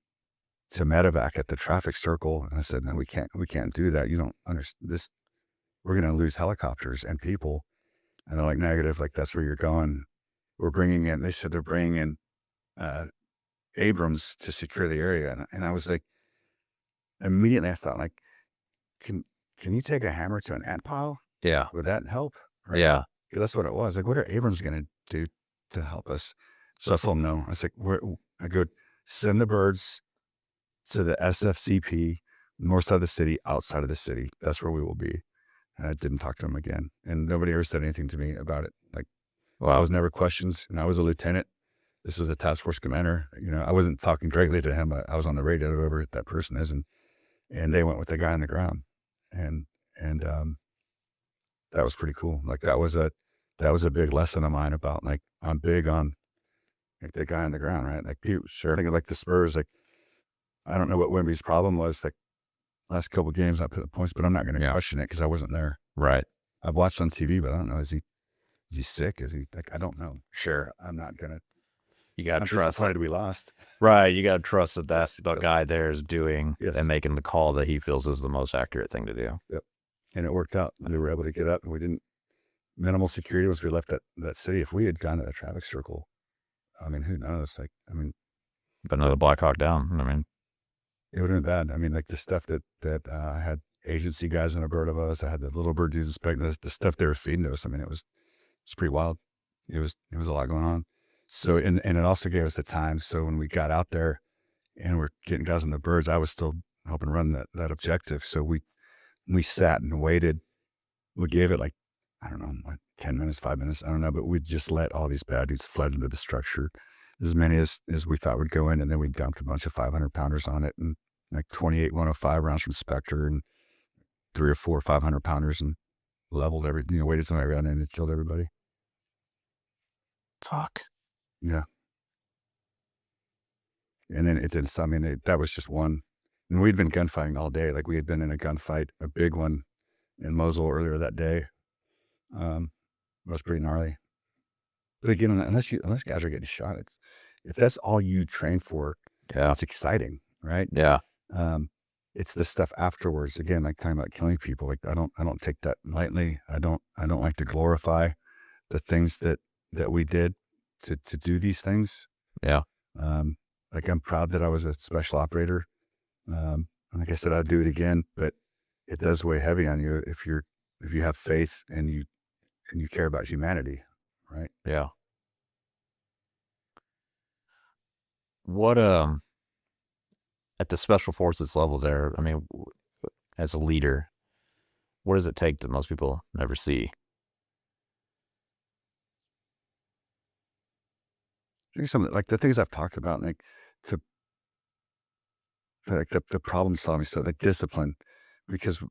to medevac at the traffic circle. And I said, no, we can't do that. You don't understand this. We're going to lose helicopters and people. And they're like, negative, like that's where you're going. They said they're bringing in Abrams to secure the area. And I was like, immediately I thought like, can you take a hammer to an ant pile? Yeah. Would that help? Right? Yeah. Because that's what it was. Like, what are Abrams going to do to help us? So I told him no. I was like, I go, send the birds to the SFCP, north side of the city, outside of the city. That's where we will be. And I didn't talk to him again. And nobody ever said anything to me about it. Like, well, I was never questioned, and I was a lieutenant. This was a task force commander. I wasn't talking directly to him, but I was on the radio to whoever that person is. And they went with the guy on the ground. And that was pretty cool. Like that was a big lesson of mine about like, I'm big on like the guy on the ground, right? Like people, sure. Thinking like the Spurs, like, I don't know what Wemby's problem was. Like last couple of games, I put the points, but I'm not going to question it because I wasn't there. Right. I've watched on TV, but I don't know. Is he sick? Is he like, I don't know. Sure. I'm not going to. You got to trust. Disappointed we lost. Right. You got to trust that that's the guy there is doing Yes. and making the call that he feels is the most accurate thing to do. Yep. And it worked out. We were able to get up, and we didn't. Minimal security once we left that city. If we had gone to the traffic circle, I mean, who knows? Like, I mean, But another Black Hawk down. I mean, it would have been bad. I mean, like the stuff that I had agency guys on a bird of us. I had the little bird dudes inspecting the stuff they were feeding to us. I mean, it was pretty wild. It was a lot going on. So, and it also gave us the time. So when we got out there and we're getting guys on the birds, I was helping run that objective. So we sat and waited. We gave it like, I don't know, like 10 minutes, 5 minutes, I don't know, but we just let all these bad dudes flood into the structure, as many as we thought would go in, and then we dumped a bunch of 500-pounders on it, and like 28 105 rounds from Spectre, and 3 or 4 500-pounders, and leveled everything, waited till I ran in and killed everybody. Fuck. Yeah. And then it did some, that was just one. And we'd been gunfighting all day. Like we had been in a gunfight, a big one in Mosul earlier that day. It was pretty gnarly. But again, unless guys are getting shot, if that's all you train for, it's exciting, right? Yeah. It's the stuff afterwards. Again, like talking about killing people. Like I don't take that lightly. I don't like to glorify the things that we did to do these things. Yeah. Like I'm proud that I was a special operator. And like I said, I'd do it again, but it does weigh heavy on you if you have faith and you care about humanity, right? Yeah. What at the special forces level there, I mean, as a leader, what does it take that most people never see? I think some of like the things I've talked about, like the problem solving stuff, like discipline, because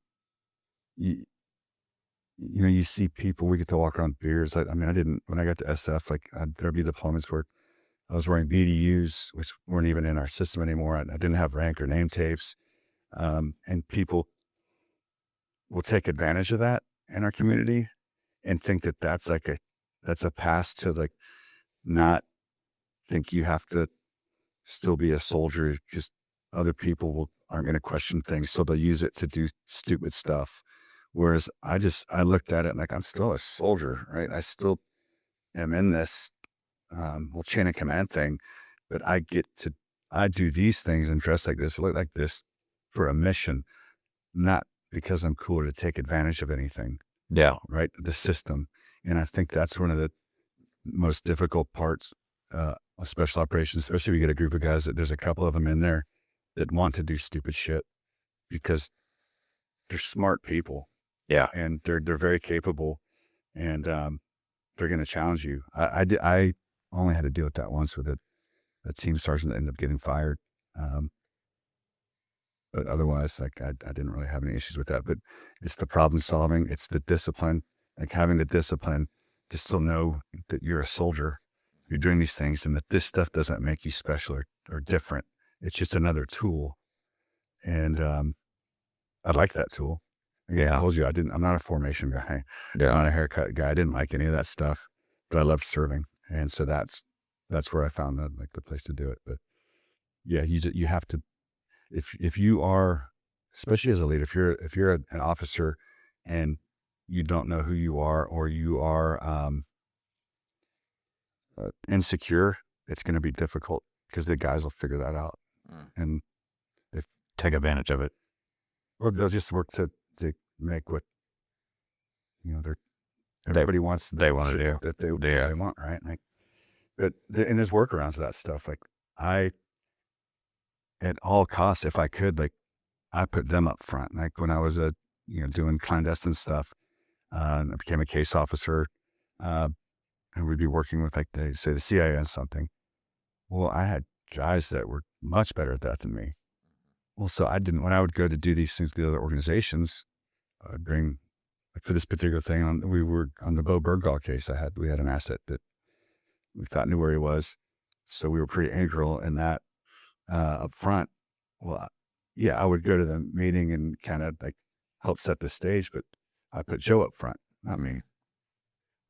you see people, we get to walk around beers. I didn't, when I got to SF, like there'd be deployments where I was wearing BDUs, which weren't even in our system anymore. I didn't have rank or name tapes. And people will take advantage of that in our community and think that that's a pass to like not think you have to still be a soldier because other people aren't going to question things. So they'll use it to do stupid stuff. Whereas I looked at it like, I'm still a soldier, right? I still am in this chain of command thing, but I do these things and dress like this, look like this for a mission, not because I'm cool to take advantage of anything. Yeah. Right. The system. And I think that's one of the most difficult parts of special operations, especially if you get a group of guys that there's a couple of them in there that want to do stupid shit because they're smart people. Yeah. And they're very capable, and they're going to challenge you. I only had to deal with that once with a team sergeant that ended up getting fired. But otherwise, like I didn't really have any issues with that. But it's the problem solving. It's the discipline, like having the discipline to still know that you're a soldier. You're doing these things, and that this stuff doesn't make you special or different. It's just another tool. And I like that tool. I told you I'm not a formation guy. I'm not a haircut guy. I didn't like any of that stuff, but I loved serving. And so that's where I found the place to do it. But yeah, you have to, if you are, especially as a leader, if you're an officer and you don't know who you are, or you are insecure, it's going to be difficult because the guys will figure that out. And if take advantage of it, or they'll just work to make what everybody wants. They want to do that they want, right? Like, but and there's workarounds to that stuff. Like at all costs, if I could, like I put them up front. Like when I was doing clandestine stuff, I became a case officer, and we'd be working with the CIA on something. Well, I had guys that were much better at that than me. Well, so when I would go to do these things with the other organizations, during, like for this particular thing, we were on the Bo Bergdahl case. We had an asset that we thought knew where he was. So we were pretty integral in that up front. Well, yeah, I would go to the meeting and kind of like help set the stage, but I put Joe up front, not me.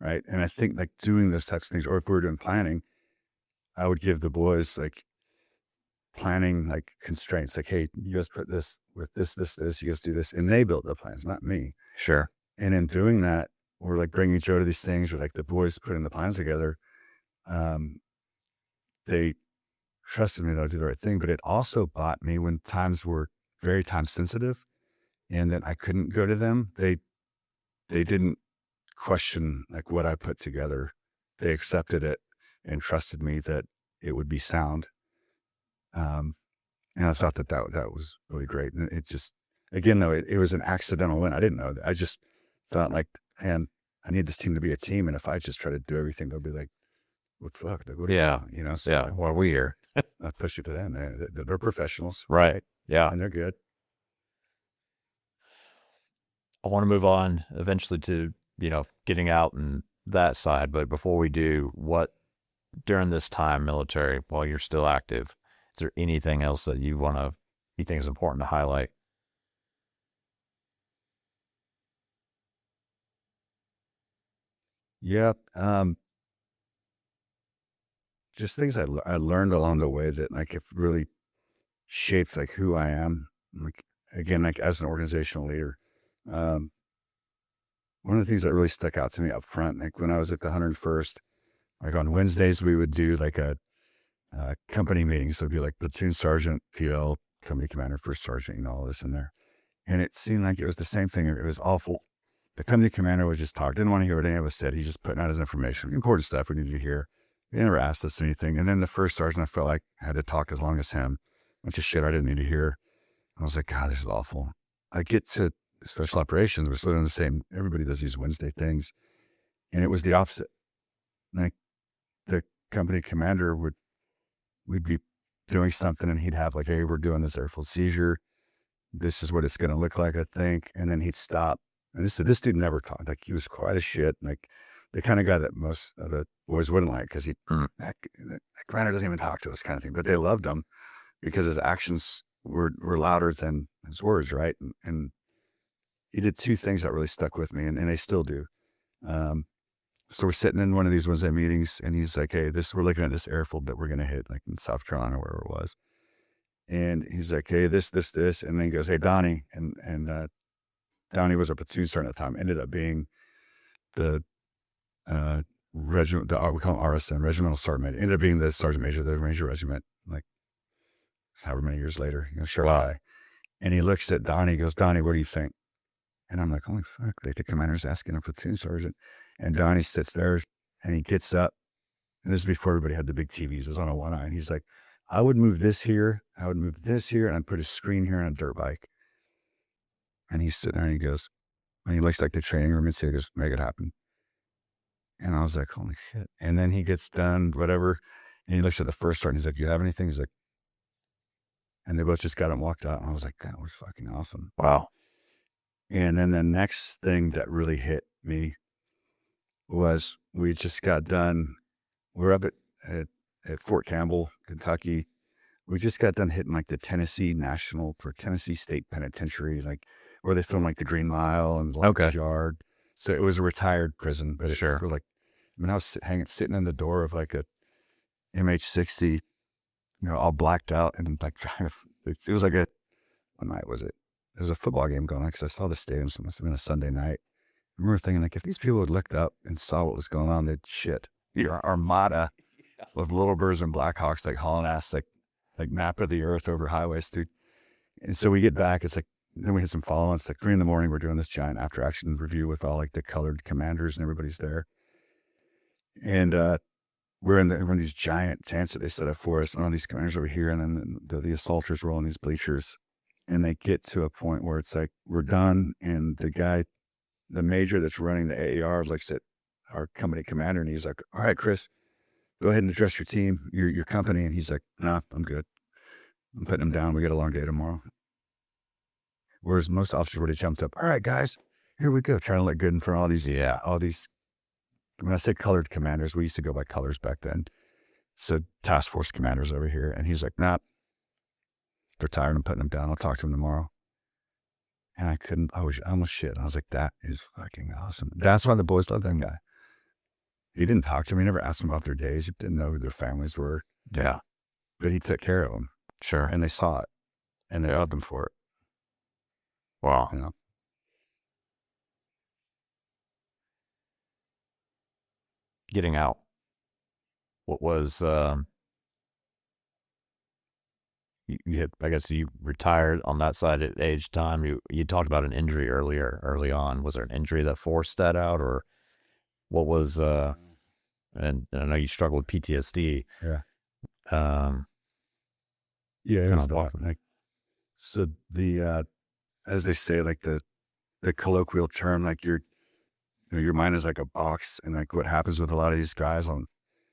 Right. And I think like doing those types of things, or if we were doing planning, I would give the boys like planning like constraints, like, hey, you guys put this with this, you guys do this, and they build the plans, not me. Sure. And in doing that, we're like bringing Joe to these things, or like the boys putting the plans together. They trusted me that I'd do the right thing, but it also bought me when times were very time sensitive, and then I couldn't go to them. They didn't question like what I put together. They accepted it and trusted me that it would be sound. And And I thought that was really great. And it just, again, though, it was an accidental win. I didn't know that. I just thought like, man, I need this team to be a team. And if I just try to do everything, they'll be like, what the fuck? Like, what Yeah. you know, so Yeah. Well, we here. I push it to them. They're professionals. Right. Yeah. And they're good. I want to move on eventually to, getting out and that side. But before we do, what during this time military, while you're still active, is there anything else that you think is important to highlight? Yeah. Just things I learned along the way that like have really shaped like who I am. Like, again, like as an organizational leader. One of the things that really stuck out to me up front, like when I was at the 101st, like on Wednesdays, we would do like a company meeting. So it'd be like platoon sergeant, PL, company commander, first sergeant, all this in there. And it seemed like it was the same thing. It was awful. The company commander would just talk, didn't want to hear what any of us said. He's just putting out his information, important stuff we needed to hear. He never asked us anything. And then the first sergeant, I felt like I had to talk as long as him. Bunch of shit I didn't need to hear. I was like, God, this is awful. I get to special operations. We're still doing the same. Everybody does these Wednesday things. And it was the opposite. Like the company commander we'd be doing something and he'd have like, hey, we're doing this airfield seizure. This is what it's going to look like, I think. And then he'd stop. And this dude never talked. Like he was quiet as shit. Like the kind of guy that most of the boys wouldn't like because that commander doesn't even talk to us kind of thing. But they loved him because his actions were louder than his words, right? And he did two things that really stuck with me, and they still do. So we're sitting in one of these Wednesday meetings, and he's like, hey, we're looking at this airfield that we're going to hit, like in South Carolina, wherever it was. And he's like, hey, this. And then he goes, hey, Donnie. And Donnie was a platoon sergeant at the time, ended up being the regiment, we call him RSM, Regimental Sergeant Major, ended up being the Sergeant Major of the Ranger Regiment, like however many years later, short guy. And he looks at Donnie, he goes, Donnie, what do you think? And I'm like, holy fuck, like the commander's asking a platoon sergeant. And Donnie sits there and he gets up. And this is before everybody had the big TVs. It was on a one eye. And he's like, I would move this here. I would move this here. And I'd put a screen here on a dirt bike. And he's sitting there and he goes, and he looks like the training room and he goes, make it happen. And I was like, holy shit. And then he gets done, whatever. And he looks at the first sergeant. He's like, do you have anything? He's like, and they both just got up and walked out. And I was like, that was fucking awesome. Wow. And then the next thing that really hit me was we just got done. We're up at Fort Campbell, Kentucky. We just got done hitting like the Tennessee State Penitentiary, like where they film like the Green Mile and Longest Yard. So it was a retired prison, but it was like, I was sitting in the door of like a MH-60, all blacked out and like trying to, it was like what night was it? There was a football game going on because I saw the stadium, so it must have been a Sunday night. I remember thinking, like, if these people had looked up and saw what was going on, they'd shit. Your armada of little birds and Blackhawks, like hauling ass, like map of the earth over highways through. And so we get back, it's like, then we had some follow-ons. It's like 3 a.m, we're doing this giant after-action review with all like the colored commanders and everybody's there. And we're in these giant tents that they set up for us, and all these commanders over here, and then the assaulters roll in these bleachers. And they get to a point where it's like, we're done. And the major that's running the AAR looks at our company commander and he's like, all right, Chris, go ahead and address your team, your company. And he's like, nah, I'm good. I'm putting him down. We got a long day tomorrow. Whereas most officers would have jumped up. All right, guys, here we go. Trying to look good in front of all these, when I say colored commanders, we used to go by colors back then. So task force commanders over here. And he's like, nah, they're tired. I'm putting them down. I'll talk to them tomorrow. And I almost shit. I was like, that is fucking awesome. That's why the boys love that guy. He didn't talk to me. He never asked them about their days. He didn't know who their families were. Yeah. But he took care of them. Sure. And they saw it. And they loved him for it. Wow. Getting out. What was, I guess you retired on that side at age time. You talked about an injury early on. Was there an injury that forced that out, or what was, and I know you struggled with PTSD. Yeah. Yeah, it was Kinda walking. like, so the, as they say, like the colloquial term, like your mind is like a box, and like what happens with a lot of these guys and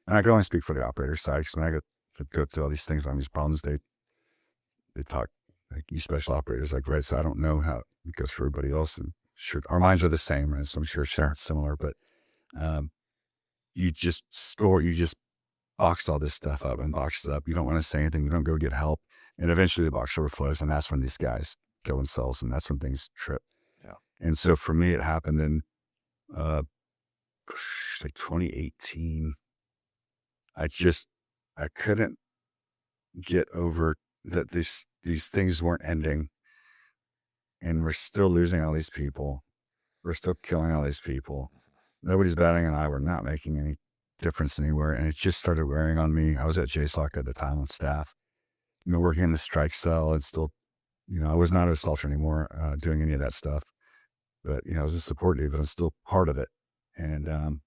I can only speak for the operator side, because when I go through all these things on these problems, they talk like you special operators, like, right. So I don't know how it goes for everybody else, and sure, our minds are the same, right? So I'm sure it's similar, but um, you just box all this stuff up and box it up. You don't want to say anything. You don't go get help, and eventually the box overflows, and that's when these guys kill themselves, and that's when things trip. Yeah. And so for me, it happened in like 2018. I couldn't get over that these things weren't ending, and we're still losing all these people. We're still killing all these people. Nobody's batting an eye. We're not making any difference anywhere. And it just started wearing on me. I was at JSOC at the time on staff, working in the strike cell, and still, I was not a soldier anymore, doing any of that stuff. But, I was a support dude, but I was still part of it. And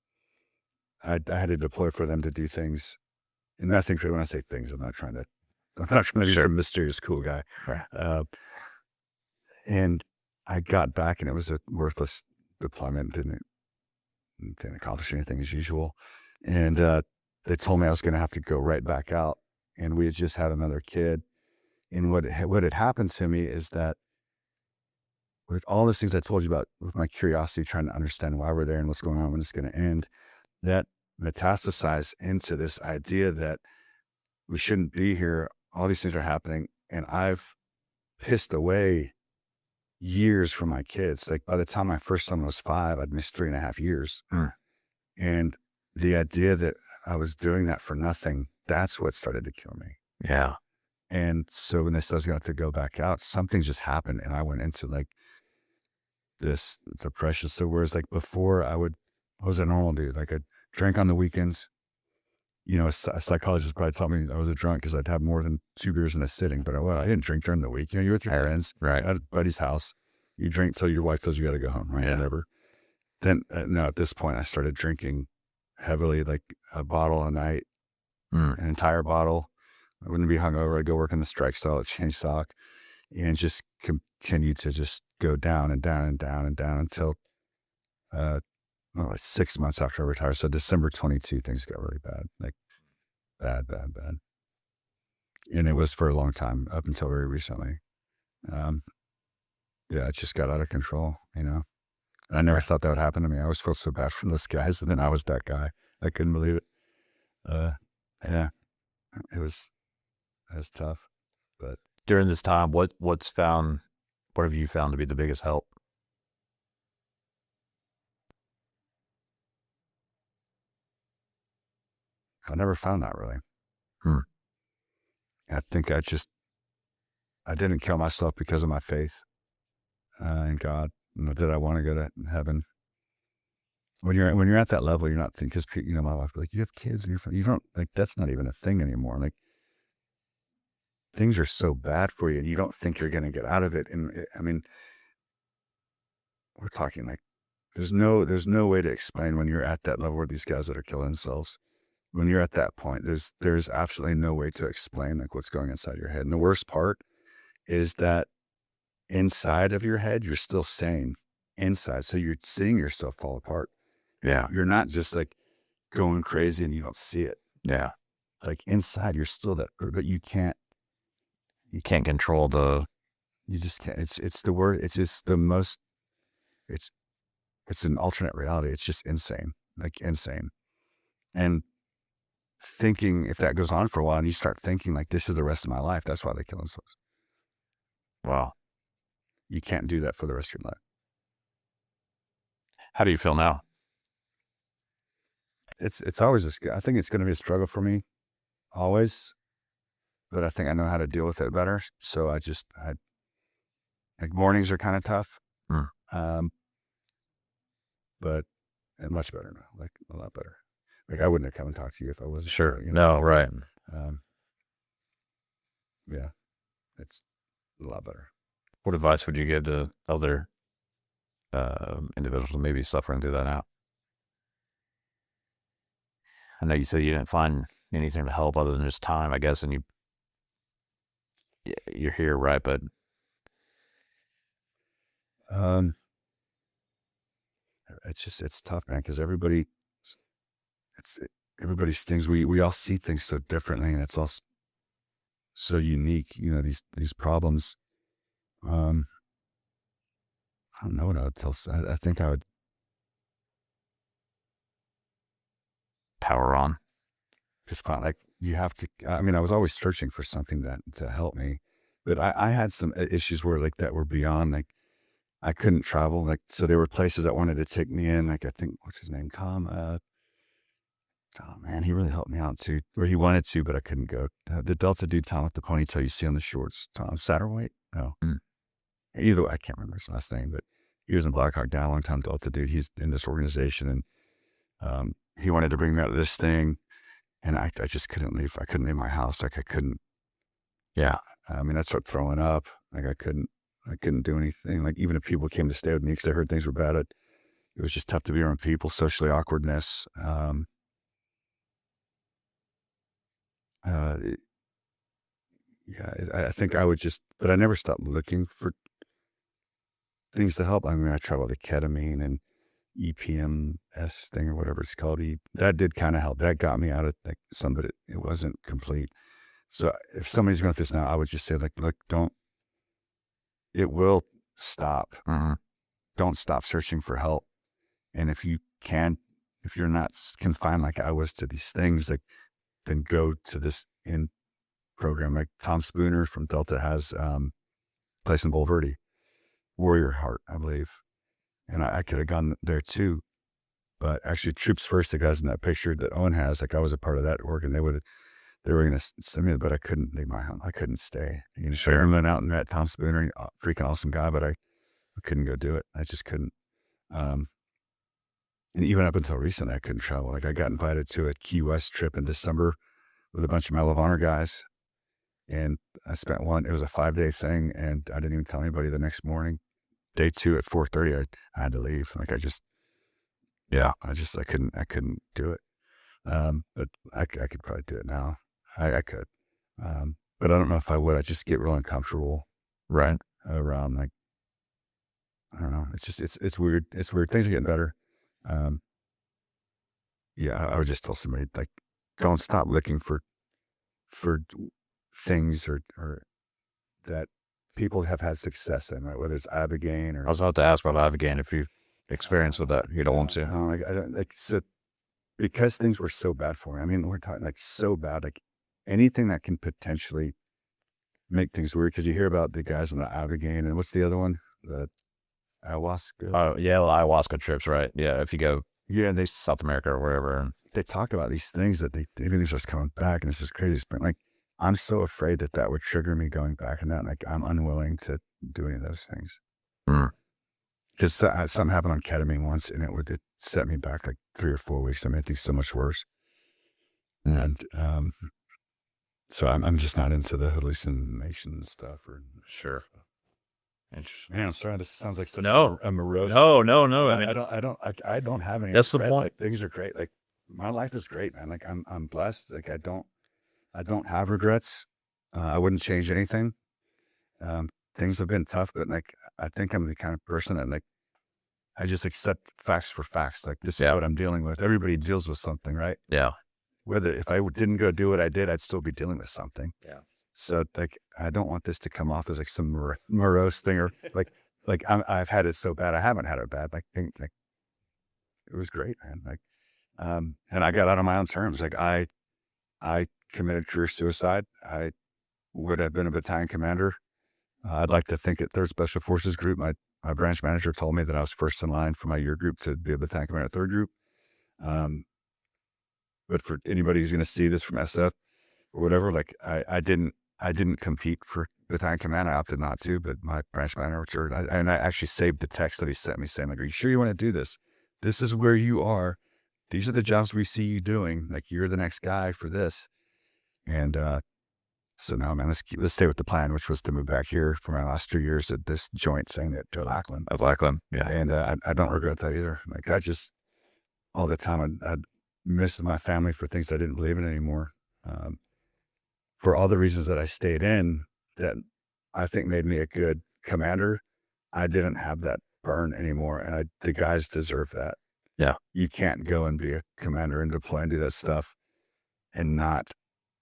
I had to deploy for them to do things. And nothing, when I say things, I'm not trying to be some mysterious cool guy. Right. And I got back, and it was a worthless deployment. Didn't accomplish anything as usual. And they told me I was going to have to go right back out. And we had just had another kid. And what had happened to me is that with all those things I told you about, with my curiosity, trying to understand why we're there and what's going on, when it's going to end, that metastasized into this idea that we shouldn't be here. All these things are happening. And I've pissed away years from my kids. Like, by the time my first son was 5, I'd missed 3.5 years. And the idea that I was doing that for nothing, that's what started to kill me. Yeah. And so when this was going to go back out, something just happened, and I went into like this depression. So whereas like before I was a normal dude, like I drank on the weekends. A psychologist probably taught me I was a drunk because I'd have more than 2 beers in a sitting, but I didn't drink during the week. You're with your friends, right? At a buddy's house. You drink till your wife tells you got to go home, right? Yeah. Whatever. Then, no, at this point, I started drinking heavily, like a bottle a night, an entire bottle. I wouldn't be hungover. I'd go work in the strike cell at JSOC, and just continue to just go down and down and down and down until like 6 months after I retired. So December 22, things got really bad, like bad. And it was for a long time, up until very recently. Yeah, it just got out of control, And I never thought that would happen to me. I always felt so bad for those guys, and then I was that guy. I couldn't believe it. Yeah, it was tough. But during this time, what have you found to be the biggest help? I never found that really. I think I didn't kill myself because of my faith in God. Did I want to go to heaven? When you're at that level, you're not thinking, because my wife was like, you have kids and you don't, like, that's not even a thing anymore. Like, things are so bad for you, and you don't think you're going to get out of it. And I mean, we're talking like, there's no way to explain when you're at that level where these guys that are killing themselves. When you're at that point, there's absolutely no way to explain like what's going inside your head. And the worst part is that inside of your head, you're still sane inside. So you're seeing yourself fall apart. Yeah. You're not just like going crazy and you don't see it. Yeah. Like inside, you're still that, but you can't control you just can't. It's the word. It's just the most, it's an alternate reality. It's just insane, like insane. And thinking, if that goes on for a while and you start thinking like, this is the rest of my life, that's why they kill themselves. Wow. You can't do that for the rest of your life. How do you feel now? It's always I think it's going to be a struggle for me, always, but I think I know how to deal with it better. So I like mornings are kind of tough, but much better now, like a lot better. Like I wouldn't have come and talked to you if I wasn't sure. No, right. Yeah, it's a lot better. What advice would you give to other individuals who may be suffering through that now? I know you said you didn't find anything to help other than just time, I guess, and you're here, right? But it's tough, man, because everybody stings. We all see things so differently, and it's all so unique. These problems. I don't know what I would tell. I think I would power on. just find, like, you have to. I mean, I was always searching for something to help me, but I had some issues where, like, that were beyond, like, I couldn't travel. Like, so there were places that wanted to take me in. Like, I think, what's his name? Tom. Oh man, he really helped me out too. Where he wanted to, but I couldn't go. The Delta dude, Tom with the ponytail you see on the shorts. Tom Satterwhite. Oh, either way, I can't remember his last name, but he was in Black Hawk Down, a long time Delta dude. He's in this organization, and he wanted to bring me out of this thing, and I just couldn't leave. I couldn't leave my house. Like, I couldn't. Yeah. I mean, I started throwing up. Like, I couldn't do anything. Like, even if people came to stay with me because they heard things were bad, it was just tough to be around people. Socially awkwardness. Yeah, I think I would just, but I never stopped looking for things to help. I mean, I tried all the ketamine and EPMS thing or whatever it's called. That did kind of help. That got me out of, like, some, but it wasn't complete. So if somebody's going through this now, I would just say, like, look, it will stop. Mm-hmm. Don't stop searching for help. And if you're not confined like I was to these things, like, then go to this program. Like, Tom Spooner from Delta has place in Bulverde, Warrior Heart, I believe. And I could have gone there too. But actually, Troops First, the guys in that picture that Owen has, like, I was a part of that org, and they were going to send me, but I couldn't leave my home. I couldn't stay. Sure. I went out and met Tom Spooner, freaking awesome guy, but I couldn't go do it. I just couldn't. And even up until recently, I couldn't travel. Like, I got invited to a Key West trip in December with a bunch of Medal of Honor guys. And I spent it was a 5-day thing, and I didn't even tell anybody the next morning. Day 2 at 4:30, I had to leave. Like, I couldn't do it. But I could probably do it now. I could. But I don't know if I would. I just get real uncomfortable. Right. Around, like, I don't know. It's just, it's weird. It's weird. Things are getting better. Yeah, I would just tell somebody, like, don't stop looking for things or that people have had success in, right? Whether it's Ibogaine or. I was about to ask about Ibogaine if you've experienced with that. You don't want to. Like, I don't, like, so, because things were so bad for me. I mean, we're talking, like, so bad, like, anything that can potentially make things weird. Because you hear about the guys on the Ibogaine, and what's the other one? The ayahuasca. Oh yeah, the ayahuasca trips, right? Yeah, if you go, they South America or wherever, and they talk about these things that everything's just coming back, and this is crazy. But, like, I'm so afraid that would trigger me going back, and that, like, I'm unwilling to do any of those things. Because something happened on ketamine once, and it set me back like 3 or 4 weeks. I mean, I think so much worse. And so I'm just not into the hallucination stuff. Or sure. Interesting. Man, I'm sorry. This sounds like such a morose. No. I mean, I don't have any. That's the point. Like, things are great. Like, my life is great, man. Like, I'm blessed. Like, I don't have regrets. I wouldn't change anything. Things have been tough, but, like, I think I'm the kind of person that, like, I just accept facts for facts. Like, this is what I'm dealing with. Everybody deals with something, right? Yeah. Whether if I didn't go do what I did, I'd still be dealing with something. Yeah. So, like, I don't want this to come off as, like, some morose thing, or like I've had it so bad. I haven't had it bad. Like, like, it was great, man. Like, and I got out on my own terms. Like, I committed career suicide. I would have been a battalion commander. I'd like to think at 3rd Special Forces Group, my branch manager told me that I was first in line for my year group to be a battalion commander at 3rd Group. But for anybody who's going to see this from SF or whatever, like, I didn't compete for battalion command. I opted not to, but my branch manager, I actually saved the text that he sent me saying, like, are you sure you want to do this? This is where you are. These are the jobs we see you doing. Like, you're the next guy for this. And, so now, man, let's stay with the plan, which was to move back here for my last 2 years at this joint thing at Lackland. At Lackland, yeah. And I don't regret that either. Like, I just, all the time, I'd miss my family for things I didn't believe in anymore. For all the reasons that I stayed in, that I think made me a good commander. I didn't have that burn anymore, and the guys deserve that. Yeah. You can't go and be a commander and deploy and do that stuff and not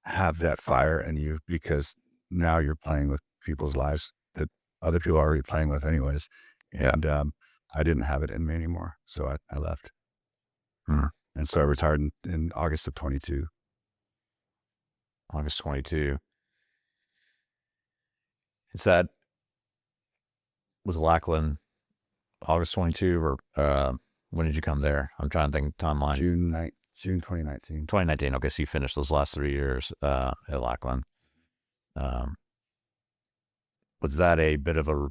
have that fire in you, because now you're playing with people's lives that other people are already playing with anyways. And I didn't have it in me anymore, so I left. And so I retired in August of 22. August 22. It's that, was Lackland August 22, or when did you come there? I'm trying to think timeline. June 2019. 2019. Okay, so you finished those last 3 years at Lackland. Was that a bit of a,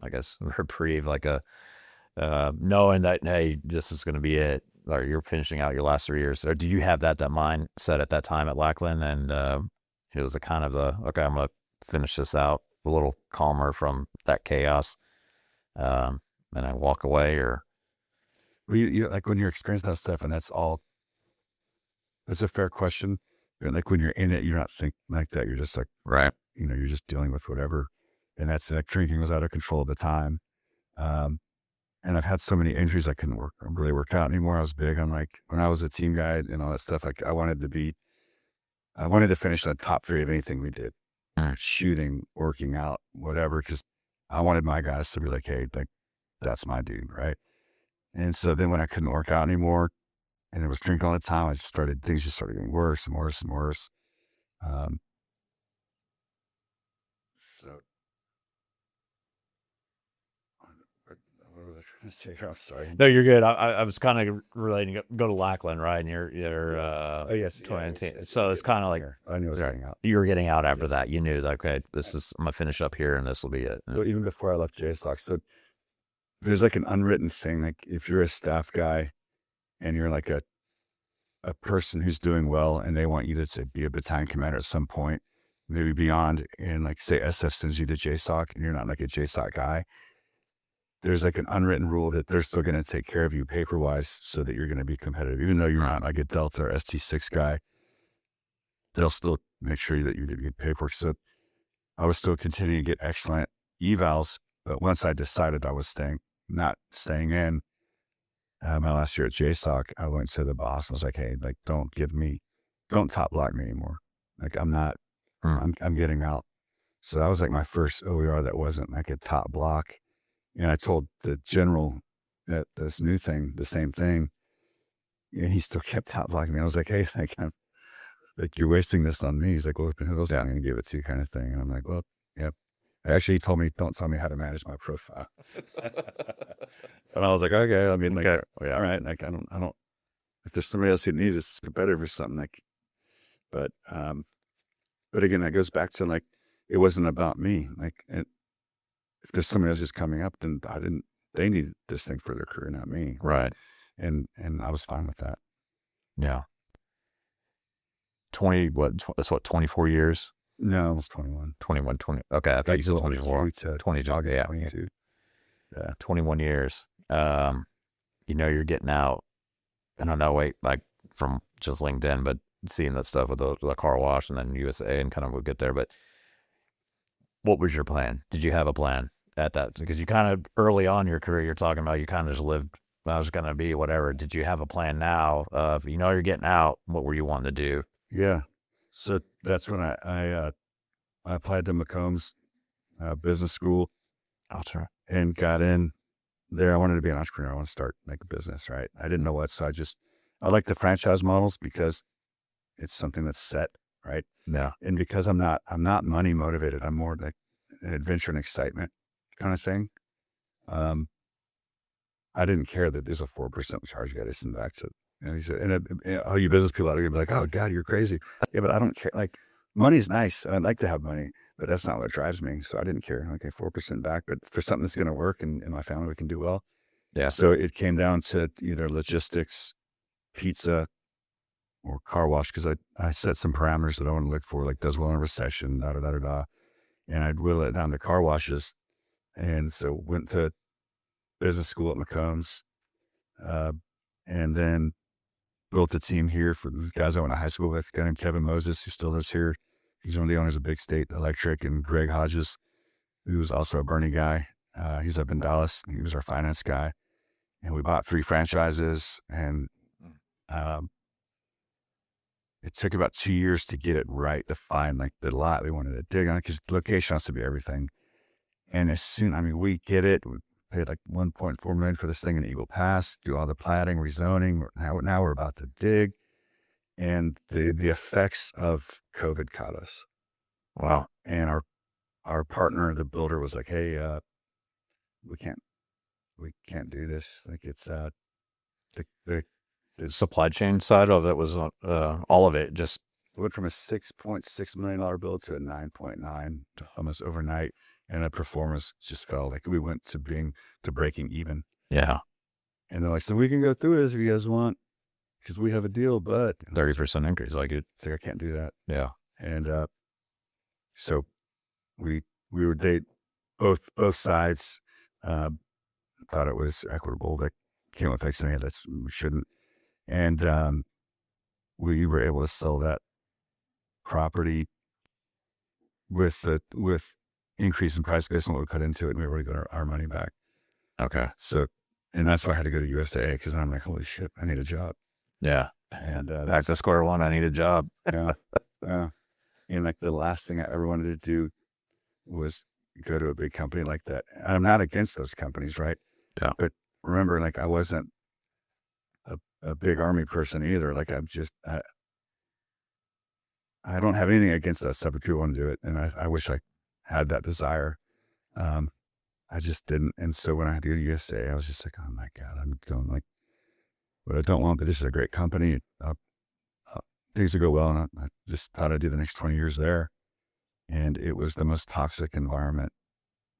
I guess, reprieve, like a knowing that, hey, this is going to be it, or you're finishing out your last 3 years? Or did you have that mindset at that time at Lackland, and it was a kind of the, okay, I'm going to finish this out a little calmer from that chaos, and I walk away? Or well, you like when you're experiencing that stuff, and that's a fair question. And like when you're in it, you're not thinking like that. You're just like, right, you're just dealing with whatever. And that's like drinking was out of control at the time. And I've had so many injuries, I couldn't really work out anymore. I was big on, like, when I was a team guy and all that stuff, like I wanted to finish in the top 3 of anything we did. Shooting, working out, whatever, because I wanted my guys to be like, hey, like, that's my dude, right? And so then when I couldn't work out anymore and I was drinking all the time, things just started getting worse and worse and worse. So what was I trying to say here? I'm sorry. No, you're good. I was kind of relating, go to Lackland, right? And you're oh yes, 2019. Yes, so it's kind of like, I knew I was getting out. You were getting out after Yes. that. You knew that, okay, I'm gonna finish up here and this will be it. Well, even before I left JSOC, so there's like an unwritten thing, like if you're a staff guy and you're like a person who's doing well and they want you to be a battalion commander at some point, maybe beyond, and like say SF sends you to JSOC and you're not like a JSOC guy, there's like an unwritten rule that they're still going to take care of you paper-wise so that you're going to be competitive. Even though you're not like a Delta or ST6 guy, they'll still make sure that you get paperwork. So I was still continuing to get excellent evals, but once I decided I was not staying in, my last year at JSOC, I went to the boss and was like, hey, like, don't top block me anymore. Like, I'm not, I'm getting out. So that was like my first OER that wasn't like a top block. And I told the general at this new thing, the same thing, and he still kept top blocking me. I was like, hey, like, you're wasting this on me. He's like, well, who else am I going to give it to, kind of thing. And I'm like, well, yep. Actually, he told me, don't tell me how to manage my profile. And I was like, okay. I mean, like, Okay. yeah, all right. Like, I don't, if there's somebody else who needs it's competitive or something, like, but again, that goes back to, like, it wasn't about me. Like, if there's somebody else just coming up, then they needed this thing for their career, not me. Right. And I was fine with that. Yeah. 24 years? No, it was 21. 21, 20. Okay. I thought you said 24. 20, August yeah. 22. Yeah. 21 years. You're getting out. I don't know, like from just LinkedIn, but seeing that stuff with the car wash and then USA, and kind of we'll get there. But what was your plan? Did you have a plan at that? Because you kind of early on in your career, you're talking about you kind of just lived, I was going to be whatever. Did you have a plan now of, you're getting out, what were you wanting to do? Yeah. So that's when I applied to McCombs business school. And got in there. I wanted to be an entrepreneur. I want to start, make a business, right? I didn't know what, so I like the franchise models because it's something that's set, right? Yeah. And because I'm not money motivated, I'm more like an adventure and excitement kind of thing. I didn't care that there's a 4% charge. You got to send back to, and he said, all you business people out there, you'd be like, oh God, you're crazy. Yeah, but I don't care. Like, money's nice. I'd like to have money, but that's not what drives me. So I didn't care. Okay, 4% back, but for something that's going to work and my family, we can do well. Yeah. So it came down to either logistics, pizza, or car wash, because I set some parameters that I want to look for, like does well in a recession, and I'd whittle it down to car washes. And so went to business school at McCombs, and then built a team here for the guys I went to high school with, a guy named Kevin Moses, who still lives here. He's one of the owners of Big State Electric, and Greg Hodges, who was also a Boerne guy. He's up in Dallas. He was our finance guy. And we bought 3 franchises, and it took about 2 years to get it right, to find like the lot we wanted to dig on, because location has to be everything. And as soon, I mean, we get it. We paid like $1.4 million for this thing in Eagle Pass, do all the platting, rezoning. Now we're about to dig. And the effects of COVID caught us. Wow. And our partner, the builder, was like, hey, we can't do this. Like, it's the Supply chain side of it was all of it. Just went from a $6.6 million build to a 9.9 almost overnight. And the performance just fell. Like, we went to breaking even. yeah, And they're like, so we can go through this if you guys want, because we have a deal, but 30% increase. Like it. it's like, I can't do that. Yeah. And so we were both sides thought it was equitable. That came with saying that's we shouldn't. And we were able to sell that property with increase in price based on what we put into it, and we were able to get our money back. Okay. So, and that's why I had to go to USAA, because I'm like, holy shit, I need a job. Yeah. And Back to square one. I need a job. yeah. And like the last thing I ever wanted to do was go to a big company like that. And I'm not against those companies, right? Yeah. But remember, like, I wasn't a big Army person either. Like, I don't have anything against that stuff, but people want to do it. And I wish I had that desire. I just didn't. And so when I had to go to USA, I was just like, oh my God, I'm going like, but I don't want, but this is a great company. Things will go well. And I just thought I'd do the next 20 years there. And it was the most toxic environment,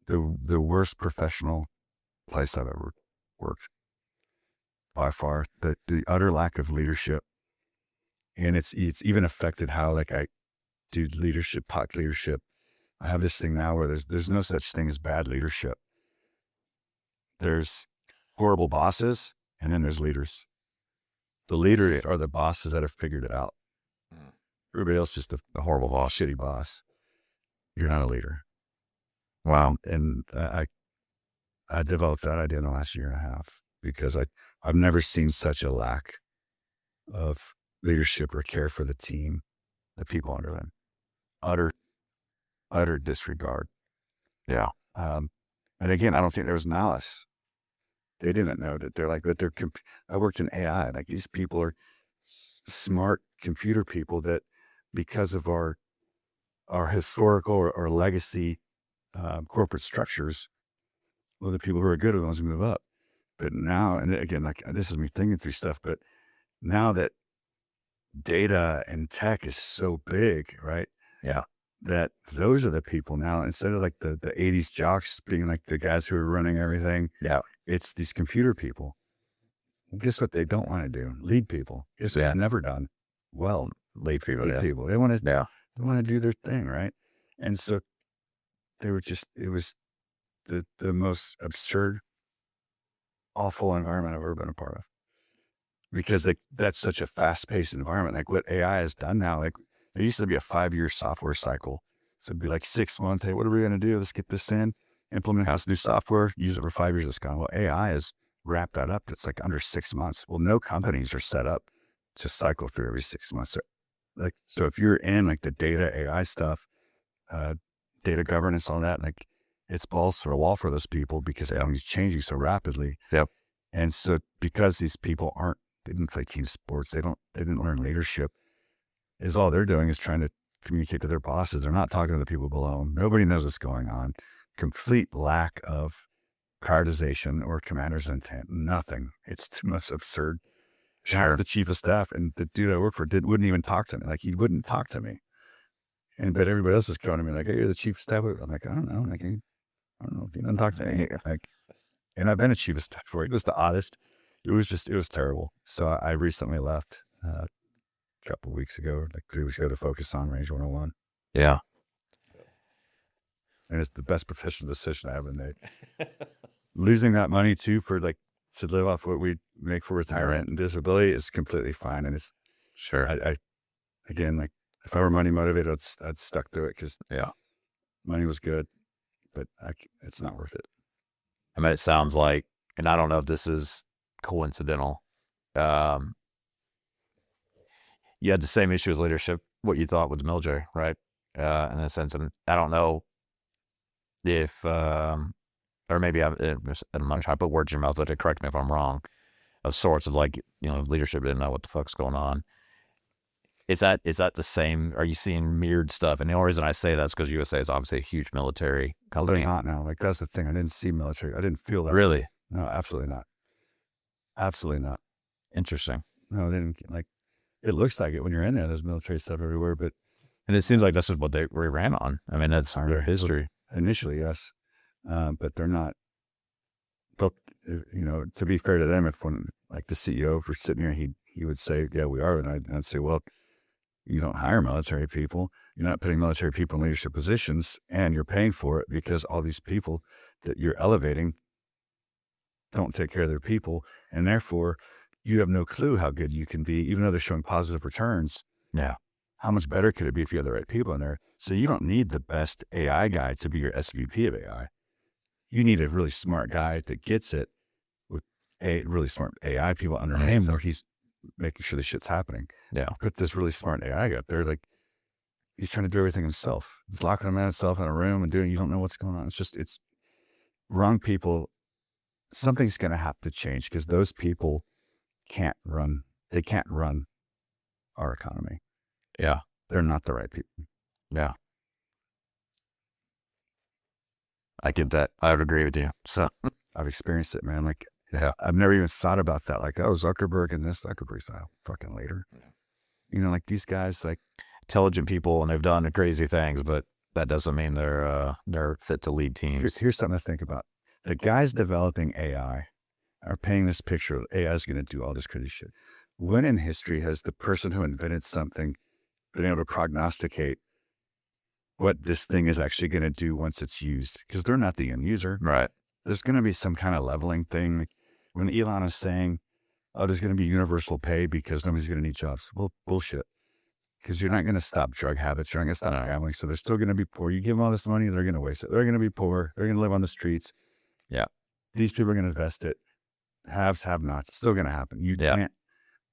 the worst professional place I've ever worked by far. The utter lack of leadership. And it's even affected how, like, I do leadership, POC leadership. I have this thing now where there's no such thing as bad leadership. There's horrible bosses, and then there's leaders. The leaders are the bosses that have figured it out. Everybody else is just a horrible boss, shitty boss. You're not a leader. Wow. And I developed that idea in the last year and a half, because I've never seen such a lack of leadership or care for the team, the people under them. Utter disregard. Yeah. And again, I don't think there was malice. They didn't know that they're like, but I worked in AI. Like, these people are smart computer people that, because of our historical or legacy corporate structures, well, the people who are good are the ones who move up. But now, and again, like, this is me thinking through stuff, but now that data and tech is so big, right? Yeah. That those are the people now, instead of like the 80s jocks being like the guys who are running everything. Yeah. It's these computer people. Guess what they don't want to do? Lead people. Guess what they've never done? Well, Lead people. lead Yeah. people. They want to, Yeah. they want to do their thing, right? And so they were just, it was the most absurd, awful environment I've ever been a part of. Because that's such a fast-paced environment. Like, what AI has done now, like, there used to be a 5-year software cycle. So it'd be like 6 months. Hey, what are we going to do? Let's get this in, implement house new software, use it for 5 years. It's gone. Well, AI has wrapped that up. It's like under 6 months. Well, no companies are set up to cycle through every 6 months. So if you're in like the data AI stuff, data governance, all that, like, it's balls to the wall for those people, because everything's changing so rapidly. Yep. And so because these people they didn't play team sports, they didn't learn leadership, is all they're doing is trying to communicate to their bosses. They're not talking to the people below them. Nobody knows what's going on. Complete lack of prioritization or commander's intent. Nothing. It's the most absurd. Sure. The chief of staff and the dude I work for wouldn't even talk to me. Like, he wouldn't talk to me. But everybody else is coming to me like, hey, you're the chief of staff. I'm like, I don't know. Like, I don't know if you don't talk to me. Like, and I've been a chief of staff for it. It was the oddest. It was terrible. So I recently left a couple of weeks ago, like 3 weeks ago, to focus on Range 101. Yeah. And it's the best professional decision I ever made. Losing that money too, for like, to live off what we make for retirement and disability, is completely fine. And it's Sure. I again, like, if I were money motivated, I'd stuck through it because Yeah. money was good, but it's not worth it. I mean, it sounds like, and I don't know if this is coincidental. You had the same issue as leadership, what you thought with the military, right? In a sense, and I don't know if, or maybe I'm not trying to put words in your mouth, but correct me if I'm wrong, of sorts of like, leadership didn't know what the fuck's going on. Is that the same? Are you seeing mirrored stuff? And the only reason I say that is because USA is obviously a huge military company. They're not now. Like, that's the thing. I didn't see military. I didn't feel that. Really? No, absolutely not. Absolutely not. Interesting. No, they didn't. Like, it looks like it when you're in there. There's military stuff everywhere, but And it seems like this is what they ran on. I mean, that's their history. Initially, yes, but they're not. But to be fair to them, if when like the CEO for sitting here, he would say, "Yeah, we are," and I'd say, "Well, you don't hire military people. You're not putting military people in leadership positions, and you're paying for it because all these people that you're elevating don't take care of their people, and therefore you have no clue how good you can be, even though they're showing positive returns." Yeah. How much better could it be if you had the right people in there? So you don't need the best AI guy to be your SVP of AI. You need a really smart guy that gets it with a really smart AI people under him where he's making sure the shit's happening. Yeah. Put this really smart AI guy up there, like he's trying to do everything himself. He's locking himself in a room and you don't know what's going on. It's wrong people. Something's going to have to change because those people can't run our economy. Yeah. They're not the right people. Yeah. I get that. I would agree with you. So I've experienced it, man. Like, yeah, I've never even thought about that. Like, oh, Zuckerberg and this, Zuckerberg's fucking later. Yeah. Like these guys, like intelligent people, and they've done crazy things, but that doesn't mean they're fit to lead teams. Here's something to think about. The guys developing AI are painting this picture of AI is going to do all this crazy shit. When in history has the person who invented something been able to prognosticate what this thing is actually going to do once it's used? Because they're not the end user. Right. There's going to be some kind of leveling thing. When Elon is saying, oh, there's going to be universal pay because nobody's going to need jobs. Well, bullshit. Because you're not going to stop drug habits. You're not going to stop gambling. So they're still going to be poor. You give them all this money, they're going to waste it. They're going to be poor. They're going to live on the streets. Yeah. These people are going to invest it. Haves, have nots. It's still going to happen. You can't.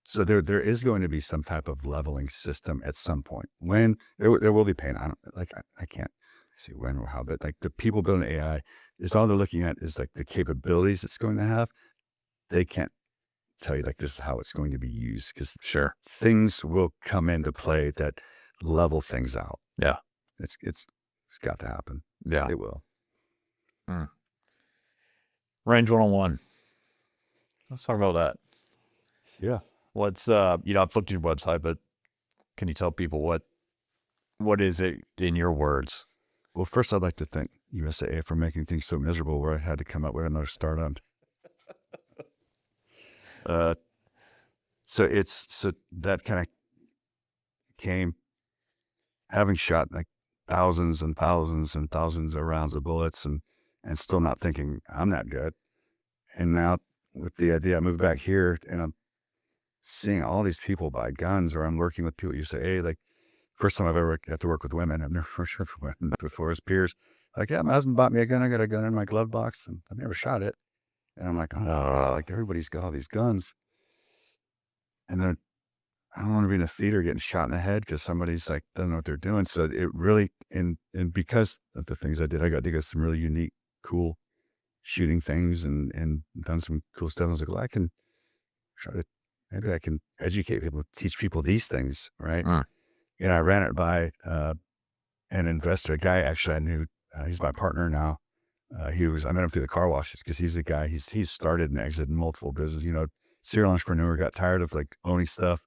So there is going to be some type of leveling system at some point. When there will be pain. I can't see when or how, but like the people building AI is all they're looking at is like the capabilities it's going to have. They can't tell you like this is how it's going to be used because things will come into play that level things out. Yeah. It's got to happen. Yeah. It will. Range 101. Let's talk about that. Yeah. What's I've looked at your website, but can you tell people what is it in your words? Well, first I'd like to thank USAA for making things so miserable where I had to come up with another startup. So that kind of came having shot like thousands and thousands and thousands of rounds of bullets and still not thinking I'm that good. And now with the idea, I moved back here and I'm seeing all these people buy guns, or I'm working with people who say, hey, like first time I've ever got to work with women. I've never worked with women before as peers. Like, yeah, my husband bought me a gun. I got a gun in my glove box and I've never shot it. And I'm like, oh, like everybody's got all these guns. And then I don't want to be in a theater getting shot in the head because somebody's like, doesn't know what they're doing. So it really, and because of the things I did, I got to get some really unique, cool shooting things and done some cool stuff. I was like, well, I can try to, maybe I can educate people, teach people these things, right? And I ran it by an investor, a guy actually I knew, he's my partner now. I met him through the car washes because he's a guy, he's started and exited multiple businesses, serial entrepreneur, got tired of like owning stuff.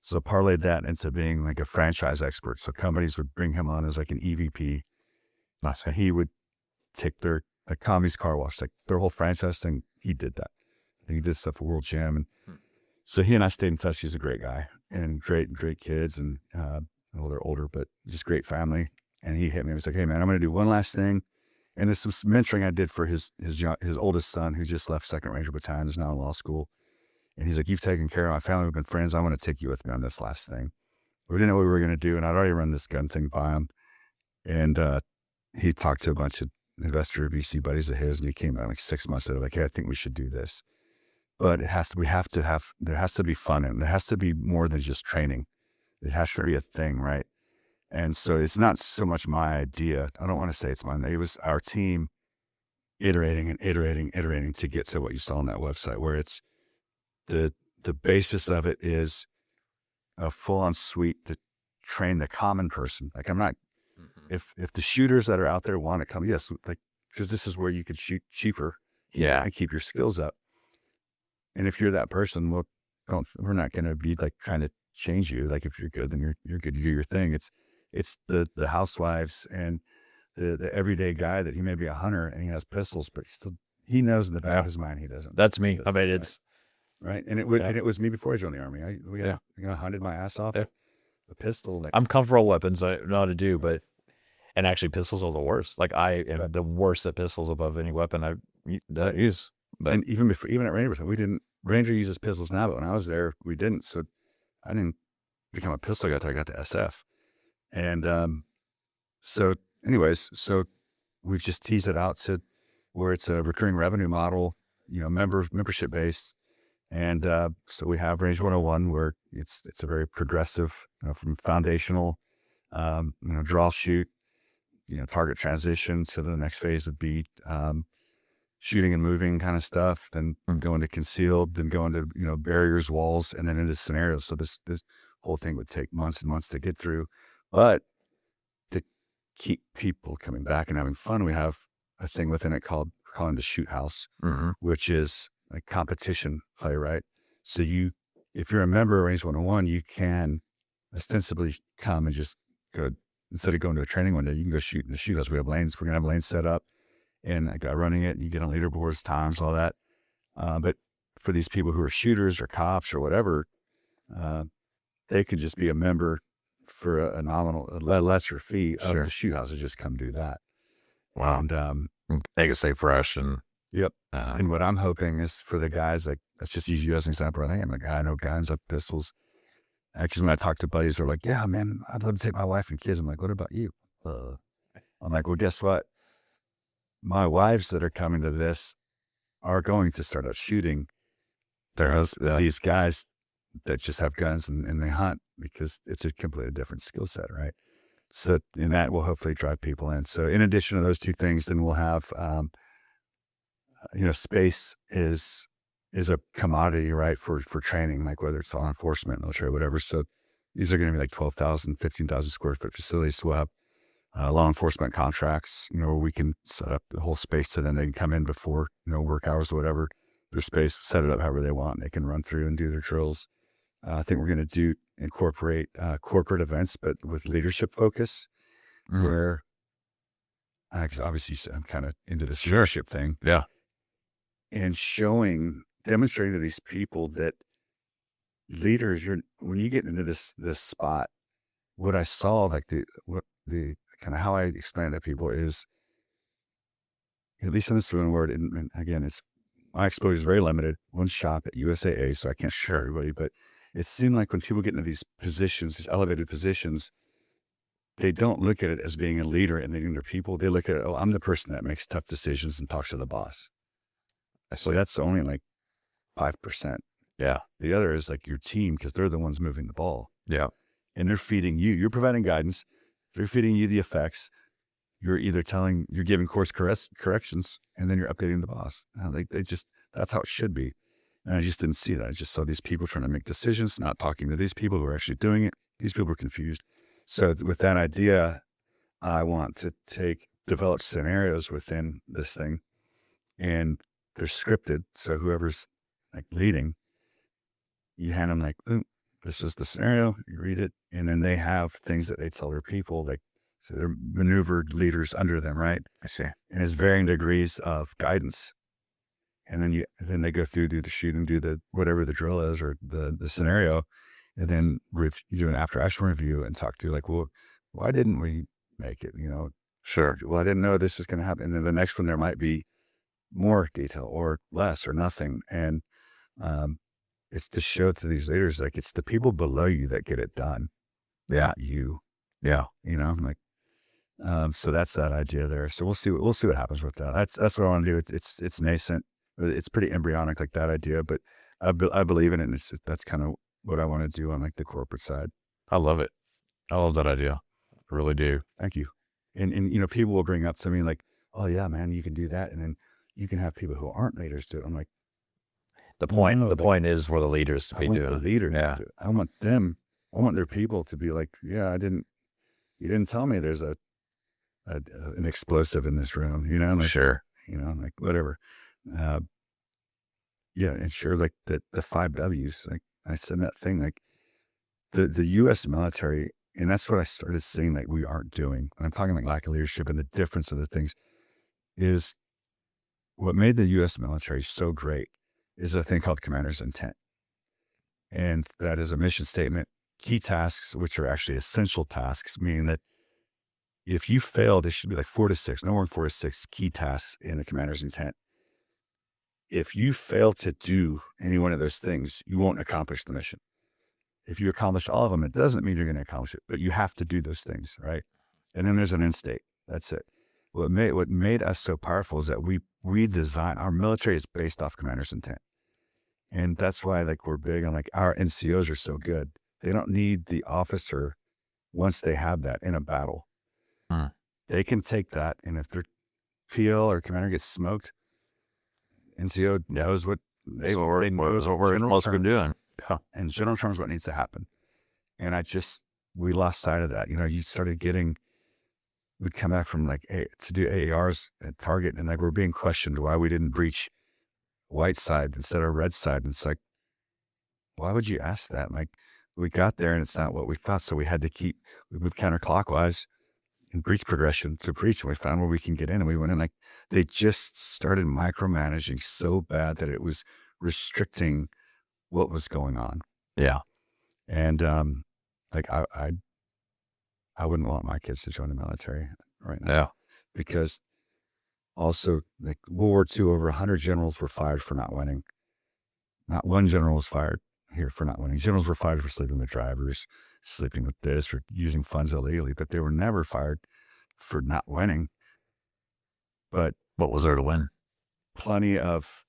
So parlayed that into being like a franchise expert. So companies would bring him on as like an EVP. So he would take their, like Tommy's Car Wash, like their whole franchise thing. He did that. He did stuff for World Jam. And so he and I stayed in touch. He's a great guy and great kids. And, well, they're older, but just great family. And he hit me. He was like, hey man, I'm going to do one last thing. And there's some mentoring I did for his oldest son who just left 2nd Ranger Battalion, is now in law school. And he's like, you've taken care of my family. We've been friends. I want to take you with me on this last thing. We didn't know what we were going to do. And I'd already run this gun thing by him. And he talked to a bunch of investor VC buddies of his, and he came out like 6 months later, like, hey, I think we should do this. But there has to be fun, and there has to be more than just training. It has to be a thing, right? And so it's not so much my idea. I don't want to say it's mine. It was our team iterating and iterating to get to what you saw on that website, where it's the basis of it is a full-on suite to train the common person. Like, I'm not, if the shooters that are out there want to come, yes, like, because this is where you could shoot cheaper, and keep your skills up. And if you're that person, well, we're not going to be like trying to change you. Like, if you're good, then you're good. You do your thing. It's the housewives and the everyday guy that he may be a hunter and he has pistols, but he knows in the back of his mind he doesn't. That's me. I mean, it's right. And it was me before I joined the Army. I hunted my ass off. Yeah. A pistol. Like, I'm comfortable with weapons. I know how to do, and actually pistols are the worst. Like, I am the worst at pistols above any weapon I use. But and even at Ranger, Ranger uses pistols now, but when I was there, we didn't. So I didn't become a pistol guy until I got to SF. And so we've just teased it out to where it's a recurring revenue model, membership based. And so we have Range 101, where it's a very progressive, from foundational, draw, shoot, target transition. So the next phase would be shooting and moving kind of stuff, then going to concealed, then going to, barriers, walls, and then into scenarios. So this whole thing would take months and months to get through. But to keep people coming back and having fun, we have a thing within it calling the Shoot House, which is like competition play, right? So if you're a member of Range 101, you can ostensibly come and just go, instead of going to a training one day, you can go shoot in the Shoot House. We have lanes. We're going to have lanes set up, and a guy running it, and you get on leaderboards, times, all that. But for these people who are shooters or cops or whatever, they could just be a member for a lesser fee of the Shoot House, and just come do that. Wow. And they can stay fresh. And yep. And what I'm hoping is for the guys, like, let's just use you as an example. I am a guy, I know guns, I have pistols. Because when I talk to buddies, they're like, yeah, man, I'd love to take my wife and kids. I'm like, what about you? I'm like, well, guess what? My wives that are coming to this are going to start out shooting. There's these guys that just have guns and they hunt, because it's a completely different skill set, right? So, and that will hopefully drive people in. So in addition to those two things, then we'll have, space is a commodity, right? For training, like whether it's law enforcement, military, whatever. So these are going to be like 12,000, 15,000 square foot facilities. So we'll have law enforcement contracts, where we can set up the whole space, so then they can come in before, work hours or whatever, their space, set it up however they want, and they can run through and do their drills. I think we're going to incorporate corporate events, but with leadership focus, where obviously I'm kind of into this leadership thing. Yeah. And demonstrating to these people that leaders, when you get into this spot, what I saw, like the kind of how I explain it to people is, at least in this one word, and again, my exposure is very limited. One shop at USAA, so I can't share everybody, but it seemed like when people get into these positions, these elevated positions, they don't look at it as being a leader and leading their people. They look at it, I'm the person that makes tough decisions and talks to the boss. So that's only like 5%. Yeah. The other is like your team, because they're the ones moving the ball. Yeah. And they're feeding you. You're providing guidance. They're feeding you the effects. You're either you're giving course corrections, and then you're updating the boss. That's how it should be. And I just didn't see that. I just saw these people trying to make decisions, not talking to these people who are actually doing it. These people are confused. So with that idea, I want to develop scenarios within this thing, and they're scripted. So whoever's like leading, you hand them like, this is the scenario, you read it, and then they have things that they tell their people, like, so they're maneuvered leaders under them, right? I see. And it's varying degrees of guidance. And then they go through, do the shooting, do the whatever the drill is, or the scenario, and then you do an after action review and talk to, like, well, why didn't we make it? Sure. Well, I didn't know this was going to happen. And then the next one, there might be more detail or less or nothing. And it's to show to these leaders, like, it's the people below you that get it done. Yeah. not you. Yeah. You know, like, so that's that idea there. So we'll see what happens with that. That's what I want to do. It's nascent. It's pretty embryonic, like that idea, but I believe in it. And that's kind of what I want to do on like the corporate side. I love it. I love that idea. I really do. Thank you. And you know, people will bring up something like, "Oh yeah, man, you can do that," and then you can have people who aren't leaders do it. I'm like, The point. no, The like, point is for the leaders to I be want doing. the leader. Yeah. To do it. I want them. I want their people to be like, "Yeah, you didn't tell me there's an explosive in this room," you know, like, Sure. you know, like whatever. Uh, yeah, and sure, like the 5 Ws. Like I said that thing, like the U.S. military, and that's what I started saying like we aren't doing. And I'm talking like lack of leadership and the difference of the things is what made the U.S. military so great is a thing called commander's intent. And that is a mission statement, key tasks, which are actually essential tasks, meaning that if you failed, it should be like 4 to 6, no more than 4 to 6 key tasks in the commander's intent. If you fail to do any one of those things, you won't accomplish the mission. If you accomplish all of them, it doesn't mean you're going to accomplish it, but you have to do those things, right? And then there's an end state. That's it. What made us so powerful is that we design, our military is based off commander's intent. And that's why like we're big on like our NCOs are so good. They don't need the officer once they have that in a battle. They can take that, and if their PL or commander gets smoked, NCO knows what That's what we're supposed to be doing. Yeah. And general terms, what needs to happen. And we lost sight of that. You know, we'd come back from like to do AARs at Target, and like we're being questioned why we didn't breach white side instead of red side. And it's like, why would you ask that? Like we got there and it's not what we thought. So we moved counterclockwise in breach progression to breach, and we found where we can get in, and we went in. Like they just started micromanaging so bad that it was restricting what was going on. Yeah. And like I wouldn't want my kids to join the military right now. Yeah. Because also like World War II, over 100 generals were fired for not winning. Not one general was fired here for not winning. Generals were fired for sleeping with drivers, sleeping with this, or using funds illegally, but they were never fired for not winning. But what was there to win? Plenty of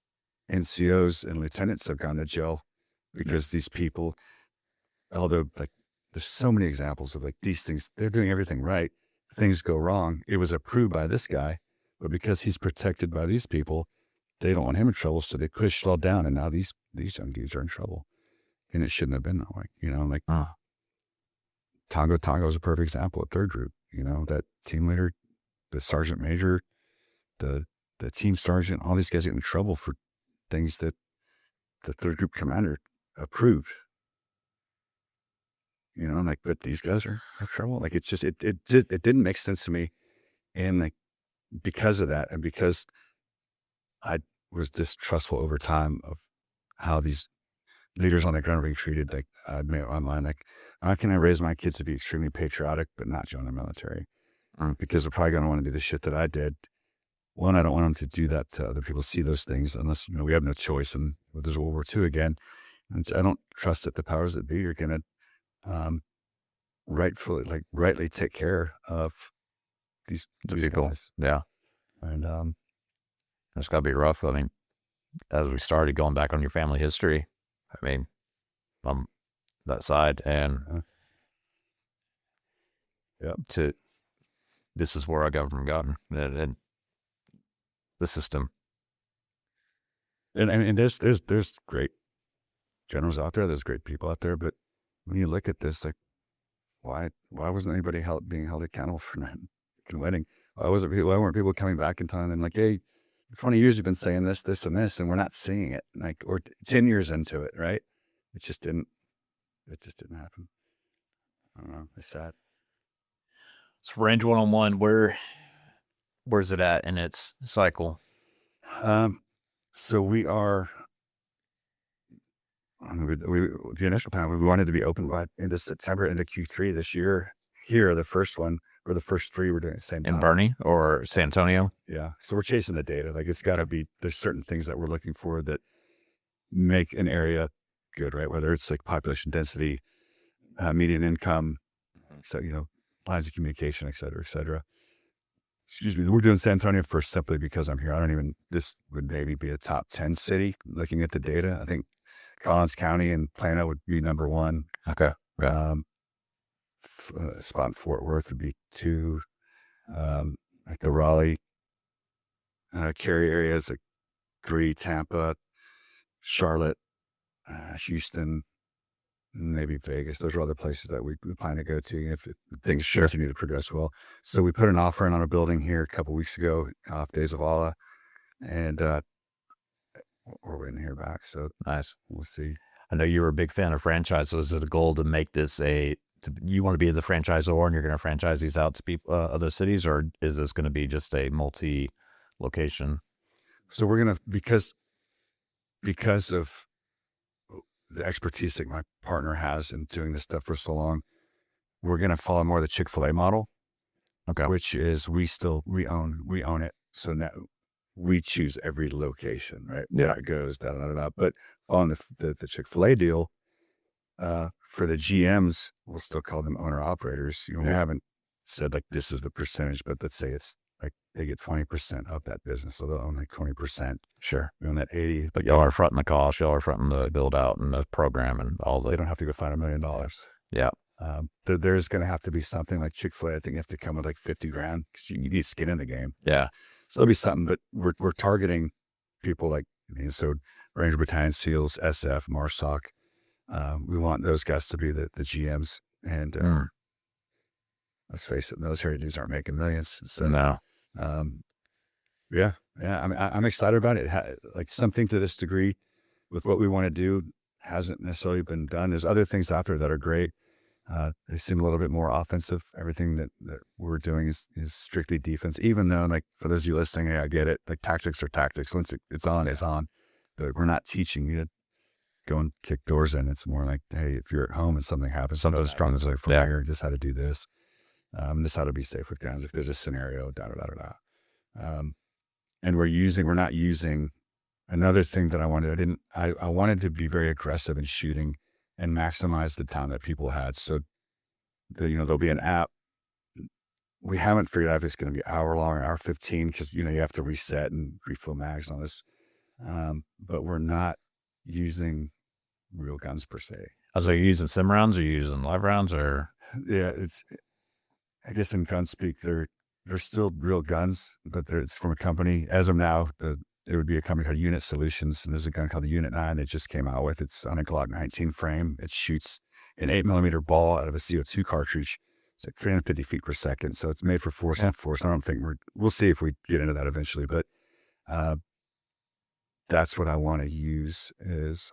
NCOs and lieutenants have gone to jail because these people, although like there's so many examples of like these things, they're doing everything right. Things go wrong. It was approved by this guy, but because he's protected by these people, they don't want him in trouble. So they pushed it all down. And now these young dudes are in trouble. And it shouldn't have been that way, you know, like Tongo is a perfect example of third group, you know, that team leader, the sergeant major, the team sergeant, all these guys get in trouble for things that the third group commander approved, you know, like, but these guys are in trouble. Like it's just, it didn't make sense to me. And like, because of that, and because I was distrustful over time of how these leaders on the ground are being treated, like I admit online, like how can I raise my kids to be extremely patriotic, but not join the military? Because they're probably going to want to do the shit that I did. One, I don't want them to do that to other people, see those things, unless, you know, we have no choice. And there's World War II again. And I don't trust that the powers that be are going to rightly take care of these people. Guys. Yeah. And it's got to be rough. I mean, as we started going back on your family history, I mean, on that side, and this is where our government got and the system. And there's great generals out there. There's great people out there. But when you look at this, like, why wasn't anybody being held accountable for not winning? Why weren't people coming back in time and like, hey, for 20 years you've been saying this, this, and this, and we're not seeing it. Like, or 10 years into it, right? It just didn't happen. I don't know. It's sad. So range 1-on-1, where's it at in its cycle? So we are, the initial plan, we wanted to be open by into September, into Q3 this year. Here, the first one, or the first 3 we're doing at the same time. In Boerne or San Antonio? Yeah. So we're chasing the data. Like it's got to be, there's certain things that we're looking for that make an area good, right? Whether it's like population density, median income, So, lines of communication, et cetera, et cetera. Excuse me. We're doing San Antonio first simply because I'm here. This would maybe be a top 10 city looking at the data. I think Collins County and Plano would be number one. Okay. Right. Spot in Fort Worth would be 2. Like the Raleigh, Cary areas, like 3, Tampa, Charlotte, Houston, maybe Vegas. Those are other places that we plan to go to if things continue to progress well. So we put an offer in on a building here a couple weeks ago off Days of Allah, and we're waiting to hear back. So Nice. We'll see. I know you were a big fan of franchise. So is it a goal to make this you want to be the franchisor and you're going to franchise these out to people, other cities, or is this going to be just a multi-location? So we're going to, because of the expertise that my partner has in doing this stuff for so long, we're going to follow more the Chick-fil-A model. Okay. Which is we own it. So now we choose every location, right? Yeah. Where it goes, But on the Chick-fil-A deal, for the GMs, we'll still call them owner operators. We haven't said like this is the percentage, but let's say it's like they get 20% of that business. So they'll own like 20%. Sure. We own that 80. But y'all are fronting the cost, y'all are fronting the build out and the program and all They the. don't have to go find $1 million. Yeah. There's going to have to be something like Chick-fil-A. I think you have to come with like 50 grand because you need skin in the game. Yeah. So there'll be something, but we're targeting people like, so Ranger Battalion, SEALs, SF, MARSOC. We want those guys to be the GMs. And let's face it, military dudes aren't making millions. So No. Yeah. I mean, I'm excited about it. Like something to this degree with what we want to do hasn't necessarily been done. There's other things out there that are great. They seem a little bit more offensive. Everything that we're doing is strictly defense, even though, like, for those of you listening, hey, I get it. Like, tactics are tactics. Once it's on, it's on. But we're not teaching you to go and kick doors in. It's more like, hey, if you're at home and something happens, something's strong as like from here, just how to do this. This how to be safe with guns. If there's a scenario, and we're not using another thing that I wanted. I wanted to be very aggressive in shooting and maximize the time that people had. So, there'll be an app. We haven't figured out if it's going to be hour long or hour 15 because, you have to reset and refill mags and all this. But we're not using real guns per se. So you're using sim rounds or you're using live rounds or? Yeah, I guess in gun speak, they're still real guns, but it's from a company. As of now, there would be a company called Unit Solutions, and there's a gun called the Unit 9 that just came out with. It's on a Glock 19 frame. It shoots an 8mm ball out of a CO2 cartridge. It's like 350 feet per second. So it's made for force and force. I don't think we'll see if we get into that eventually, but that's what I want to use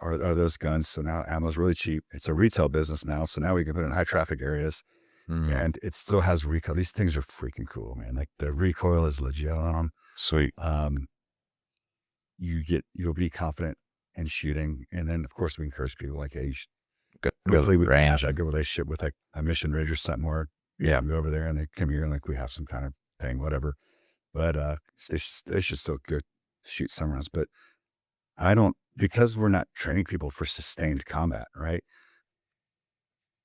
are those guns. So now ammo's really cheap. It's a retail business now. So now we can put it in high traffic areas. And it still has recoil. These things are freaking cool, man. Like the recoil is legit on them. Sweet. You'll be confident in shooting. And then of course we encourage people like, hey, Hopefully we have a good relationship with like a Mission Ridge or something where go over there and they come here and like we have some kind of thing, whatever. But they should still good shoot some rounds. But because we're not training people for sustained combat, right?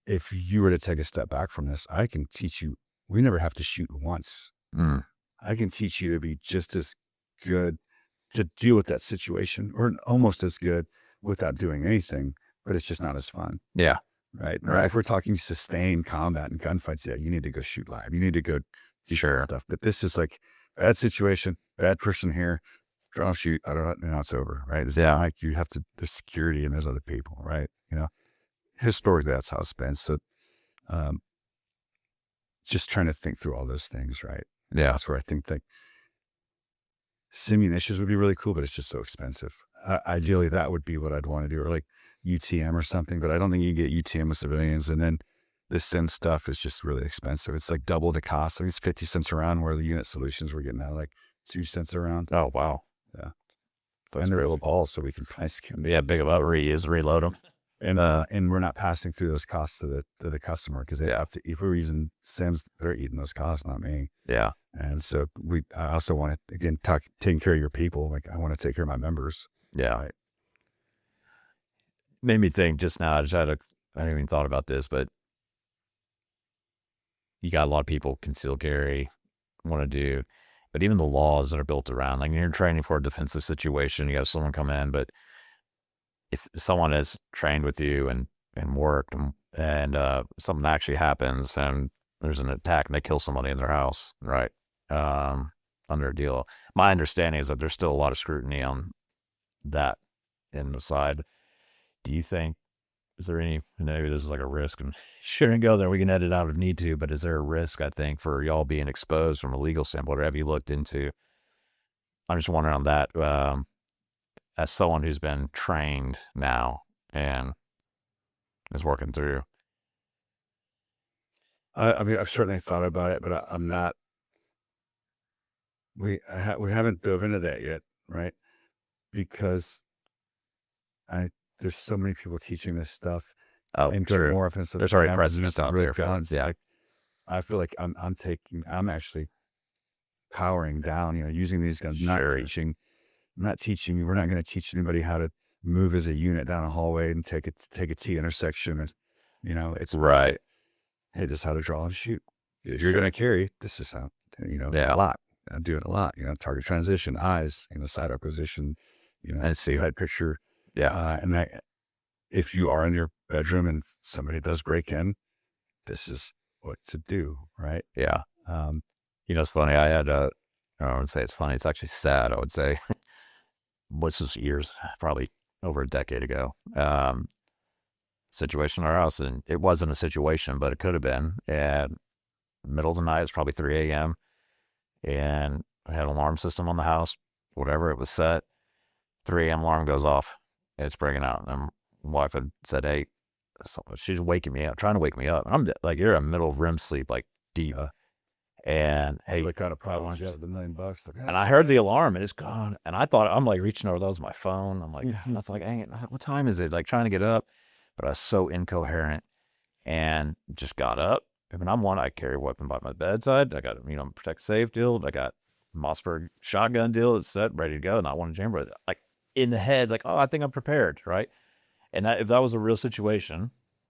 If you were to take a step back from this, I can teach you, we never have to shoot once. I can teach you to be just as good to deal with that situation or almost as good without doing anything, but it's just not as fun. Yeah. Right. If we're talking sustained combat and gunfights, you need to go shoot live. You need to go do stuff. But this is like bad situation, bad person here, draw, shoot, I don't know, now it's over, right? It's not like you have to, there's security and there's other people, right? Historically, that's how it's been. So just trying to think through all those things, right? Yeah. That's where I think that simunitions would be really cool, but it's just so expensive. Ideally, that would be what I'd want to do, or like UTM or something, but I don't think you can get UTM with civilians. And then the sim stuff is just really expensive. It's like double the cost. I think it's 50 cents a round, where the Unit Solutions were getting out like 2 cents a round. Oh, wow. Yeah. And they're little balls, so we can price them. Yeah, big about reload them. And we're not passing through those costs to the customer because they have to. If we're using sims, they're eating those costs, not me. Yeah. And so I also want to, again, taking care of your people. Like I want to take care of my members. Yeah. Right. Made me think just now. I hadn't even thought about this, but you got a lot of people concealed carry want to do, but even the laws that are built around, like you're training for a defensive situation, you have someone come in, but if someone is trained with you and worked and something actually happens and there's an attack and they kill somebody in their house, right? Under a deal. My understanding is that there's still a lot of scrutiny on that in the side. Do you think, is there any, maybe this is like a risk and shouldn't go there, we can edit out if need to, but is there a risk, I think, for y'all being exposed from a legal standpoint, or have you looked into? I'm just wondering on that, as someone who's been trained now and is working through. I mean, I've certainly thought about it, but I'm not. We haven't dove into that yet, right? Because there's so many people teaching this stuff. Oh, and true. More offensive. There's already precedents out there. Guns. Yeah. I feel like I'm actually powering down, using these guns, not teaching. I'm not teaching. We're not going to teach anybody how to move as a unit down a hallway and take a T intersection. It's right. Hey, this is how to draw and shoot. If you're going to carry, this is how, yeah. a lot. I do it a lot, target transition, eyes, side acquisition, side picture. Yeah. And if you are in your bedroom and somebody does break in, this is what to do, right? Yeah. It's funny. I had I would say it's funny. It's actually sad, I would say. This was years, probably over a decade ago. Situation in our house, and it wasn't a situation, but it could have been. And middle of the night, it's probably 3 a.m. and I had an alarm system on the house, whatever, it was set. 3 a.m. alarm goes off. It's breaking out. And my wife had said, hey, she's waking me up, trying to wake me up. And I'm like, you're in the middle of REM sleep, like deep. And hey, what kind of problems you have with $1 million? Like, and I heard the alarm and it's gone. And I thought, I'm like reaching over, that was my phone. I'm like, that's like, dang it, what time is it? Like trying to get up. But I was so incoherent and just got up. I mean, I carry a weapon by my bedside. I got, protect safe deal. I got Mossberg shotgun deal. It's set, ready to go. Not one to chamber. Like in the head, like, oh, I think I'm prepared, right? And if that was a real situation,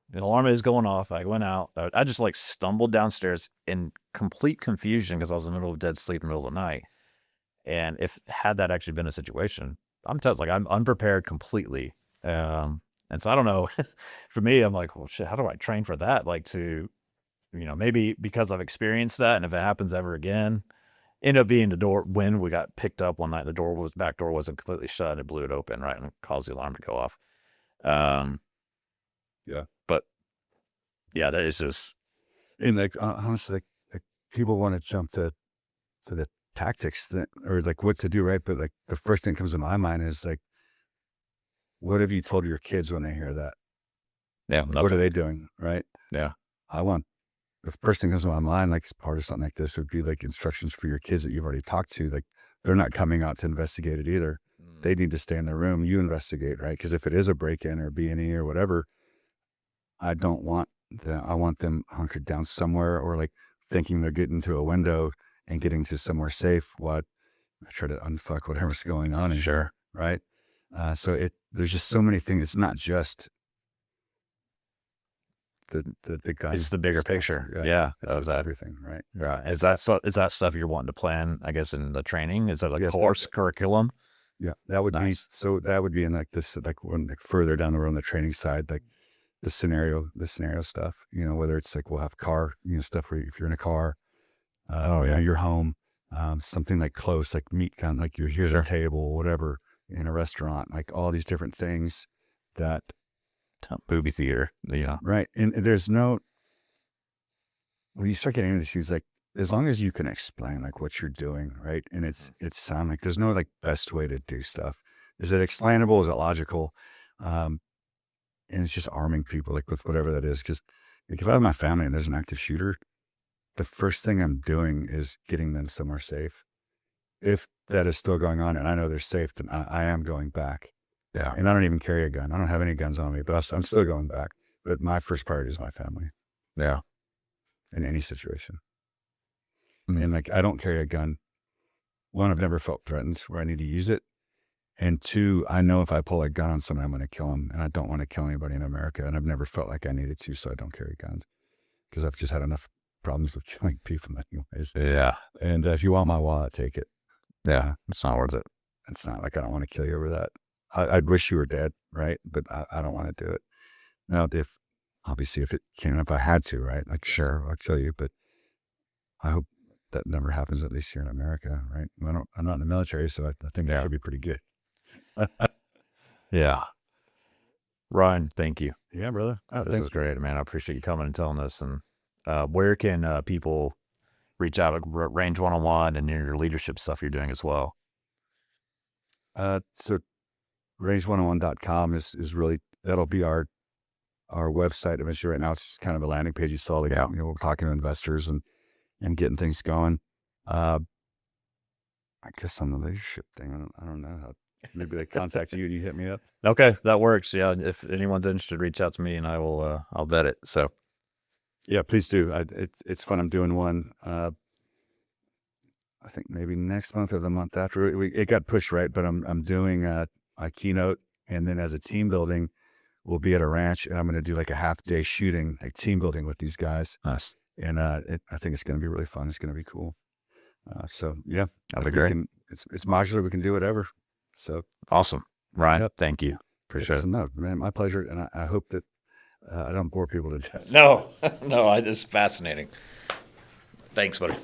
the alarm is going off. I went out. I just like stumbled downstairs in complete confusion because I was in the middle of dead sleep in the middle of the night. And had that actually been a situation, I'm unprepared completely. And so I don't know. For me, I'm like, well, shit, how do I train for that? Like to, maybe because I've experienced that, and if it happens ever again, end up being the door when we got picked up one night, the back door wasn't completely shut. It blew it open, right, and caused the alarm to go off. Yeah, but yeah, that is just. And like honestly, like people want to jump to the tactics or like what to do, right? But like the first thing that comes to my mind is like, what have you told your kids when they hear that? Yeah. What are they doing? Right. Yeah. The first thing that comes to my mind, like as part of something like this, would be like instructions for your kids that you've already talked to. Like they're not coming out to investigate it either. They need to stay in their room. You investigate, right? Because if it is a break-in or B&E or whatever, I want them hunkered down somewhere, or like thinking they're getting to a window and getting to somewhere safe. I try to unfuck whatever's going on in here, right? So there's just so many things. It's not just the guy. It's the bigger picture. Yeah. It's everything, right? Right. Is that stuff you're wanting to plan, I guess, in the training? Is that like course curriculum? Yeah, that would nice. that would be in like this, like when like further down the road on the training side, like the scenario stuff, whether it's like we'll have car, stuff where if you're in a car, you're home, something like close, like meat kind, like you're here at a table, whatever, in a restaurant, like all these different things that movie theater, right. And there's when you start getting into these, like, as long as you can explain like what you're doing, right? And it's sound like there's no like best way to do stuff. Is it explainable? Is it logical? And it's just arming people like with whatever that is. Because like, if I have my family and there's an active shooter, the first thing I'm doing is getting them somewhere safe. If that is still going on and I know they're safe, then I am going back. Yeah. And I don't even carry a gun. I don't have any guns on me, but I'm still going back. But my first priority is my family. Yeah. In any situation. And like, I don't carry a gun. One, I've never felt threatened where I need to use it. And two, I know if I pull a gun on someone, I'm going to kill them. And I don't want to kill anybody in America. And I've never felt like I needed to, so I don't carry guns. Because I've just had enough problems with killing people anyways. Yeah. And if you want my wallet, take it. Yeah. It's not worth it. It's not like I don't want to kill you over that. I'd wish you were dead, right? But I don't want to do it. Now, obviously if I had to, right? Like, sure, I'll kill you, but I hope that never happens, at least here in America, right? I'm not in the military, so I think that should be pretty good. Yeah. Ryan, thank you. Yeah, brother. This is great, man. I appreciate you coming and telling us. And where can people reach out, range one-on-one, and your leadership stuff you're doing as well? So range101.com is really, that'll be our website eventually. Right now it's just kind of a landing page. You saw, like, we're talking to investors and getting things going. I guess on the leadership thing, I don't know how. Maybe they contact you and you hit me up. Okay, that works. Yeah, if anyone's interested, reach out to me and I will. I'll vet it. So, yeah, please do. It's fun. I'm doing one. I think maybe next month or the month after. It got pushed, right? But I'm doing a keynote, and then as a team building, we'll be at a ranch, and I'm going to do like a half-day shooting, like team building with these guys. Nice. And I think it's going to be really fun. It's going to be cool. So yeah, that'll be great. It's modular. We can do whatever. So awesome, Ryan. Thank you. Appreciate it. No, man, my pleasure. And I hope that I don't bore people to death. No, it's fascinating. Thanks, buddy.